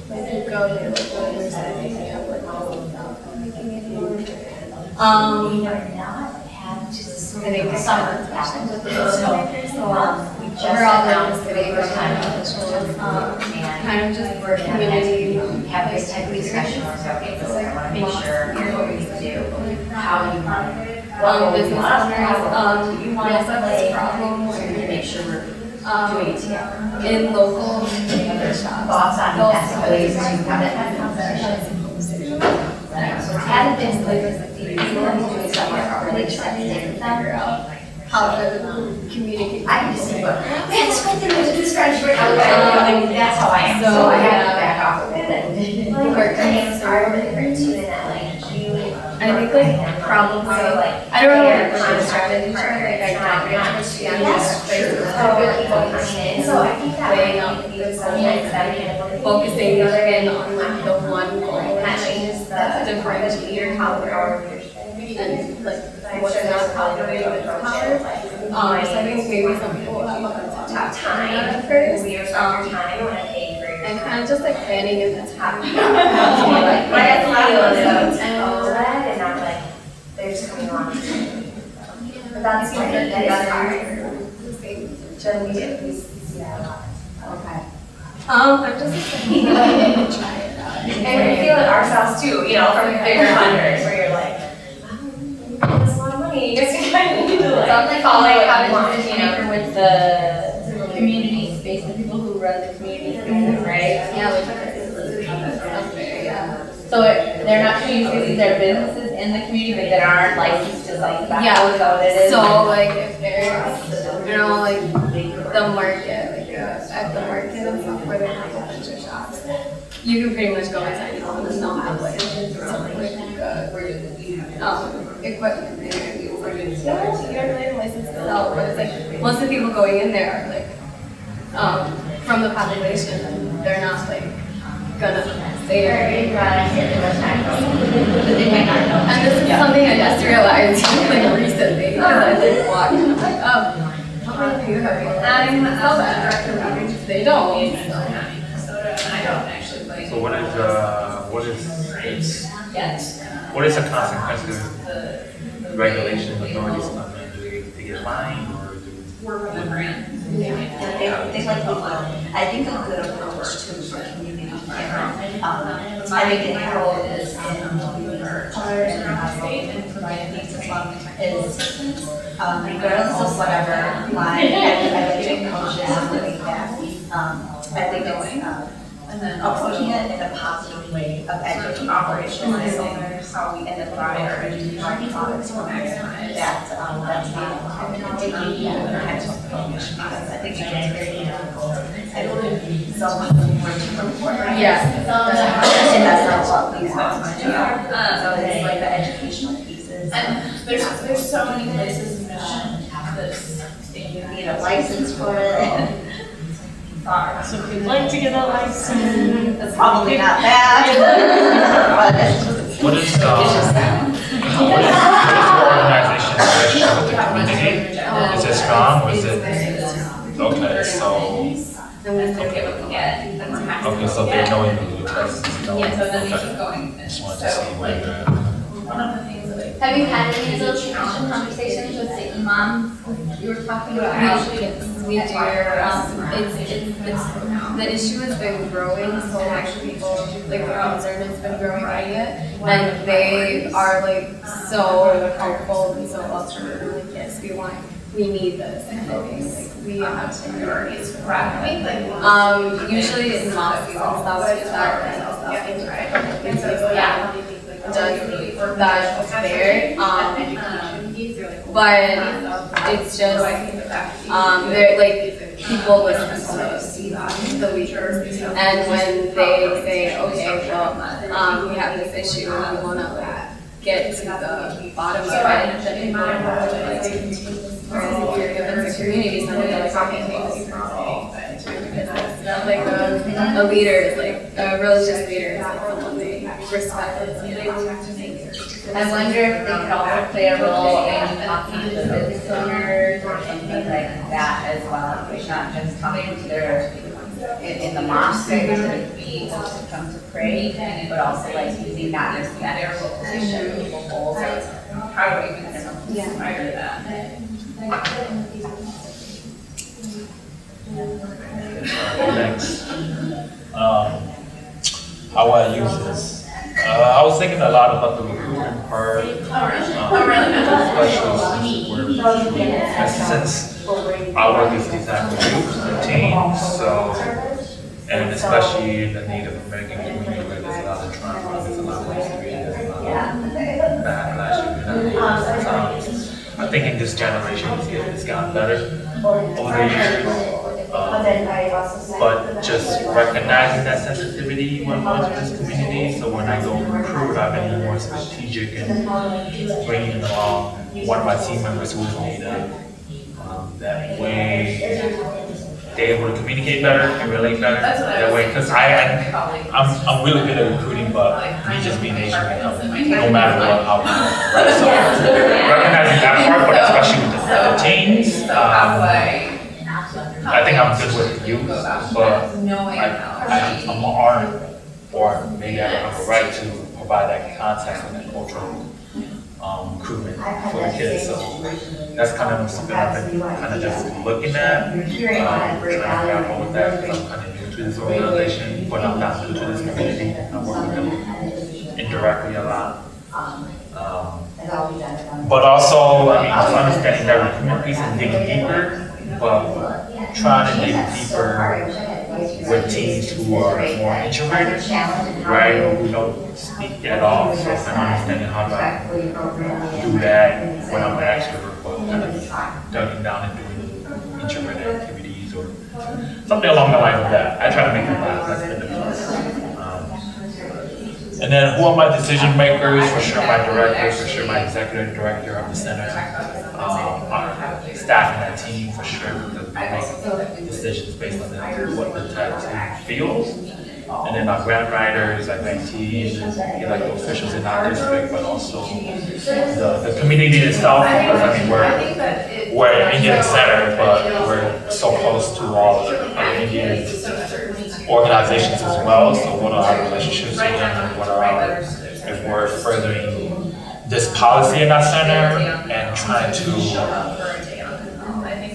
when you go there like what you're saying, yeah, what all of that, making it more we have not had just I think summer happened with the so we just we're all announced in the the first time kind of just for community have this type of discussion or something. So I want to make sure here's what we need to do, how you want it, business owners, we also have this problem where make sure we're doing it together. In local shops, thoughts on best ways to have that conversation. So had been like people who stuff are really trying to figure out how to communicate. I just we have to put them into this spreadsheet. That's how I am. So I have to back off of it and work things are really different too in that like I think like probably I don't know what the strategies are, like I don't understand so I think that weighing out focusing in on like the one goal that changes the differentiator how and like what's not tolerated with power. So I think maybe some people have a tough time at first. And kind of just like planning in the top. Like, I feel as though and not like they're just coming along. But that's like that is hard. Generally, we see that a lot. Okay. I'm just excited to try it out. And we feel it ourselves too, you know, from bigger funders where you're like, that's a lot of money. You guys kind of need to like follow what you want, you know, with the community space, the people who run the community spaces, right? Yeah, So they're not community spaces, they're businesses in the community, but that aren't licensed to like tobacco, is that what it is? So like if there's, you know, like the market, like at the market and stuff where they have a bunch of shops, you can pretty much go inside and they'll have like something like equipment there. You don't really have a license to sell, but it's like most of the people going in there are like from the population, and they're not like gonna stay there. And this is something I just realized like recently because I like walked and I'm like, oh, how many people have adding sell that? They don't. So what is the consequence of regulations authorities come in? Do they get fined or do work on the grant? They like I think a good approach to the community I think in Harold is in providing these is regardless of whatever line I like to coach it I think it's approaching it in a positive way of educating operationalizing how we end up providing our education products for maximize that's and taking kinds of promotion because I think it gets very difficult. I believe someone more important. Yes. And that's not what we want to do. So it's like the educational pieces. And there's so many places in Michigan have this. You need a license for it. So if you'd like to get a license, it's probably not bad. what is your organization's relationship with the community? Is it strong or is it okay? So they're knowing the tests. Yeah, so then we keep going. Just wanted to see where you're at. One of the things that Have you had any of those transition conversations with the imam? You were talking about how we do. The issue has been growing, so actually people, like the concern has been growing by it, and they are like so helpful and so helpful. Like yes, we need this kind of thing. Like we have priorities for that. Usually it's not stuff like that. Yeah. That's there, but it's just they're like people listen to the leaders, and when they say, okay, well, we have this issue, and we want to like get to the bottom of it, then people are more like to continue. Whereas if you're given the community, somebody like like a leader is like a religious leader is like someone they respect. I wonder if they could also play a role in talking to the business owners or something like that as well. Not just talking to their in the mosque to be able to come to pray, but also like using that as that position people hold. How do we even inspire that? Thanks. How I use this. I was thinking a lot about the recruitment part, especially since our work is designed for groups and teams, so, and especially in the Native American community where there's a lot of trauma, there's a lot of experience, there's a lot last year. I think in this generation it's gotten better over the years. But just recognizing that sensitivity when going to this community, so when I go recruit, I've been more strategic and bringing along one of my team members who's made that way they're able to communicate better and relate better that way. Because I'm really good at recruiting, but me just being Asian can help no matter what how we go, right? So recognizing that part, but especially with the teens, I think I'm good with youth, but I'm armed, or maybe I have a right to provide that context and that cultural recruitment for the kids. So that's kind of something I've been kind of just looking at, trying to figure out with that, because I'm kind of new to this organization, but I'm not new to this community. I work with them indirectly a lot. But also, I mean, just understanding that recruitment piece and digging deeper, but trying to dig deeper with teens who are more introverted, right, or who don't speak at all. So I'm understanding how to do that when I'm an extrovert, but kind of ducking down and doing introverted activities or something along the lines of that. I try to make them laugh. That's been the plus. And then who are my decision makers? For sure my director, for sure my executive director of the center, our staff and that team for sure, because we make decisions based on what the type feels. And then our grant writers, like mentees, and elected officials in our district, but also the community itself, because I mean we're an Indian center, but we're so close to all the other Indian organizations as well. So what are our relationships with them, and what are our, if we're furthering this policy in our center and trying to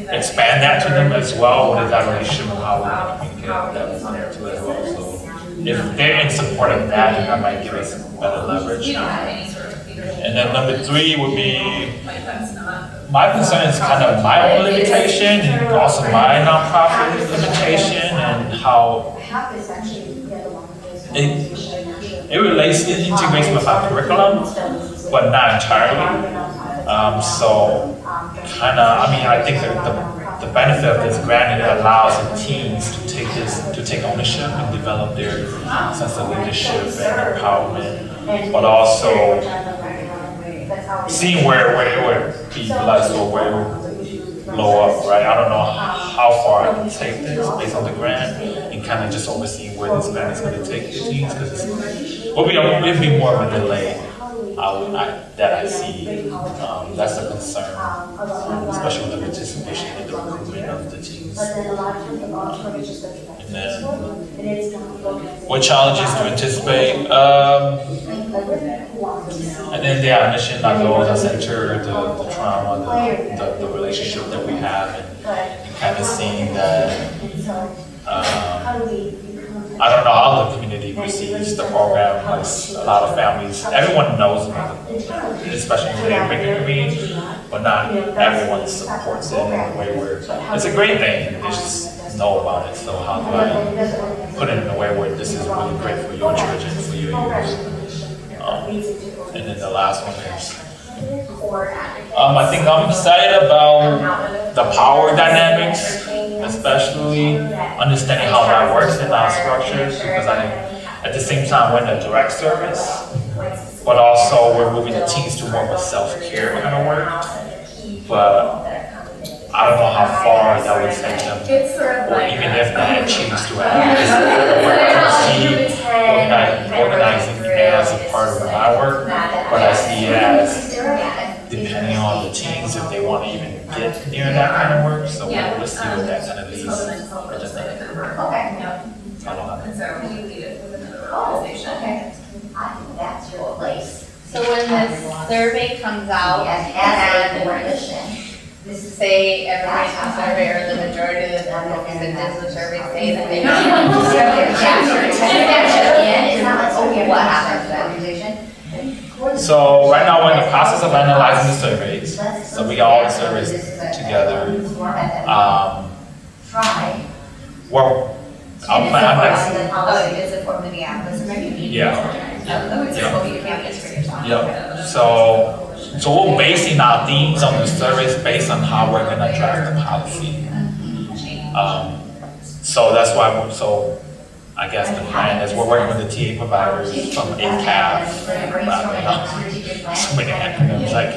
expand that to them as well, what is that relationship and how we're going to communicate that with them too as well. So if they're in support of that, then that might give us better leverage. And then number 3 would be, my concern is kind of my own limitation and also my nonprofit limitation and how it relates, it integrates with our curriculum, but not entirely. So kind of, I mean, I think that the benefit of this grant, it allows the teams to take ownership and develop their sense of leadership and empowerment, but also seeing where it would be blessed or where it would blow up, right? I don't know how far I can take this based on the grant and kind of just overseeing where this grant is going to take the teams, because it'll be more of a delay that I see. That's a concern, especially with the participation and the recruitment of the teams. And then, what challenges do you anticipate? And then our mission, our goals, our center, the trauma, the relationship that we have, and kind of seeing that, I don't know how the community perceives the program. Like a lot of families, everyone knows about it, especially when they're big in the community, but not everyone supports it in a way where it's a great thing. They just know about it. So how do I put it in a way where this is really great for your church and for your youth? And then the last one is, I think I'm excited about the power dynamics, especially understanding how that works in our structures, because at the same time we're in a direct service, but also we're moving the teams to more of a self-care kind of work. But I don't know how far that would take them, or even if that changes to organizing as a part of my work, but I see it as depending on the teams if they want to even get near that kind of work. So we'll see what that kind of leads. That's your place. So when this survey comes out, and say everybody in the survey or the majority of the participants in the survey say that they don't want to survey, what happens then? So right now we're in the process of analyzing the surveys. So we got all the surveys together. Well, our plan next. Is it for Minneapolis? Yeah. Yeah. So we're basing our themes on the surveys based on how we're gonna draft the policy. So that's why I guess the plan is we're working with the TA providers from ACAF, so many acronyms, like,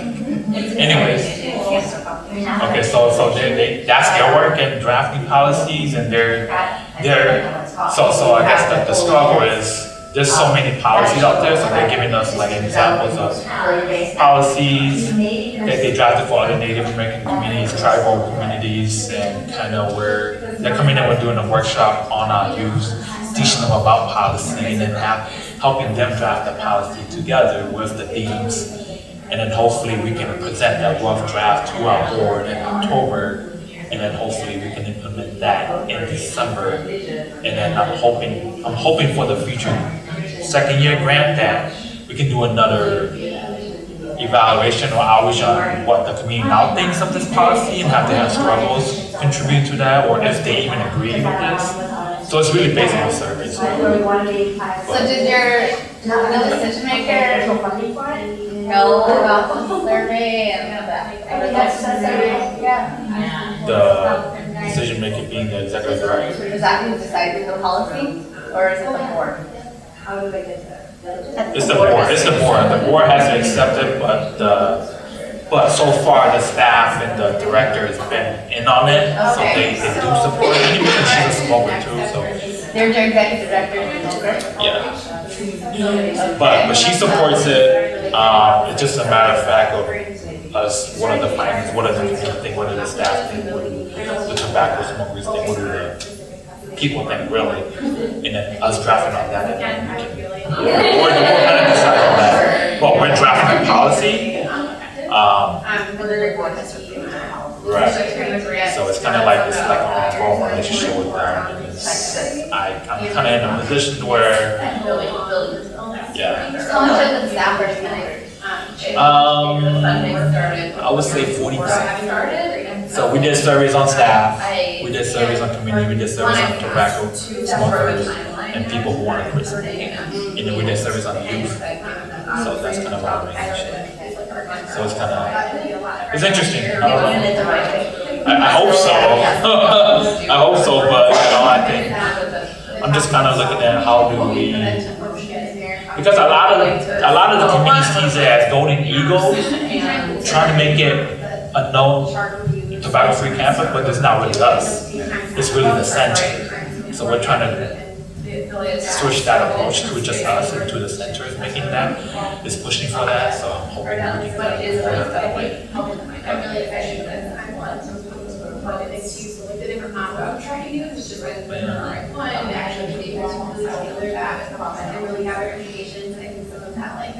anyways. Okay, so that's their work in drafting policies, and so I guess the struggle is there's so many policies out there, so they're giving us like examples of policies that they drafted for other Native American communities, tribal communities, and kind of where they're coming in, we're doing a workshop on our youth, teaching them about policy, and then helping them draft the policy together with the themes. And then hopefully we can present that rough draft to our board in October, and then hopefully we can implement that in December. And then I'm hoping for the future second year grant that we can do another evaluation or outreach on what the community now thinks of this policy and have their struggles contribute to that, or if they even agree with this. So it's really based on the surveys. So did your decision maker know about the survey and the decision maker being the executive director? Is that who decided the policy, or is it the board? How do they get there? It's the board. It's the board. The board has to accept it, but so far the staff and the director has been in on it, so they do support it. And even she's a smoker too, so. They're your executive director. Yeah. But she supports it. It's just a matter of fact of us. What are the findings? What are the people think? What do the staff think? What do the tobacco smokers think? What do the people think really? And then us drafting on that, and then we can. We're kind of decide on that. Well, we're drafting the policy. Right. So it's kind of like this, like an ongoing relationship with them. I'm kind of in a position where, yeah. How much of the staff are spending? I would say 40%. So we did surveys on staff, we did surveys on community, we did surveys on tobacco smokers, and people who want to quit smoking. And then we did surveys on youth. So that's kind of our relationship. So it's kind of, it's interesting. I don't know. I hope so. I hope so, but you know, I think I'm just kind of looking at how do we, because a lot of the community sees it as golden eagles, trying to make it a known tobacco-free campus, but it's not really us. It's really the center. So we're trying to switch that approach to just us and to the center is making that, is pushing for that. So I'm hoping we can get that way. I'm really excited that I want some what it is to use like the different models I'm trying to use. It's just like the right one and actually be able to tailor that and really have recommendations. I think some of that like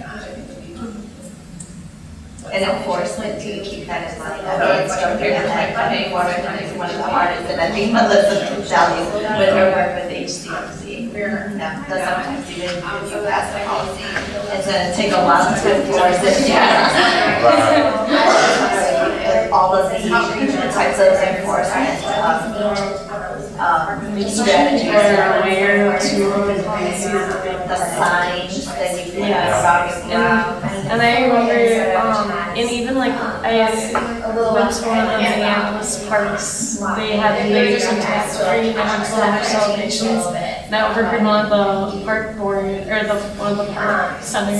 and enforcement to keep that in mind. It's something that enforcement is one of the hardest, and I think Melissa can tell you with her work with HCMC. Sometimes even if you pass the policy, it's going to take a while to enforce it. All of the types of enforcement strategies are aware to the signs that you can and I remember, and even like I went to one of the Minneapolis parks. They had lasers and tax-free and went to other celebrations. And I overheard one of the park board or one of the park center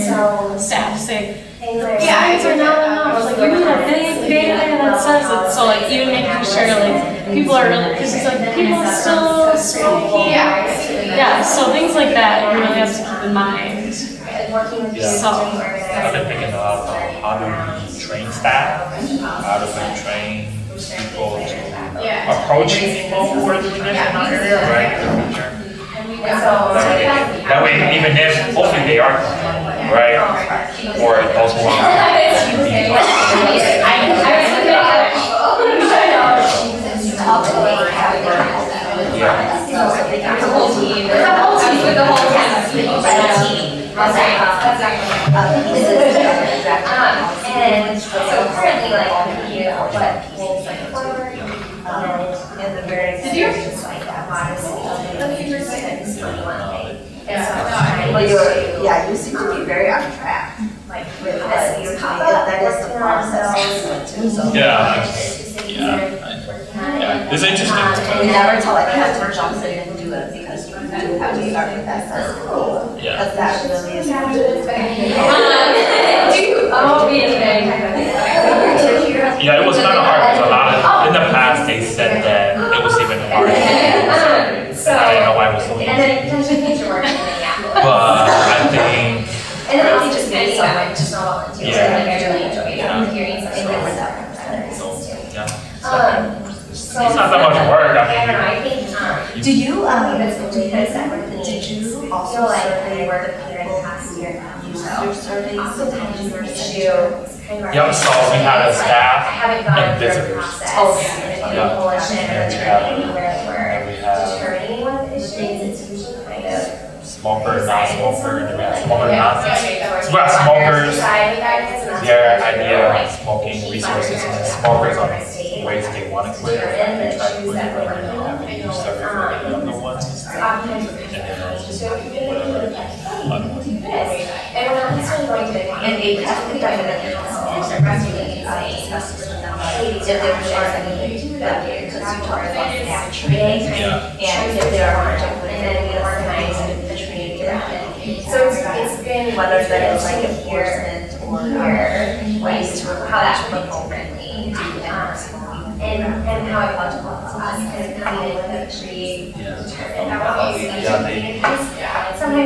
staff say, signs are not enough. Like we need a big banner that says it. So like even making sure like people are really, because it's like people still smoking. Yeah. So things like that you really have to keep in mind. Yeah. I've been thinking about how do we train staff, how do we train people to approach people who are doing this in our area, right? That way, even if hopefully they are coming, right? Or those who are and so currently, like, you know, what people in the various sections like that, modesty, And so you seem to be very on track. Like with this, that is the process too. So it's interesting. We never tell a customer jump in and do it because you do have to start with that first. Because that really is good. Yeah, it was kind of hard because a lot of, in the past they said that it was even harder to do surveys. I didn't know why it was so easy. But I think, And then they just made someone just volunteers. And I really enjoyed hearing something that was that it's not that much work. I mean, do you also survey where the people your surveys yep, so we had a staff and visitors. And we have smoker, non-smoker, and we have smoker, non-smoker. So we have smokers, their idea of smoking resources, and then smokers on ways they want to quit, or they try to quit, or they have a new survey for the younger ones, and then whatever other ones. And they definitely if there was anything to do that day, because you talked about staff training, and if there are organized the training. So it's been whether that is like enforcement or ways to how that would look differently, and how it felt to us and how they would actually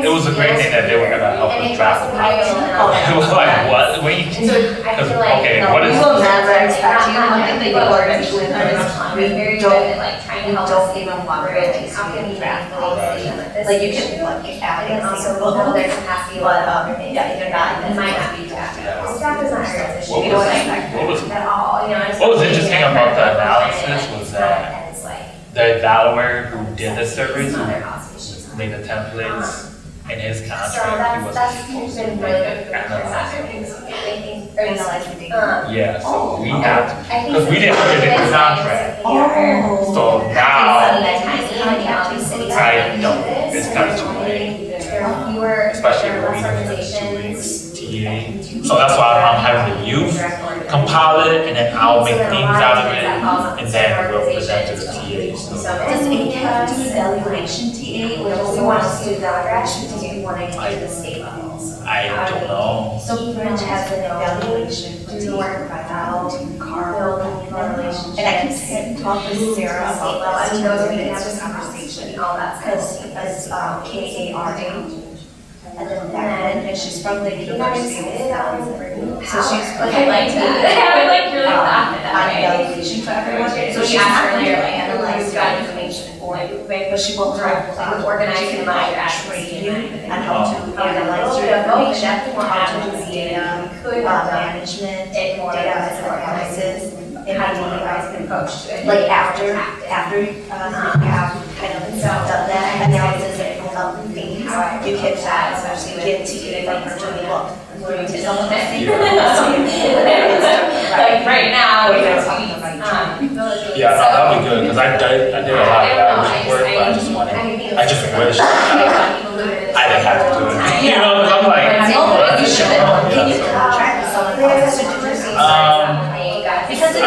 It was a great thing that they were going to help us draft the policy. It was like, what? Wait. Okay, what is we will never expect you to think that you are eventually we don't even want to draft policy. Like you can look at it and also build their capacity, but they're not. It might not be drafted. Staff is not what was interesting about the analysis was that the evaluator who did the surveys, who made the templates, in his contract, he wasn't supposed to analyze it. Yeah, so we have to, because we didn't put it in the contract. So now, I don't, it's kind of too late. Especially when we don't have 2 weeks TA. So that's why I'm having the youth compile it, and then I'll make things out of it, and then we'll present to the TA. So does ACAP do evaluation TA, or does it want us to do evaluation TA? Want to get to the state levels? I don't know. So French has an evaluation to work by now, Carl, and I can talk with Sarah about that. I know we can have this conversation, all that, because KARA. And then she's from the University of Wisconsin. So she's really evaluation for everyone. So she's not really analyzing information for you, but she will organize and train you on how to analyze your information, how to do data management, data analysis, and how you guys can approach to it. Like after you have kind of done that analysis and things, you can get to like virtually look. Like right now, yeah, no, that'd be good, because I did a lot of evaluation work, but I just wish I didn't have to do it. You know, because I'm like, can you contract someone else to do this? Because it's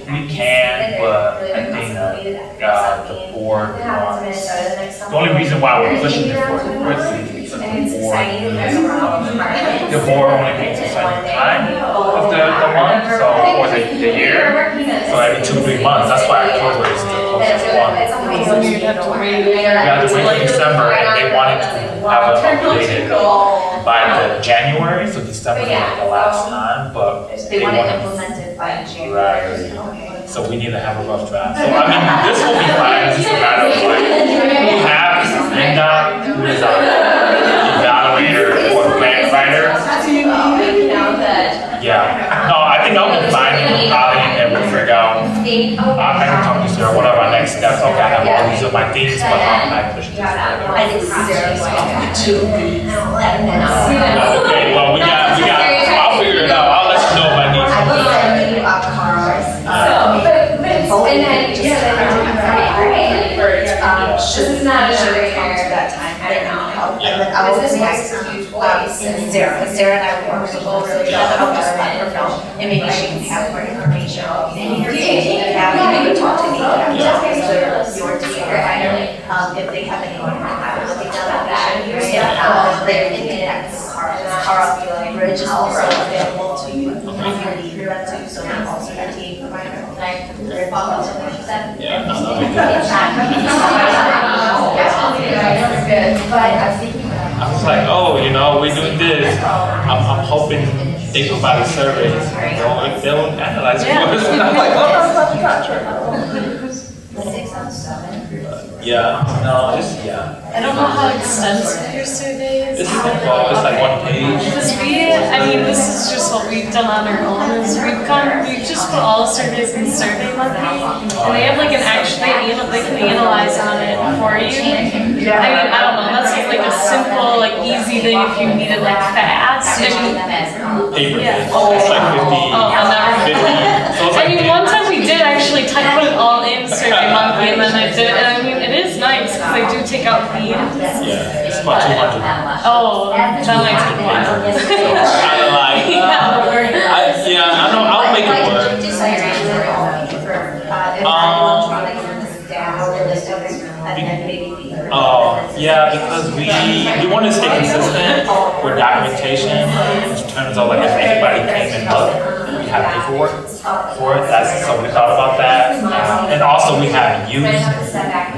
we can, but I think the board wants. The only reason why we're pushing it for is because the board only makes a certain time of the month, so or the year. So every 2-3 months. That's why October is the closest one. We have to wait till December, and they wanted to have it updated by the January, so December is like the last time, but they want it implemented by January. So we need to have a rough draft. So I mean, this will be fine. It's just a matter of like, we have Linda, who is our evaluator or grant writer. Yeah. No, I think I'll be fine with compiling, and then we'll figure out. I can talk to Sarah. What are our next steps? Okay, I have all these of my things, but how can I push this together? I think Sarah's too. Okay. Well, we got. I'll figure it out. I'll let you know if I need something. And then, and maybe she can have more information. Maybe her team can have, you can talk to me, your team, if they have any what they've done with that. Their index car bridge is also available to community too, so that's also a team provider. Very follow up on what you said. Yeah, no, But I was thinking I was like, oh, you know, we're doing this. I'm hoping they provide a survey. If they'll analyze it for us. And I'm like, oh, that's not the contract. 6 out of 7. Yeah, no, it's, yeah. I don't know how extensive your survey is. It's simple, it's like 1 page. Because this is just what we've done on our own, is we've just put all the surveys in Survey Monkey, and they have like an they can analyze on it for you. I don't know, that's like a simple, like easy thing if you need it like fast. Paper, yeah. It's like 50. Oh, I'll never 50. So it's like one time we did actually put it all in Survey Monkey, and then I did it, and it is nice because I do take out feeds. Yeah, it's about 200. Oh, that might take a while. I'll make it work. Yeah, because we want to stay consistent with documentation in terms of like if anybody came and looked, we have paperwork for it. So we thought about that. And also we have youth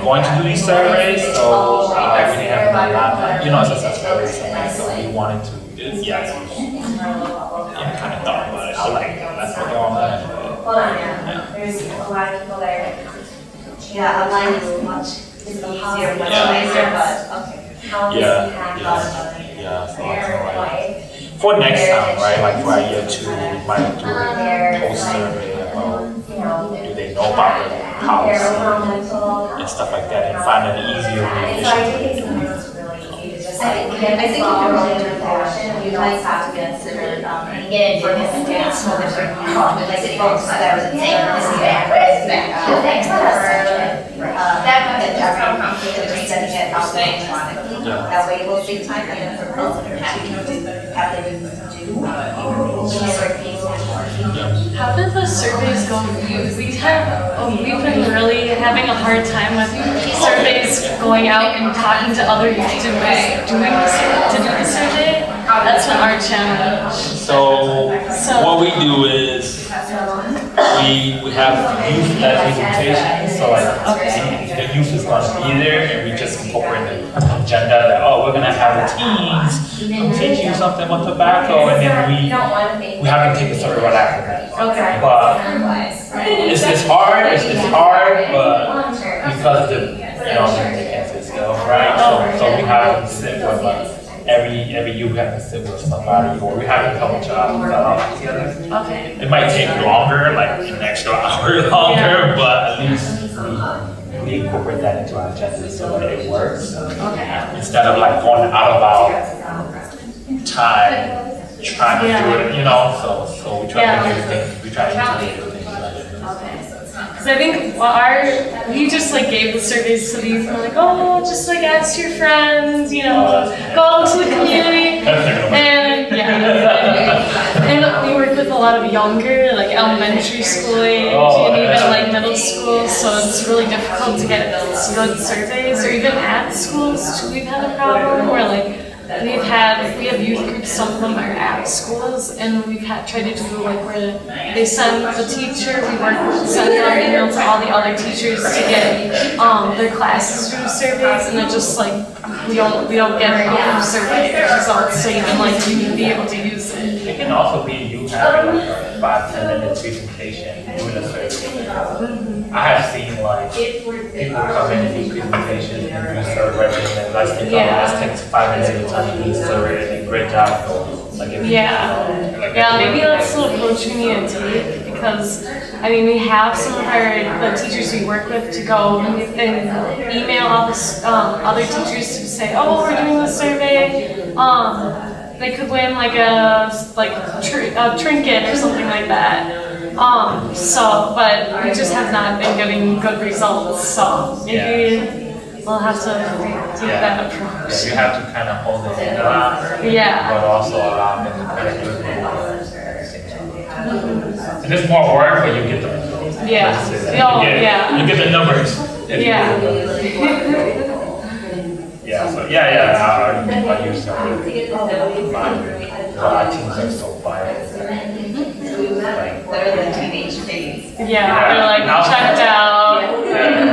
going to do these surveys, so we didn't have a lot, it's a survey, so we wanted to, kind of thought about it. I was like, let's look on that. Hold on, there's a lot of people there. Yeah, online is much easier, much nicer, but okay. How does he handle for next time, right? Like for year 2, we might do a post survey about do they know about the policy and stuff like that, and find an easier way. I think if you're really in a fashion, you guys have to consider get into this dance with different like the folks that was saying this is back, this is back. That's how complicated we're setting it up electronically. That way we'll save time and for both of them to have them do How did the surveys go? We've been really having a hard time with surveys going out and talking to other youth to do the survey. That's been our challenge. So what we do is we have youth-led presentation. So like the youth is going to be there, and we just incorporate the agenda that we're going to have the teens teach you something about tobacco, and then we have to take a survey right after that. Okay. But it's hard, but because the they can't sit still, right? So we have to sit with every youth have to sit with somebody, or we have a couple jobs together. Okay. It might take longer, like an extra hour longer, but at least we incorporate that into our agenda so that it works. Okay. Instead of like going out of our time trying to do it, so we try to do things, we try to do things. Because I think we just like gave the surveys to the youth, and we're like, just like ask your friends, go out to the community, and and we work with a lot of younger, like elementary school age, and even like middle school, so it's really difficult to get good surveys, or even at schools too. We've had a problem where like we have youth groups, some of them are at schools, and we've tried to do like where they send the teacher, send out emails to all the other teachers to get their classes through surveys, and it just like we don't get enough survey results, so even like you can be able to use it. It can also be you having like a 5-10 minute presentation doing a survey. I have seen like people come in and do presentations and do surveys, and let's take 5 minutes to do survey, and great job. Like Maybe that's the approach we need to take, because we have some of the teachers we work with to go and email all the other teachers to say, we're doing this survey. They could win like a trinket or something like that. But we just have not been getting good results. So maybe we'll have to take that approach. Yeah, you have to kind of hold it in, but also allow them to kind of do it. And it's more work, but you get the results. Yeah. You get the numbers. Yeah. Yeah, so I use that. My teams are so violent. Better than teenage phase. Yeah, they're like checked out.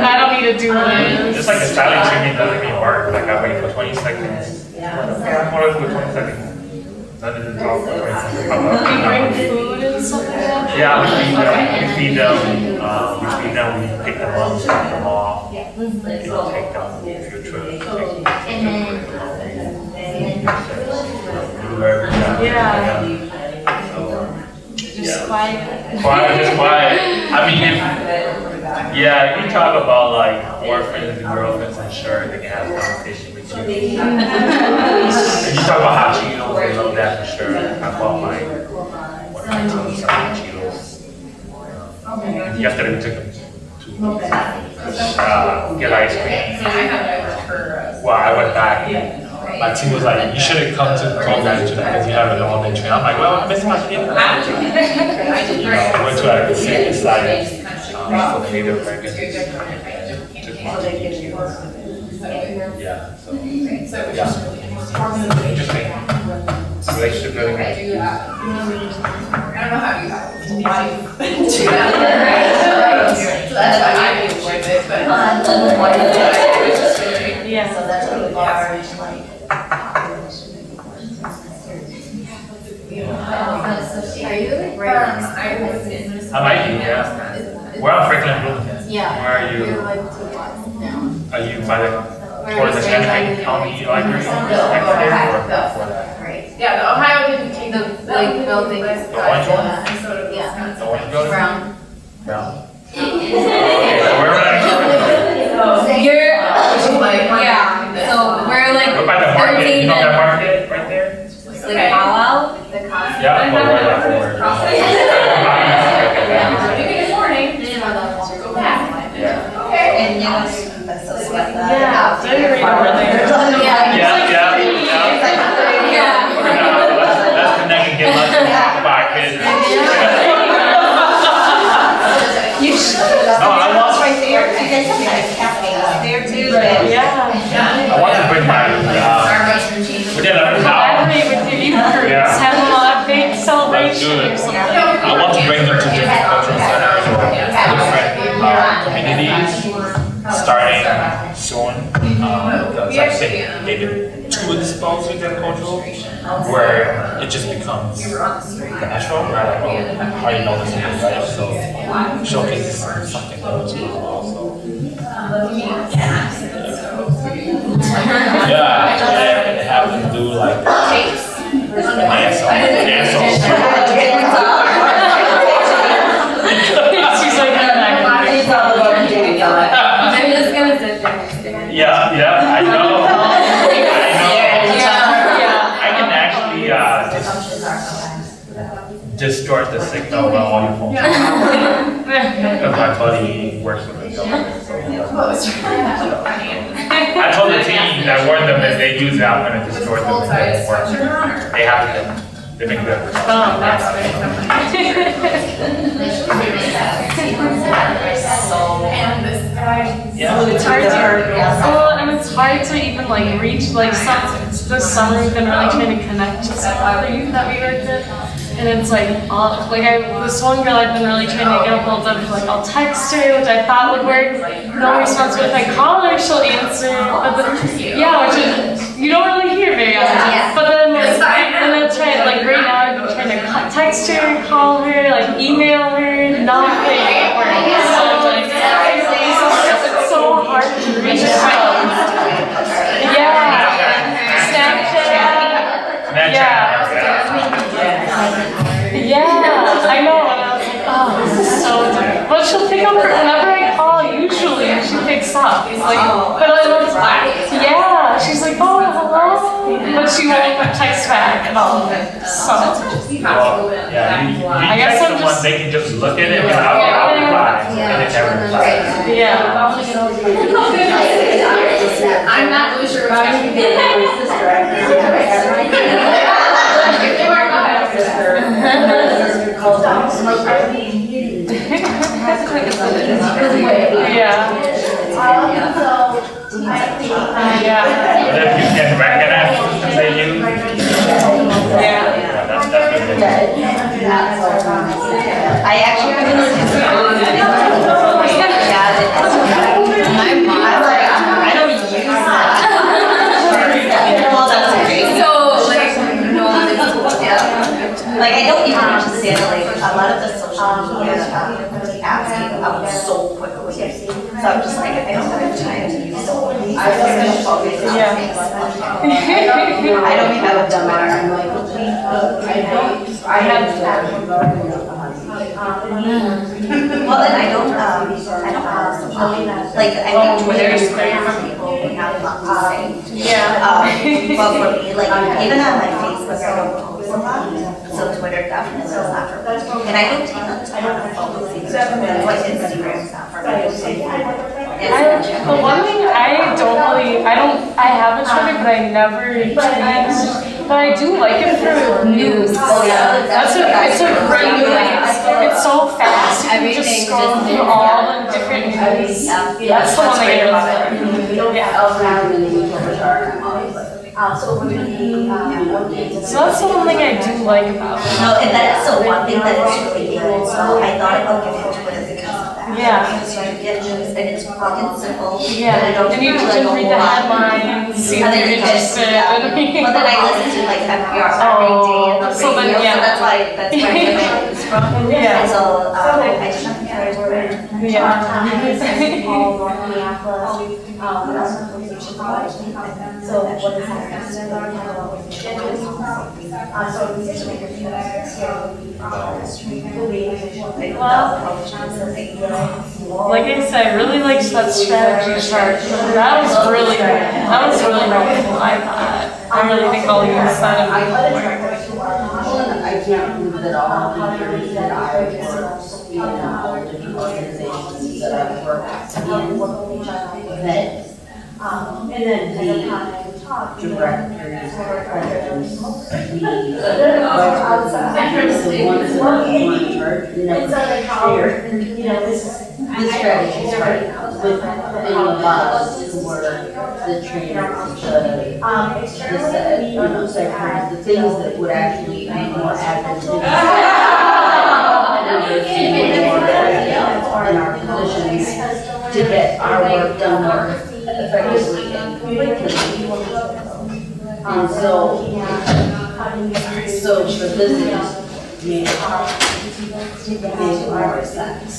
I don't need to do this. Just like the styling training doesn't even work. Like I wait for 20 seconds. I'm going for 20 seconds. Nothing to talk for 20 seconds. You bring food and stuff like that? Yeah, we feed them. We pick them up, drop them off. Take them on future trips. Just quiet. Just quiet. I mean, if you talk about like boyfriends and girlfriends, I'm sure they can have a conversation with you. If you talk about hot Cheetos, they love that for sure. I bought my teams some hot Cheetos. Yesterday we took them to get ice cream. Well, I went back. My team was like, you should have come to Colgate because you have an all-day training. I'm like, well, I missed my training. Went to a city site for the Native Americans. Took my team. Yeah, so interesting. Relationship building. I don't know how you have so that's why I didn't avoid this, but yeah, so that's what the bar is like. Are you I might be, yeah. We're on Franklin Bloomington. Yeah. Where are you? We're like 2 blocks down. Are you by the towards the Hennepin County Library? Yeah, the Ohio didn't take the like building. The orange one? Yeah. The orange building? Brown. Brown. Okay, so we're right. You're so we're like We're by the market. You know that market right there? Like powwow, the costume. Yeah, but we're like forward. Good morning. Go back. Okay. And you know, yeah, they're right over there. Let's connect and get lunch and talk about kids. You should. No, I want. Right there. You guys have nice cafes there too. Yeah. I want to bring my. We did a collaborate with your youth groups. Have a big celebration or something. I want to bring them to different cultural centers or different communities starting soon. Because I think they've been too exposed to their cultural where it just becomes natural. Right? Like, I already know this is right, so showcases something new to you also. Yeah, and have them do like dance. She's like, I'm just gonna sit there. Yeah, I know. I can actually distort the signal on all your phones. Because my buddy works with the government, so he does. I told the team that warned them that they use it, I'm going to distort them and it won't work. They have to, they've been good. Oh, that's It's hard to, and it's hard to even like reach, like this summer we've been really trying to connect to some other youth that we worked with. And it's like, this one girl I've been really trying to get a hold of, like I'll text her, which I thought would work, no response, but if I call her, she'll answer. But which is, you don't really hear very often. But then, and then try, like right now I've been trying to text her, call her, like email her, nothing works. So like, it's so hard to reach out. Yeah, I know. And I was like, oh, this is so difficult. But she'll pick up whenever I call, usually, she picks up. It's like, but I love yeah, she's like, oh, hello. But she won't text back at all. So, I guess I'm just. They can just look at it and I'll reply. And it never replies. Yeah. I'm not really sure about it. But if you can recognize the systems they use, that's good. I actually I don't use that. So like no one is like I don't even understand like a lot of the social media apps came out so quickly. So I'm just like I don't have time to use so many. I don't even have a Twitter. I have well then I don't have like I think Twitter is great for people who have lots to say. But for me, like even on my Facebook I don't post a lot. So Twitter definitely is not for me. And I don't take a ton of photos either. That's why Instagram's not for me. The one thing I have a Twitter, but I never tweet. But I do like it for news. It's so fast. You can just scroll through all the different news. That's the one that I So that's the one thing I do like about it. No, and that is the one thing that is really good. So I thought about getting into it because of that. Because you get news and it's fucking simple. And you can just read the headlines, see if you're interested. But then I listen to like NPR every day on the radio, so that's why I get my news from. And so I just have to get it. So what is like I said, I really liked that strategy chart. That was really helpful, I thought. I really think I'll use that I can't believe that all the years that I worked in all different organizations that I've worked in, that and then the directors, presidents, the ones that are in charge never share the strategies right now with any of us who were the trainers, the things that would actually be more advantageous in our positions to get our work done more effectively and quickly. And so for this made more sense.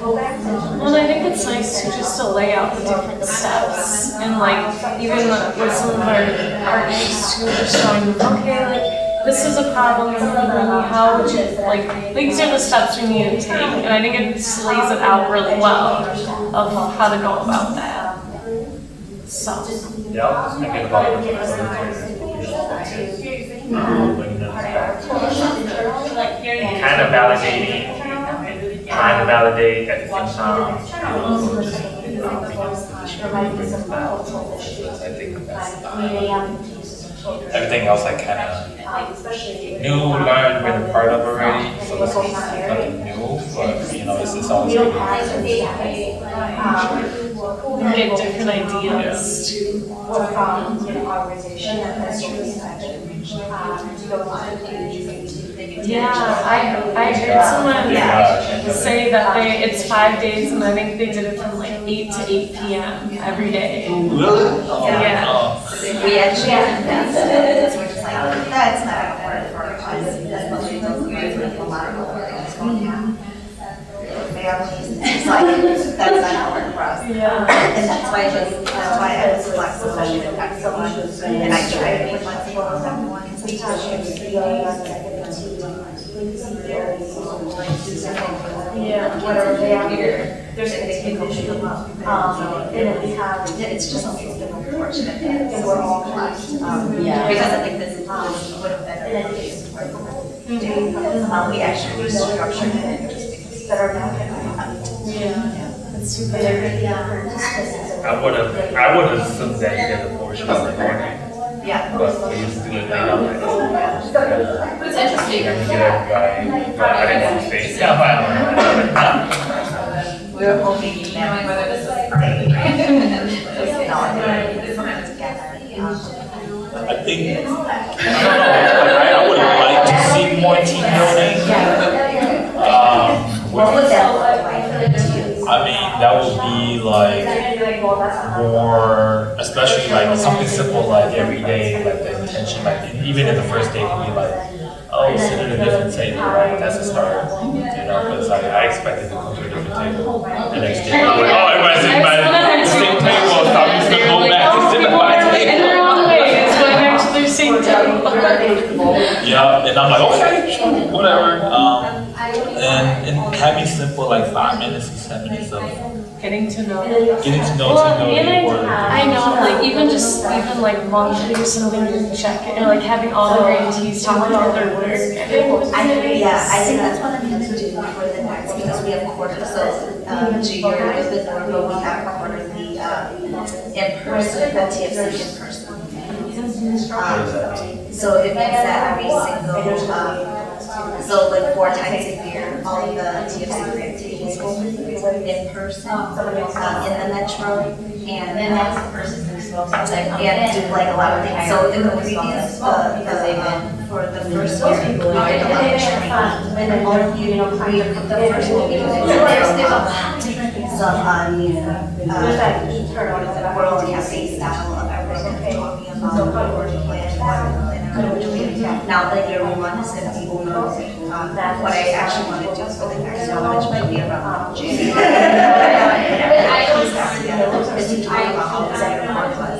Well, I think it's nice to lay out the different steps and like even with some of our partners who are showing, okay, like this is a problem with me, how would you, like these are the steps we need to take, and I think it just lays it out really well of how to go about that. So. Yeah, I was thinking about kind of validating. Trying to validate at the same time. I think that's everything else I kind of knew, learned, been a part of already. So it's nothing new, but you know, it's always good. Get different ideas too. Yeah, I heard someone say that it's 5 days, and I think they did it from like 8 to 8 p.m. every day. Really? Yeah. We actually invested it because we're just like, that's not going to work for us. That's what we do with a lot of families. It's like, that's not going to work for us. And that's why I was flexible and flexible. And I try to be flexible with everyone. Whatever they are here, there's a big issue. And then we have, it's just unfortunate that we're all collapsed. Because I think this would have been a case for we actually restructured it just because that are now I would have assumed that you did a portion of the morning. Yeah. But we used to do it like that. It's interesting. And get everybody, but I didn't want to stay. Yeah, fine. We're hoping knowing whether this is part of the grant. I think, I would like to see more team building. What would that look like? I mean, that would be like more, especially like something simple like every day, like the intention, like even in the first day could be like, oh, sit at a different table, right? That's a start, you know, because like, I expected to come to a different table the next day. I'm like, oh, everybody's sitting by the same table, so I'm just gonna go back and sit at my table. And they're on the way, it's going back to their same table. Yeah, and I'm like, okay, sure, whatever. And having simple like 5 minutes and 7 minutes of Getting to know team building or I know, like even like monthly or something, you can check it, and like having all the grantees talk about their work. I think that's what I'm going to do for the next, because we have quarters, so junior year is the norm, but we have quarterly in person, the TFC in person. So it means that every single, so like 4 times a year, all of the TFC grantees will meet in person in the metro, and do like a lot of things. So in the previous, for the first year, we did a lot of training. The first one we did, there's a lot of different stuff on world cafe style of everything, talking about the work plan. Now later one is going to be what I actually want to do for the next one, which might be around June. Is to talk about how the second part was.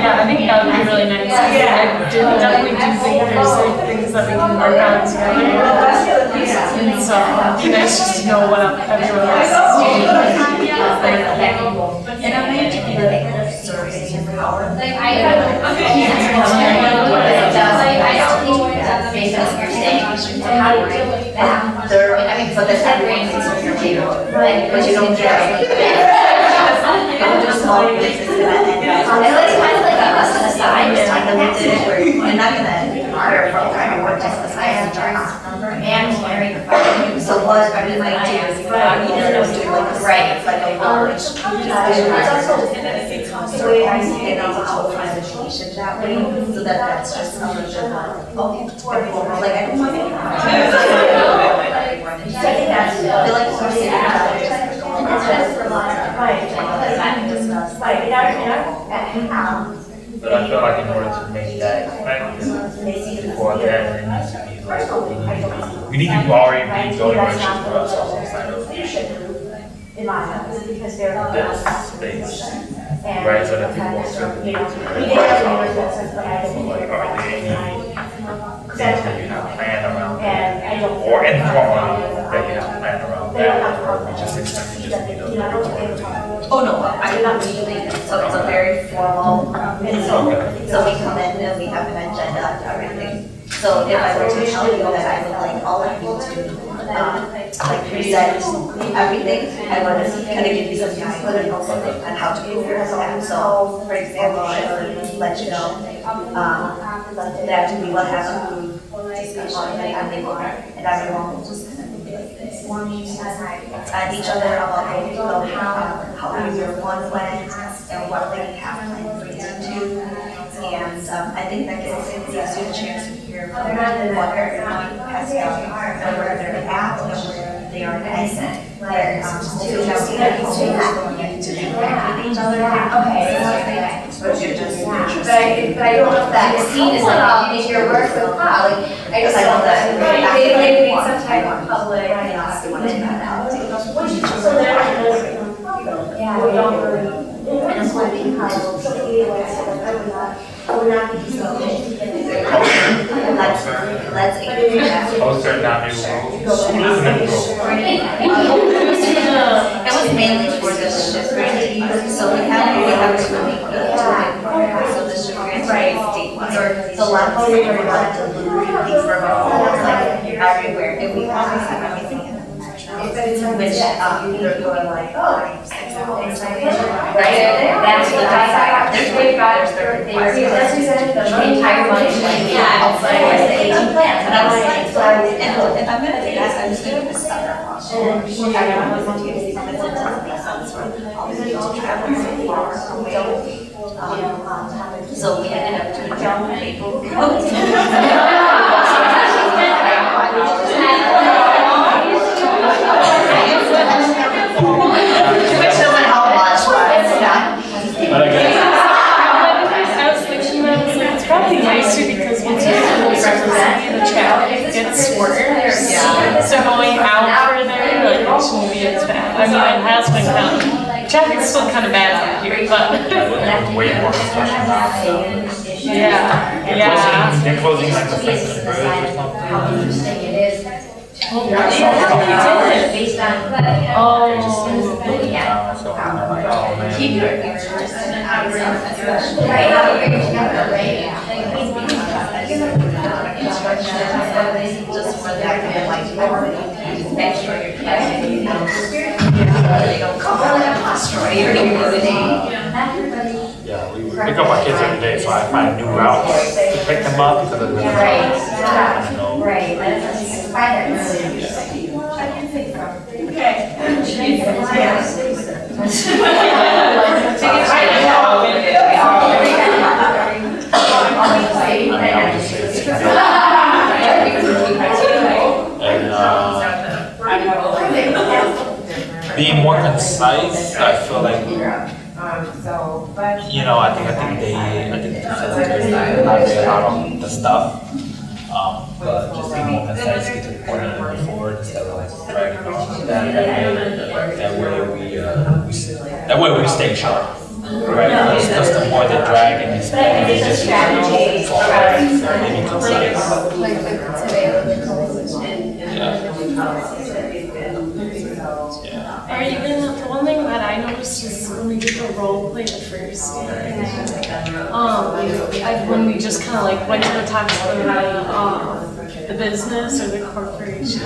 Yeah, I think that would be really nice. I definitely do think there's like things that we can work on together. And so it'd be nice just to know what everyone else is doing. And I'm going to do like surveys and power. Like I don't based on what you're saying, how do you deal with that? But that's everyone is on your table, right? Because you don't get just small business and it's kind of like a aside, and we're not gonna hire from kind of work just as I am and carrying the fire. So what I mean, like, do is do like a large. It's also the way I see it, I'll find education that way, so that's just a little bit like I don't want to. I feel like we're sitting down for a lot of right. But I feel like in order to make that effective, before that, it needs to be like, we need to already be building relationships with ourselves outside of this space, right? So that people will feel the need to like, are there any things that you have planned around that, or informal that you have planned around that, or we just expect to just meet up every 2 Oh no, I did not meet anything. So it's a very formal. So we come in and we have an agenda and everything. So if I were to tell you that I would like all of you to like present everything, I would kind of give you some guidance on how to prepare that. So for example, I would let you know that we will have a group discussion and everyone will just and each other about how your one went and what we have planned for you to do. And I think that gives you a chance to hear from what everyone has done and where they're at and where they are next. And to have to interact with each other. But I don't know if that scene is about in your work with like I just know that they need some type of public. So there let's include that. It was mainly for the ship grantee, so we have really good so the ship grantee statewide. So a lot of people wanted to look for like everywhere, and we always have everything in the metro. which people are like, oh, right? That's what there's great fathers, there's the entire money, yeah, it's like the 18 plans, and I was like, so if I'm gonna do this, I'm just gonna do this summer. And I don't know what TFC because it doesn't make sense for all the people to travel so far away. So we ended up doing a people which doesn't help much, but it's not. I was thinking that it's probably nicer because once you get closer to the city, the traffic gets worse. Yeah. So going out further, like, it shouldn't be as bad. I mean, it has been kind of, traffic's still kind of bad out here, but. Way more construction now, so. Yeah. They're closing like the Franklin Bridge or something. How interesting it is. Oh, yeah. Based on So I'm like, oh man. keep your pictures and right, how we bring together, right? Just for that, like, make sure you're connected, you don't come on and destroy your community. Yeah, we pick up our kids every day, so I find new routes to pick them up because of the Right, I find that really interesting. And being more concise, I feel like, you know, I think the facilitators lay out on the stuff. But just being more concise, get to the point of moving forward instead of like dragging on. That way we stay sharp. Right? Because the more they drag and explain, they just fall apart. So maybe concise. Or even the one thing that I noticed is when we did the role play the first day, when we just kind of like went to the talk about the business or the corporation,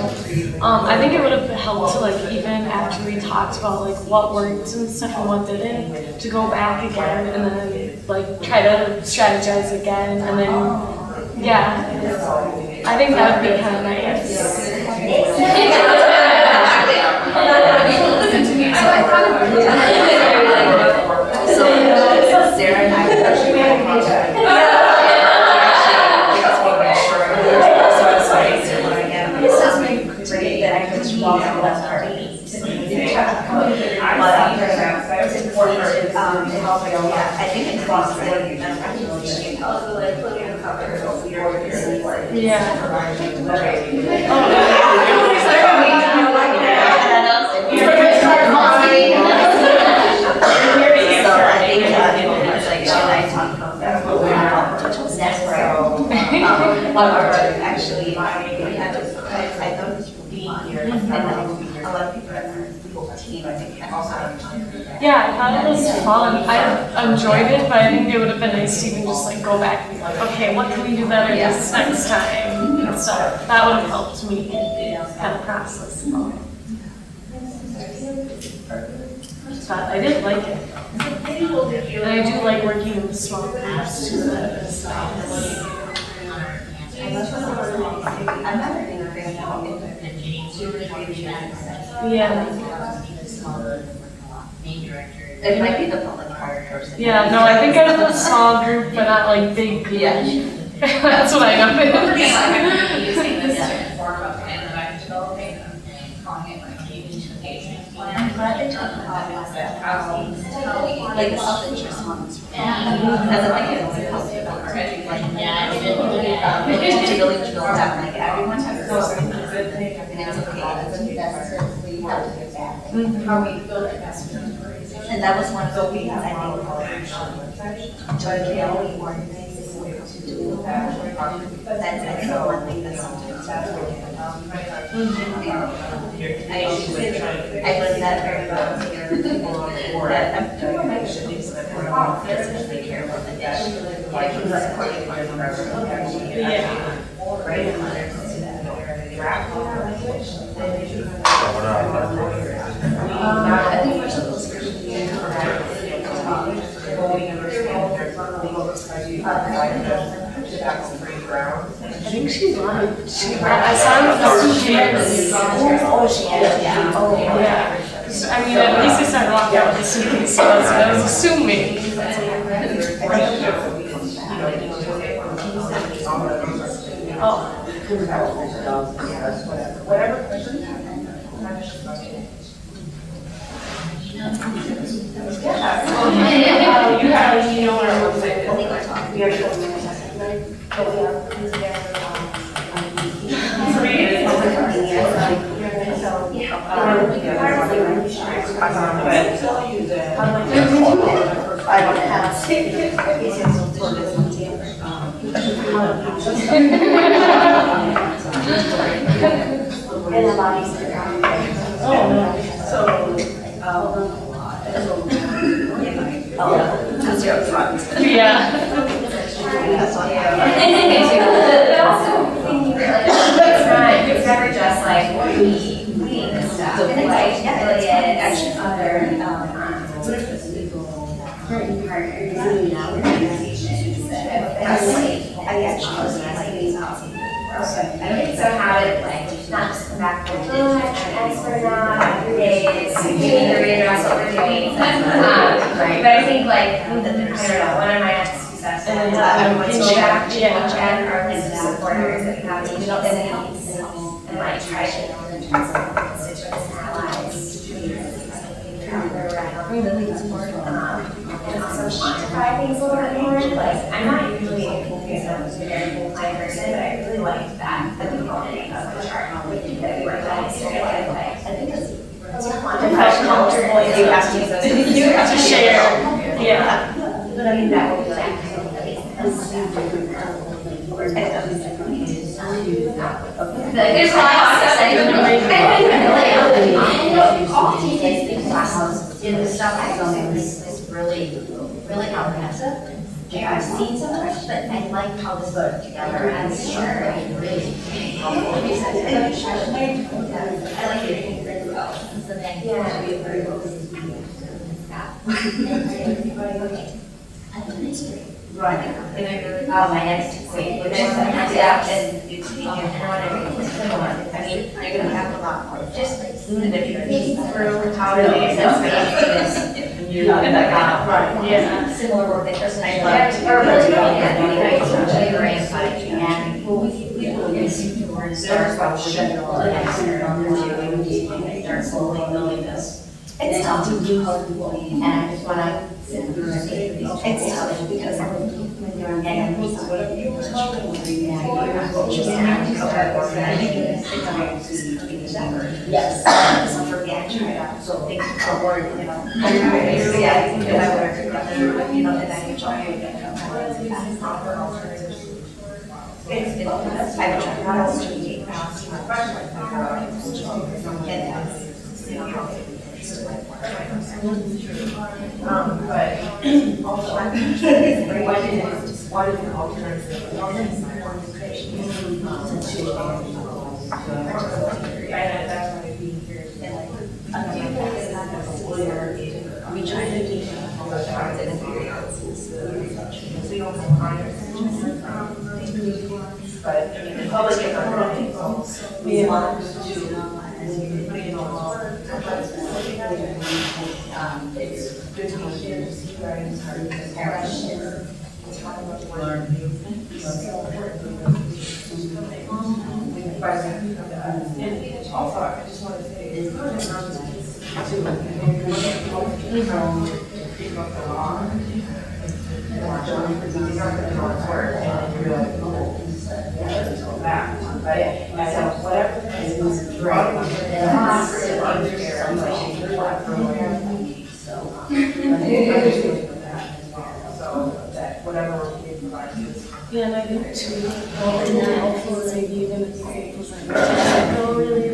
I think it would have helped to like even after we talked about like what worked and stuff and what didn't, to go back again and then like try to strategize again and then I think that would be kind of nice. So Sarah and I were actually on a project. This does make great that I could walk on that part. It's important to help. I think it's possible. Actually, I noticed being here, and a lot of people in our legal team, I think, yeah, I thought it was fun. I enjoyed it, but I think it would have been nice to even just like go back and be like, okay, what can we do better this next time and stuff. That would have helped me kind of process it all. But I did like it. And I do like working in small groups too. It might be the public heart person. Yeah, no, I think I was a small group, but not like big group. That's what I got. Using this to inform a plan that I'm developing and calling it like a engagement plan. I'm glad they talked about like the self-interest ones. As a thing, it's to really drill down, like everyone has to and it's okay. That's how we build our best. And that was one of the reasons I think jointly organizing to do that. That's I think one thing that sometimes happens. I learned that very well here. That everyone should do something because they care about the dish. Like supporting one another. I think we're supposed to be I think she's lying. I saw him. She is. Oh, she is, yeah. Oh, yeah. I mean, at least I started walking out with the suitcase, so that's what I was assuming. Oh. You know what our website is? We have to I don't have. And a lot easier. Oh, no. That's your front. Yeah. It's never just like we and stuff. It's like affiliate and other partners and organizations that have like I guess I don't think so how to like not just come back with expert now every day is continuing to readdress what we're doing. But I think like I don't know, one of my next successes is go back to and our list of supporters that we have in each of the cities and like try to know in terms of constituents and allies and also quantify things a little bit more. Like I'm not usually a very full-time person, but I really liked that the component of the chart that we worked on yesterday. Like I think it's comfortable if you have to share. Yeah. But I think that will be like there's a lot of stuff all TJ's classes in the stuff I don't is really comprehensive. I've seen so much, but I like how this worked together as really helpful research. I like it really well. So thank you. Right. My next week. Yeah, and you I mean, you're going to have a lot more. Just like, and if you're thinking through how to make this, you're not right. Yeah. Similar work that person I loved. And we will start general and start slowly building this. It's tough to do, and I just want to sit through it's tough because when you're getting yes. So for me, I try to so think forward, you know. Yeah, because I work, you know, and I try to offer alternatives. I try not to take past my but also, what is an alternative? We try to do we don't have but the public is not we want to it's good to hear to see writing hard because it's hard to learn new things. And also, I just want to say it's good to pick up the law and watch on because these aren't going to work and you're like, oh, let's go back. But so whatever is right, so that whatever we provide is. Yeah, and I think too, helpful is maybe even examples like technical really, or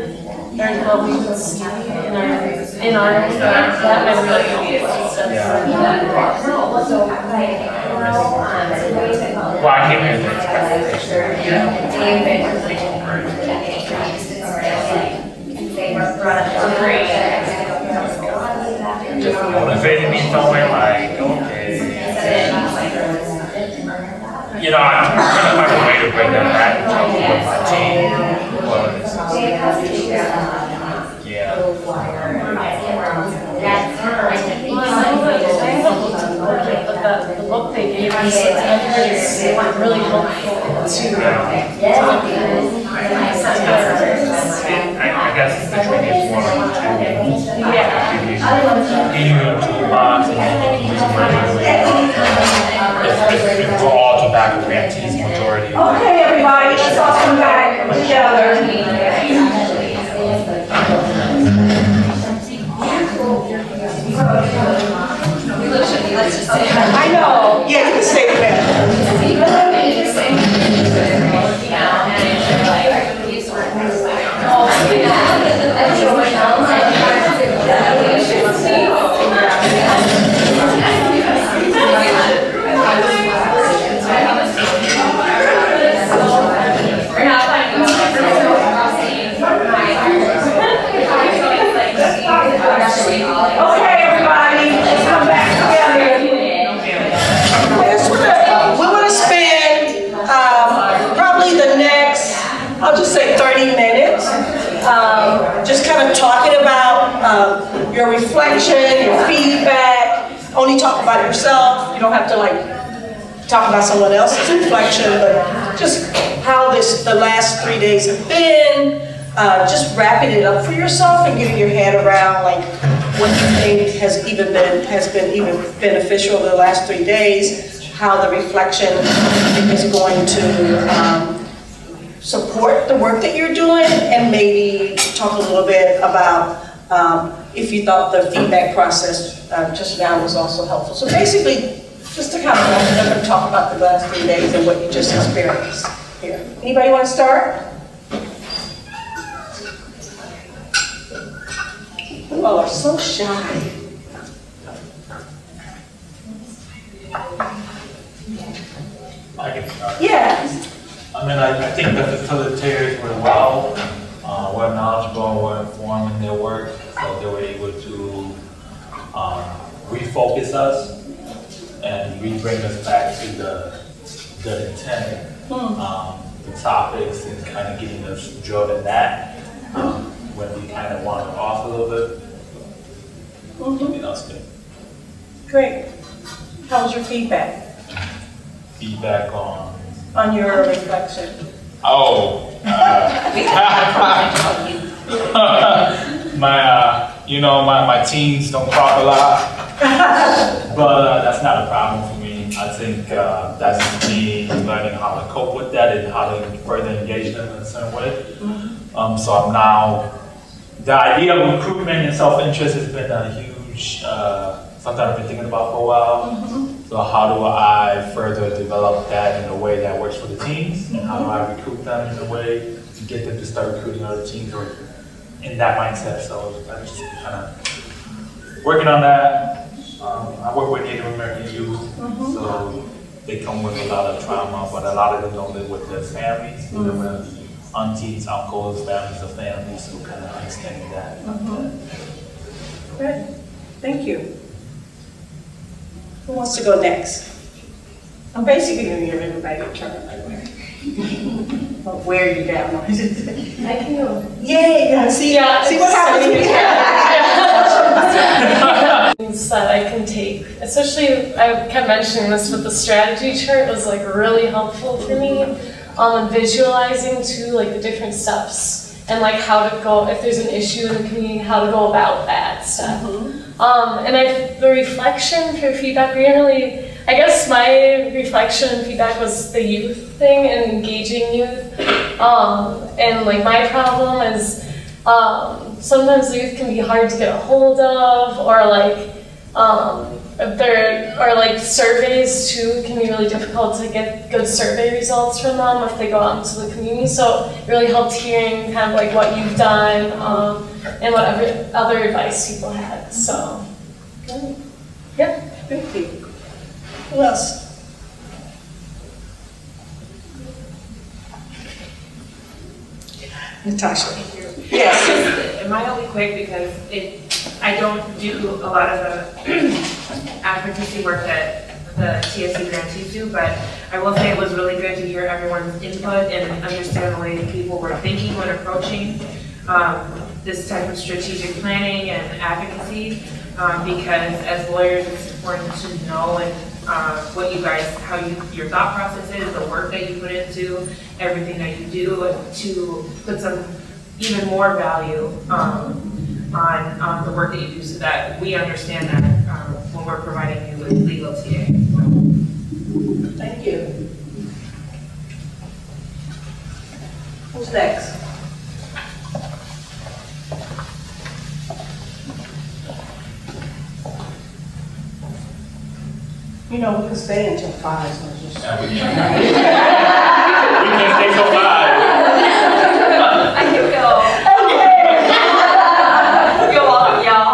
what we would see in our that might really help us. Well, I came here with motivated me somewhere like, okay. You know, I'm trying to find a way to bring them back with my team. Yeah. The book they gave us is really helpful to I guess the training is one of the two. Give you a toolbox and if we're all tobacco grantees, majority. Okay, everybody, let's all come back together. I know. Yeah, you can stay there. Okay, everybody, let's come back together. We want to spend probably the next, I'll just say 30 minutes, just kind of talking about your reflection, your feedback. Only talk about yourself. You don't have to like talk about someone else's reflection, but just how the last 3 days have been. Just wrapping it up for yourself and getting your head around like what you think has been beneficial in the last 3 days, how the reflection is going to support the work that you're doing, and maybe talk a little bit about if you thought the feedback process just now was also helpful. So basically, just to kind of wrap it up and talk about the last 3 days and what you just experienced here. Anybody want to start? You all are so shy. I can start. Yeah. I mean, I think the facilitators were well knowledgeable, were informed in their work, so they were able to refocus us and bring us back to the intent, the topics, and kind of getting us drilled in that when we kind of wandered off a little bit. I think that's good. Great. How was your feedback? Feedback on your reflection. Oh. My teams don't talk a lot, but that's not a problem for me. I think that's me learning how to cope with that and how to further engage them in a certain way. So I'm now, the idea of recruitment and self-interest has been a huge, something I've been thinking about for a while. So how do I further develop that in a way that works for the teams? And how do I recruit them in a way to get them to start recruiting other teams or in that mindset? So I'm just kind of working on that. I work with Native American youth, so they come with a lot of trauma, but a lot of them don't live with their families. They live with aunties, uncles, families of families, so kind of understanding that. Good. Thank you. Who wants to go next? I'm basically going to give everybody a turn, by the way. I'll wear you down. I can go. Yay! See what happens when you Things that I can take, especially I kept mentioning this, but the strategy chart was like really helpful for me. Visualizing too, like the different steps and like how to go if there's an issue in the community, how to go about that stuff. And the reflection for feedback, I guess my reflection and feedback was the youth thing and engaging youth. And like my problem is sometimes the youth can be hard to get a hold of, or like surveys too can be really difficult to get good survey results from them if they go out into the community. So it really helped hearing kind of like what you've done and what other advice people had. So, yeah. Thank you. Who else? Natasha. Yes. Am I only quick because I don't do a lot of the advocacy work that the TFC grantees do, but I will say it was really good to hear everyone's input and understand the way people were thinking when approaching this type of strategic planning and advocacy, because as lawyers it's important to know and what you guys, how your thought process is, the work that you put into everything that you do, and to put some even more value on the work that you do, so that we understand that when we're providing you with legal TA. Thank you. Who's next? You know, we can stay until 5, so just... We can stay till 5. I can go. Okay. You're welcome, y'all.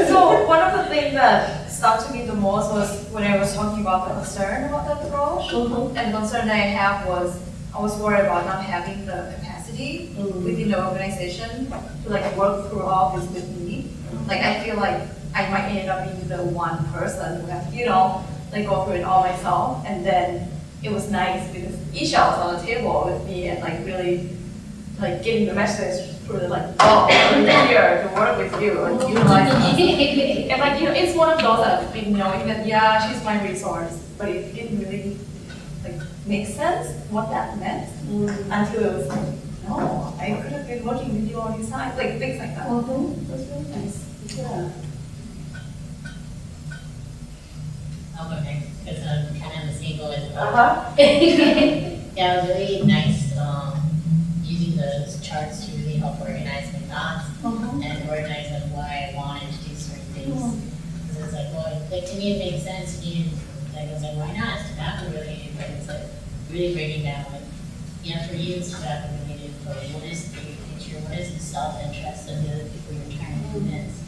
So one of the things that stuck to me the most was when I was talking about the concern about that approach. And the concern that I have was, I was worried about not having the capacity within the organization to like work through all this with me. Like I feel like I might end up being the one person who have, you know, like go through it all myself. And then it was nice because Isha was on the table with me and like really like getting the message through the like, oh, I'm here to work with you and utilize us. And like, you know, it's one of those that I've been knowing that, yeah, she's my resource, but it didn't really like make sense what that meant until it was like, no, I could have been working with you all these times, like things like that. It was really nice. Yeah. I'll go next, because I'm kind of the same goal as well. Yeah, it was really nice using those charts to really help organize my thoughts and organize like why I wanted to do certain things. Because it's like, well, like to me it makes sense. Like I was like, why not? It's tobacco related, but it's like really breaking down like, you know, for you it's tobacco related, but what is the big picture? What is the self-interest of the other people you're trying to convince?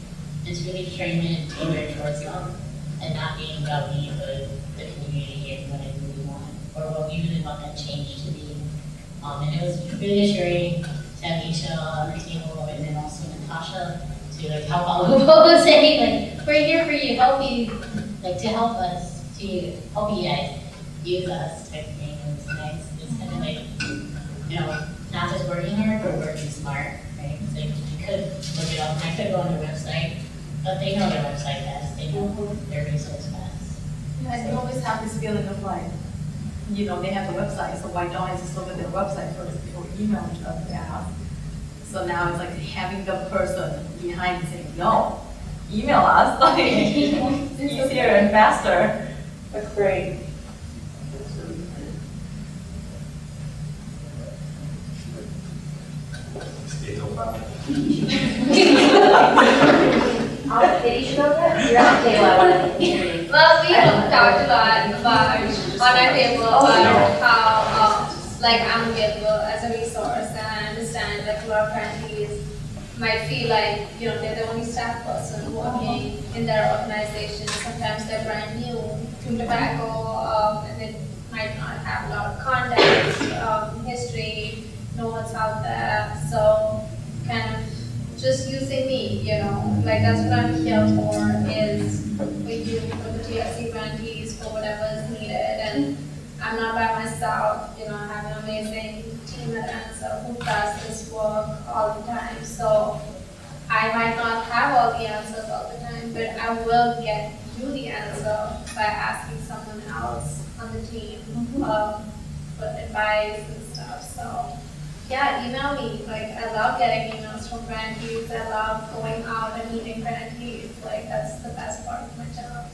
It's really frame it and tailor it towards them. And not being about me, but the community and what I really want, or what we really want that change to be. And it was really assuring to have Isha on the table, and then also Natasha to like help all of us say like, we're here for you, help you, like to help us, to help you guys use us type of thing. It was nice. It's kind of like, you know, not just working hard, but working smart, right? It's like you could look it up, and I could go on their website. But they know their website best, they know their resource best. Yeah, I always have this feeling of like, you know, they have the website, so why don't I just look at their website first before emailing them back? So now it's like having the person behind saying, no, email us, like, it's easier and faster. That's great. Stay till 5. Did you know that? You're on the table, I want to hear. Well, we have talked a lot about on our table about how like I'm available as a resource, and I understand that a lot of grantees might feel like, you know, they're the only staff person working in their organization. Sometimes they're brand new to tobacco, and they might not have a lot of context, history, know what's out there. So kind of just using me, you know, like that's what I'm here for, is for you, for the TFC grantees, for whatever is needed. And I'm not by myself, you know, I have an amazing team at ANSA who does this work all the time. So I might not have all the answers all the time, but I will get you the answer by asking someone else on the team for advice and stuff. So yeah, email me. Like, I love getting emails from grantees. I love going out and meeting grantees. Like, that's the best part of my job.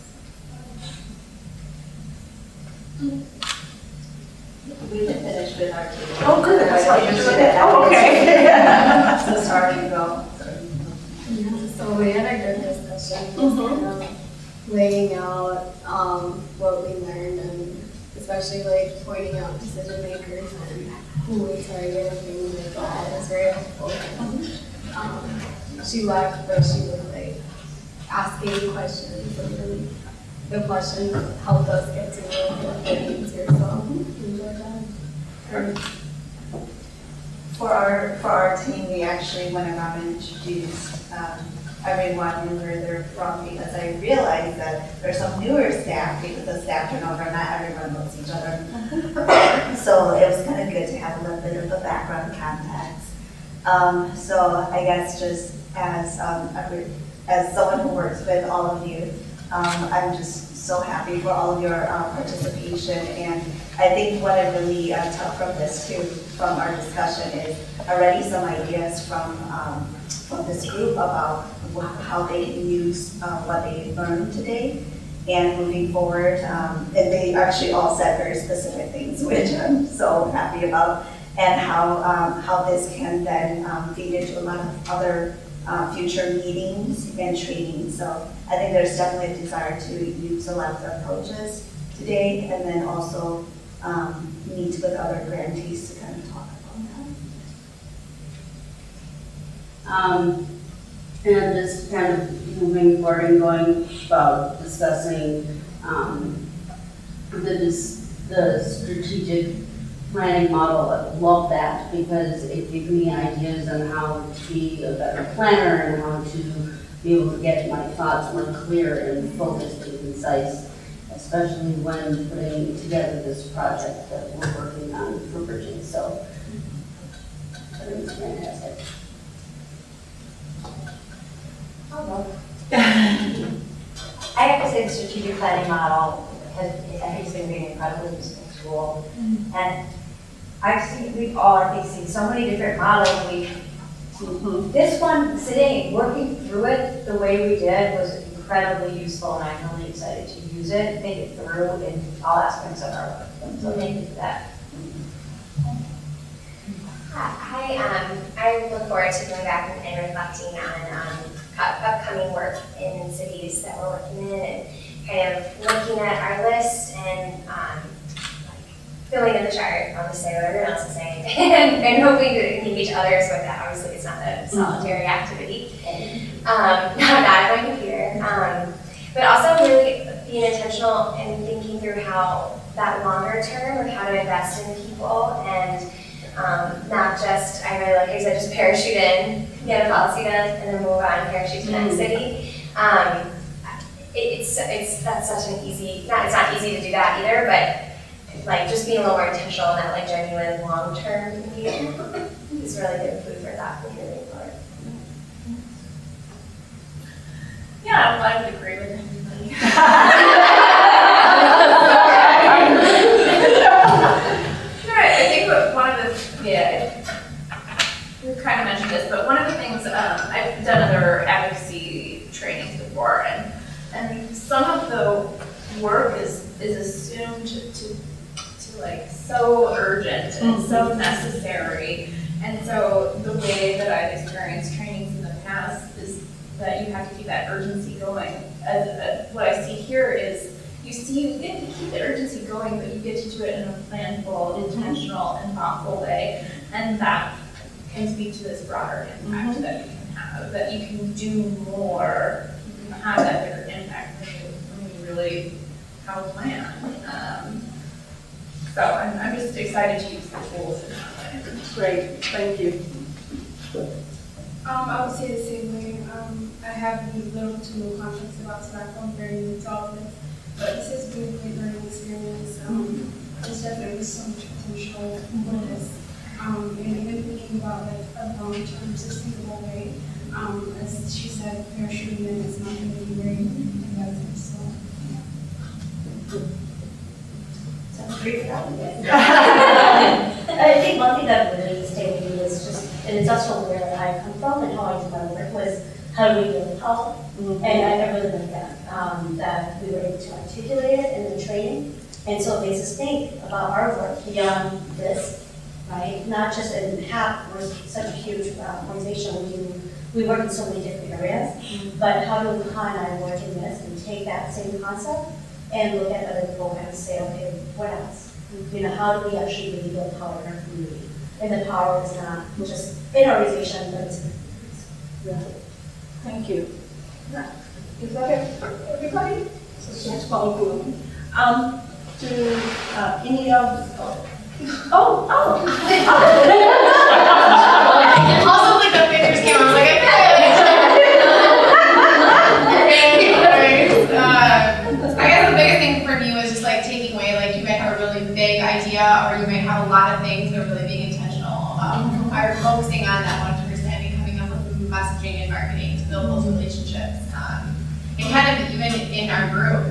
We just finished with our team. Oh, good. I saw you doing it. Oh, okay. So sorry to go. So we had a good discussion, kind of laying out what we learned, and especially like pointing out decision makers and who we target and things like that. It was very helpful. She left, but she was like asking questions, and then the questions helped us get to know what the answer. So enjoyed that. For our team, we actually went around and introduced everyone and where they're from, because I realized that there's some newer staff, because of staff turnover, not everyone knows each other. So it was kind of good to have a little bit of a background context. So I guess just as someone who works with all of you, I'm just so happy for all of your participation, and I think what I really took from this too, from our discussion, is already some ideas from this group about how they can use what they learned today and moving forward. And they actually all said very specific things, which I'm so happy about, and how this can then feed into a lot of other future meetings and training. So I think there's definitely a desire to use a lot of the approaches today, and then also meet with other grantees to kind of talk about that. And just kind of moving forward and going about discussing the strategic planning model. I love that, because it gave me ideas on how to be a better planner and how to be able to get my thoughts more clear and focused and concise, especially when putting together this project that we're working on for Bridging. So I think it's fantastic. I have to say the strategic planning model has been being incredibly useful tool. And we've all, I think, seen so many different models. This one, sitting, working through it the way we did was incredibly useful, and I'm really excited to use it, think it through in all aspects of our work. So thank you for that. Hi, I look forward to going back and reflecting on upcoming work in cities that we're working in, and kind of looking at our list and filling in the chart, I'll just say what everyone else is saying, and hoping to keep each other's with that. Obviously, it's not a solitary activity, not at my computer, but also really being intentional and thinking through how that longer term of how to invest in people, and not just, I really like I said, just parachute in, get a policy done, and then move on, parachute to the next city. That's such an easy, it's not easy to do that either, but like just being a little more intentional in that like genuine long-term engagement is really good food for thought for moving forward. Yeah, well, I would agree with everybody. I think one of the, we kind of mentioned this, but one of the things, I've done other advocacy trainings before, and some of the work is assumed to like so urgent and so necessary. And so the way that I've experienced trainings in the past is that you have to keep that urgency going. What I see here is you get to keep the urgency going, but you get to do it in a planful, intentional, and thoughtful way. And that can speak to this broader impact that you can have, that you can do more, you can have that bigger impact when you really have a plan. So I'm just excited to use the tools in that way. Great, thank you. I would say the same way. I have little to no context about tobacco. I'm very new to all of this. But this has been a great learning experience. There's definitely so much potential for this. And even thinking about like a long-term sustainable way. As she said, parachuting in is not going to be very effective. So, I think one thing that really stayed with me was just, and it's also where I come from and how I do my work, was how do we build policy? And I really like that, that we were able to articulate it in the training. And so it makes us think about our work beyond this, right? Not just in HAP, we're such a huge organization, we work in so many different areas, but how do Khan and I work in this and take that same concept and look at other programs and say, okay, what else? You know, how do we actually really build power in our community? And the power is not just in our organization, but it's Thank you. Is that it for everybody? That's all good. Do any of Also, like the pictures came out, I was like, I guess the biggest thing for me was just like taking away, like you might have a really big idea or you might have a lot of things, but really being intentional. Are focusing on that one understanding, coming up with messaging and marketing to build those relationships. And kind of even in our group,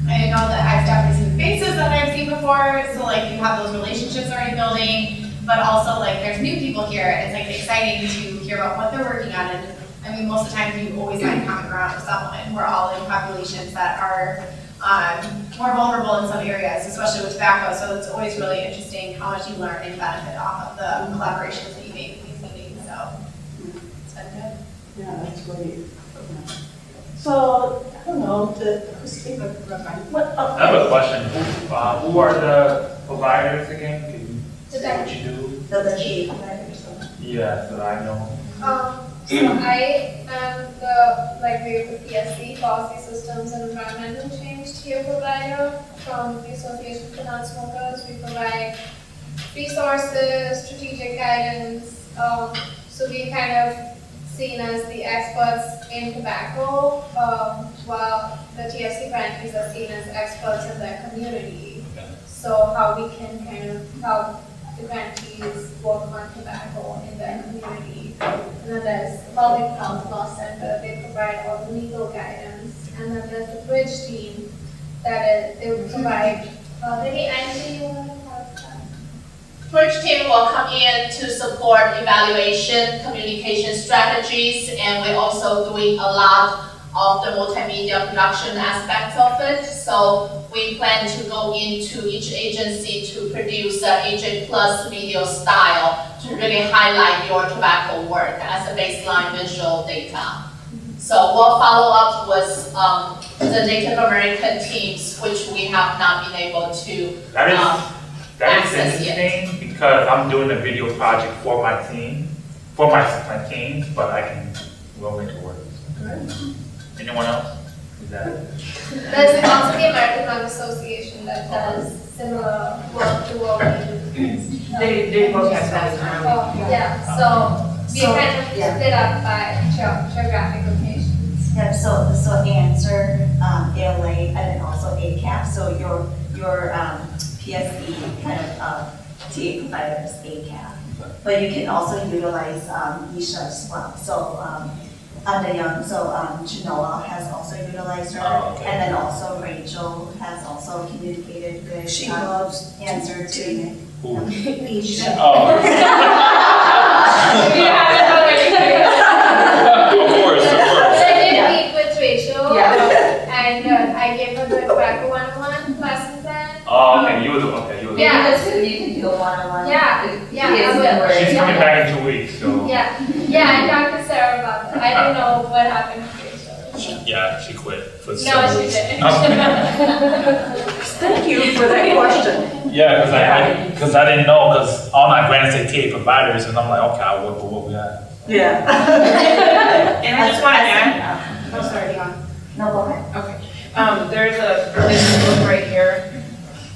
I know that I've definitely seen faces that I've seen before, so like you have those relationships already building, but also like there's new people here, and it's like exciting to hear about what they're working on. And I mean, most of the time you always find common ground with someone. We're all in populations that are more vulnerable in some areas, especially with tobacco, so it's always really interesting how much you learn and benefit off of the collaborations that you make with these meetings, so it's been good. Yeah, that's great. So, I don't know, Christina, what? I have a question. Who are the providers again? Can you say what you do? The chief providers. Yeah, so I know. So I am the TFC, Policy Systems and Environmental Change tier provider from the Association for Non-Smokers. We provide resources, strategic guidance. So we kind of seen as the experts in tobacco, while the TFC grantees are seen as experts in their community. So how we can kind of help the grantees work on tobacco in their community. And then there's the Public Health Law Center, they provide all the legal guidance. And then there's the Bridge team that they will provide, maybe Angie, you want to have that? Bridge team will come in to support evaluation, communication strategies, and we're also doing a lot of the multimedia production aspect of it. So we plan to go into each agency to produce an AJ Plus video style to really highlight your tobacco work as a baseline visual data. So we'll follow up with the Native American teams, which we have not been able to That is interesting because I'm doing a video project for my team, but I can go into work. Anyone else? Is that it? There's also the American Lung Association that does similar work to what we do. They both have that. Yeah, so we kind of split up by geographic locations. Yeah, so answer, ALA, and then also ACAP. So your PSE kind of TA providers, ACAP. But you can also utilize Isha as well. So Genoa has also utilized her, and then also Rachel has also communicated good. She loves answer to me. Isha. Of course. So I did meet with Rachel, and I gave her the tobacco 101 lesson plan. Oh, okay, you were the Yeah, you can do a one-on-one. She's coming back in 2 weeks, so. Yeah, I talked to Sarah about that. I don't know what happened to Rachel. She quit. For No, she didn't. Thank you for that question. Yeah, because I didn't know, because all my grants say TA providers, and I'm like, okay, I'll work with what we have. Yeah. And I just want to add, oh, sorry, Dion. No, go ahead. Okay. There's a book right here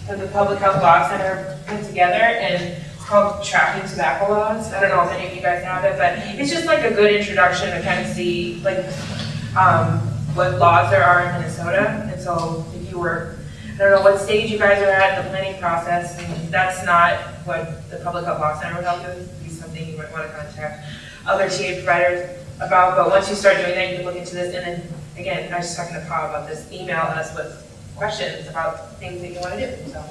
that the Public Health Law Center put together, and it's called Tracking Tobacco Laws. I don't know if any of you guys have it, but it's just like a good introduction to kind of see like what laws there are in Minnesota. And so if you were, I don't know what stage you guys are at in the planning process, and that's not what the Public Health Law Center would help you with. It'd be something you might want to contact other TA providers about. But once you start doing that, you can look into this. And then again, I was just talking to Paul about this. Email us with questions about things that you want to do. So.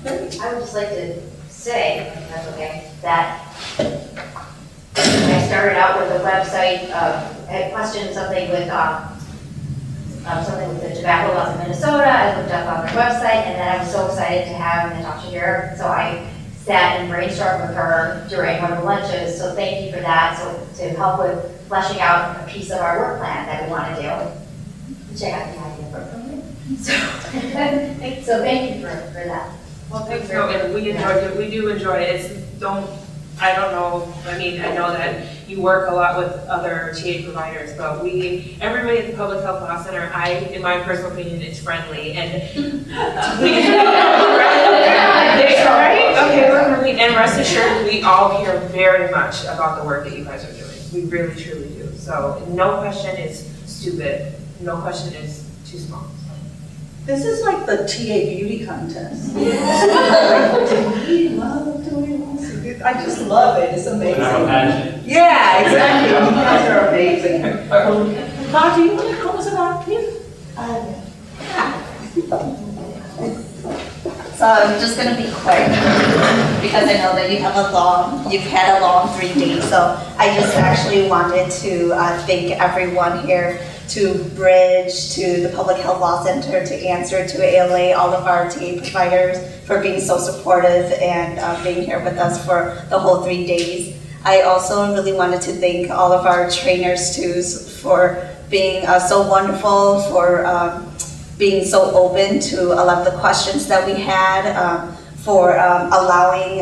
I would just like to say, if that's okay, that I started out with a website, I had questioned something with the tobacco laws in Minnesota. I looked up on their website, and then I was so excited to have Natasha here. So I sat and brainstormed with her during one of the lunches. So thank you for that. So to help with fleshing out a piece of our work plan that we want to do, which I got the idea from you. So thank you for that. Well, thanks. No, and we enjoyed it. We do enjoy it. I don't know. I mean, I know that you work a lot with other TA providers, but everybody at the Public Health Law Center, in my personal opinion, is friendly, and right? Okay, we're friendly, and rest assured, we all care very much about the work that you guys are doing. We really, truly do. So no question is stupid. No question is too small. This is like the TA beauty contest. I just love it. It's amazing. Yeah, exactly. You guys are amazing. Ma, do you want to close it out, please? So I'm just gonna be quick because I know that you've had a long 3 days. So I just actually wanted to thank everyone here, to Bridge, to the Public Health Law Center, to Answer, to ALA, all of our TA providers for being so supportive and being here with us for the whole 3 days. I also really wanted to thank all of our trainers too for being so wonderful, for being so open to a lot of the questions that we had, for allowing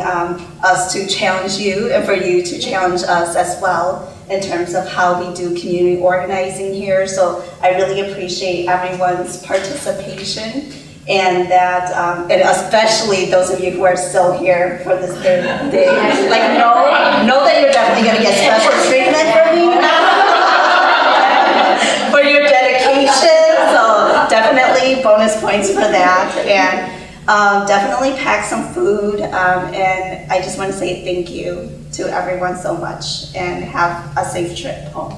us to challenge you and for you to challenge us as well in terms of how we do community organizing here. So I really appreciate everyone's participation, and that, and especially those of you who are still here for this third day. Like, know that you're definitely gonna get special treatment from me for your dedication. So definitely bonus points for that, and definitely pack some food. And I just want to say thank you to everyone so much, and have a safe trip home.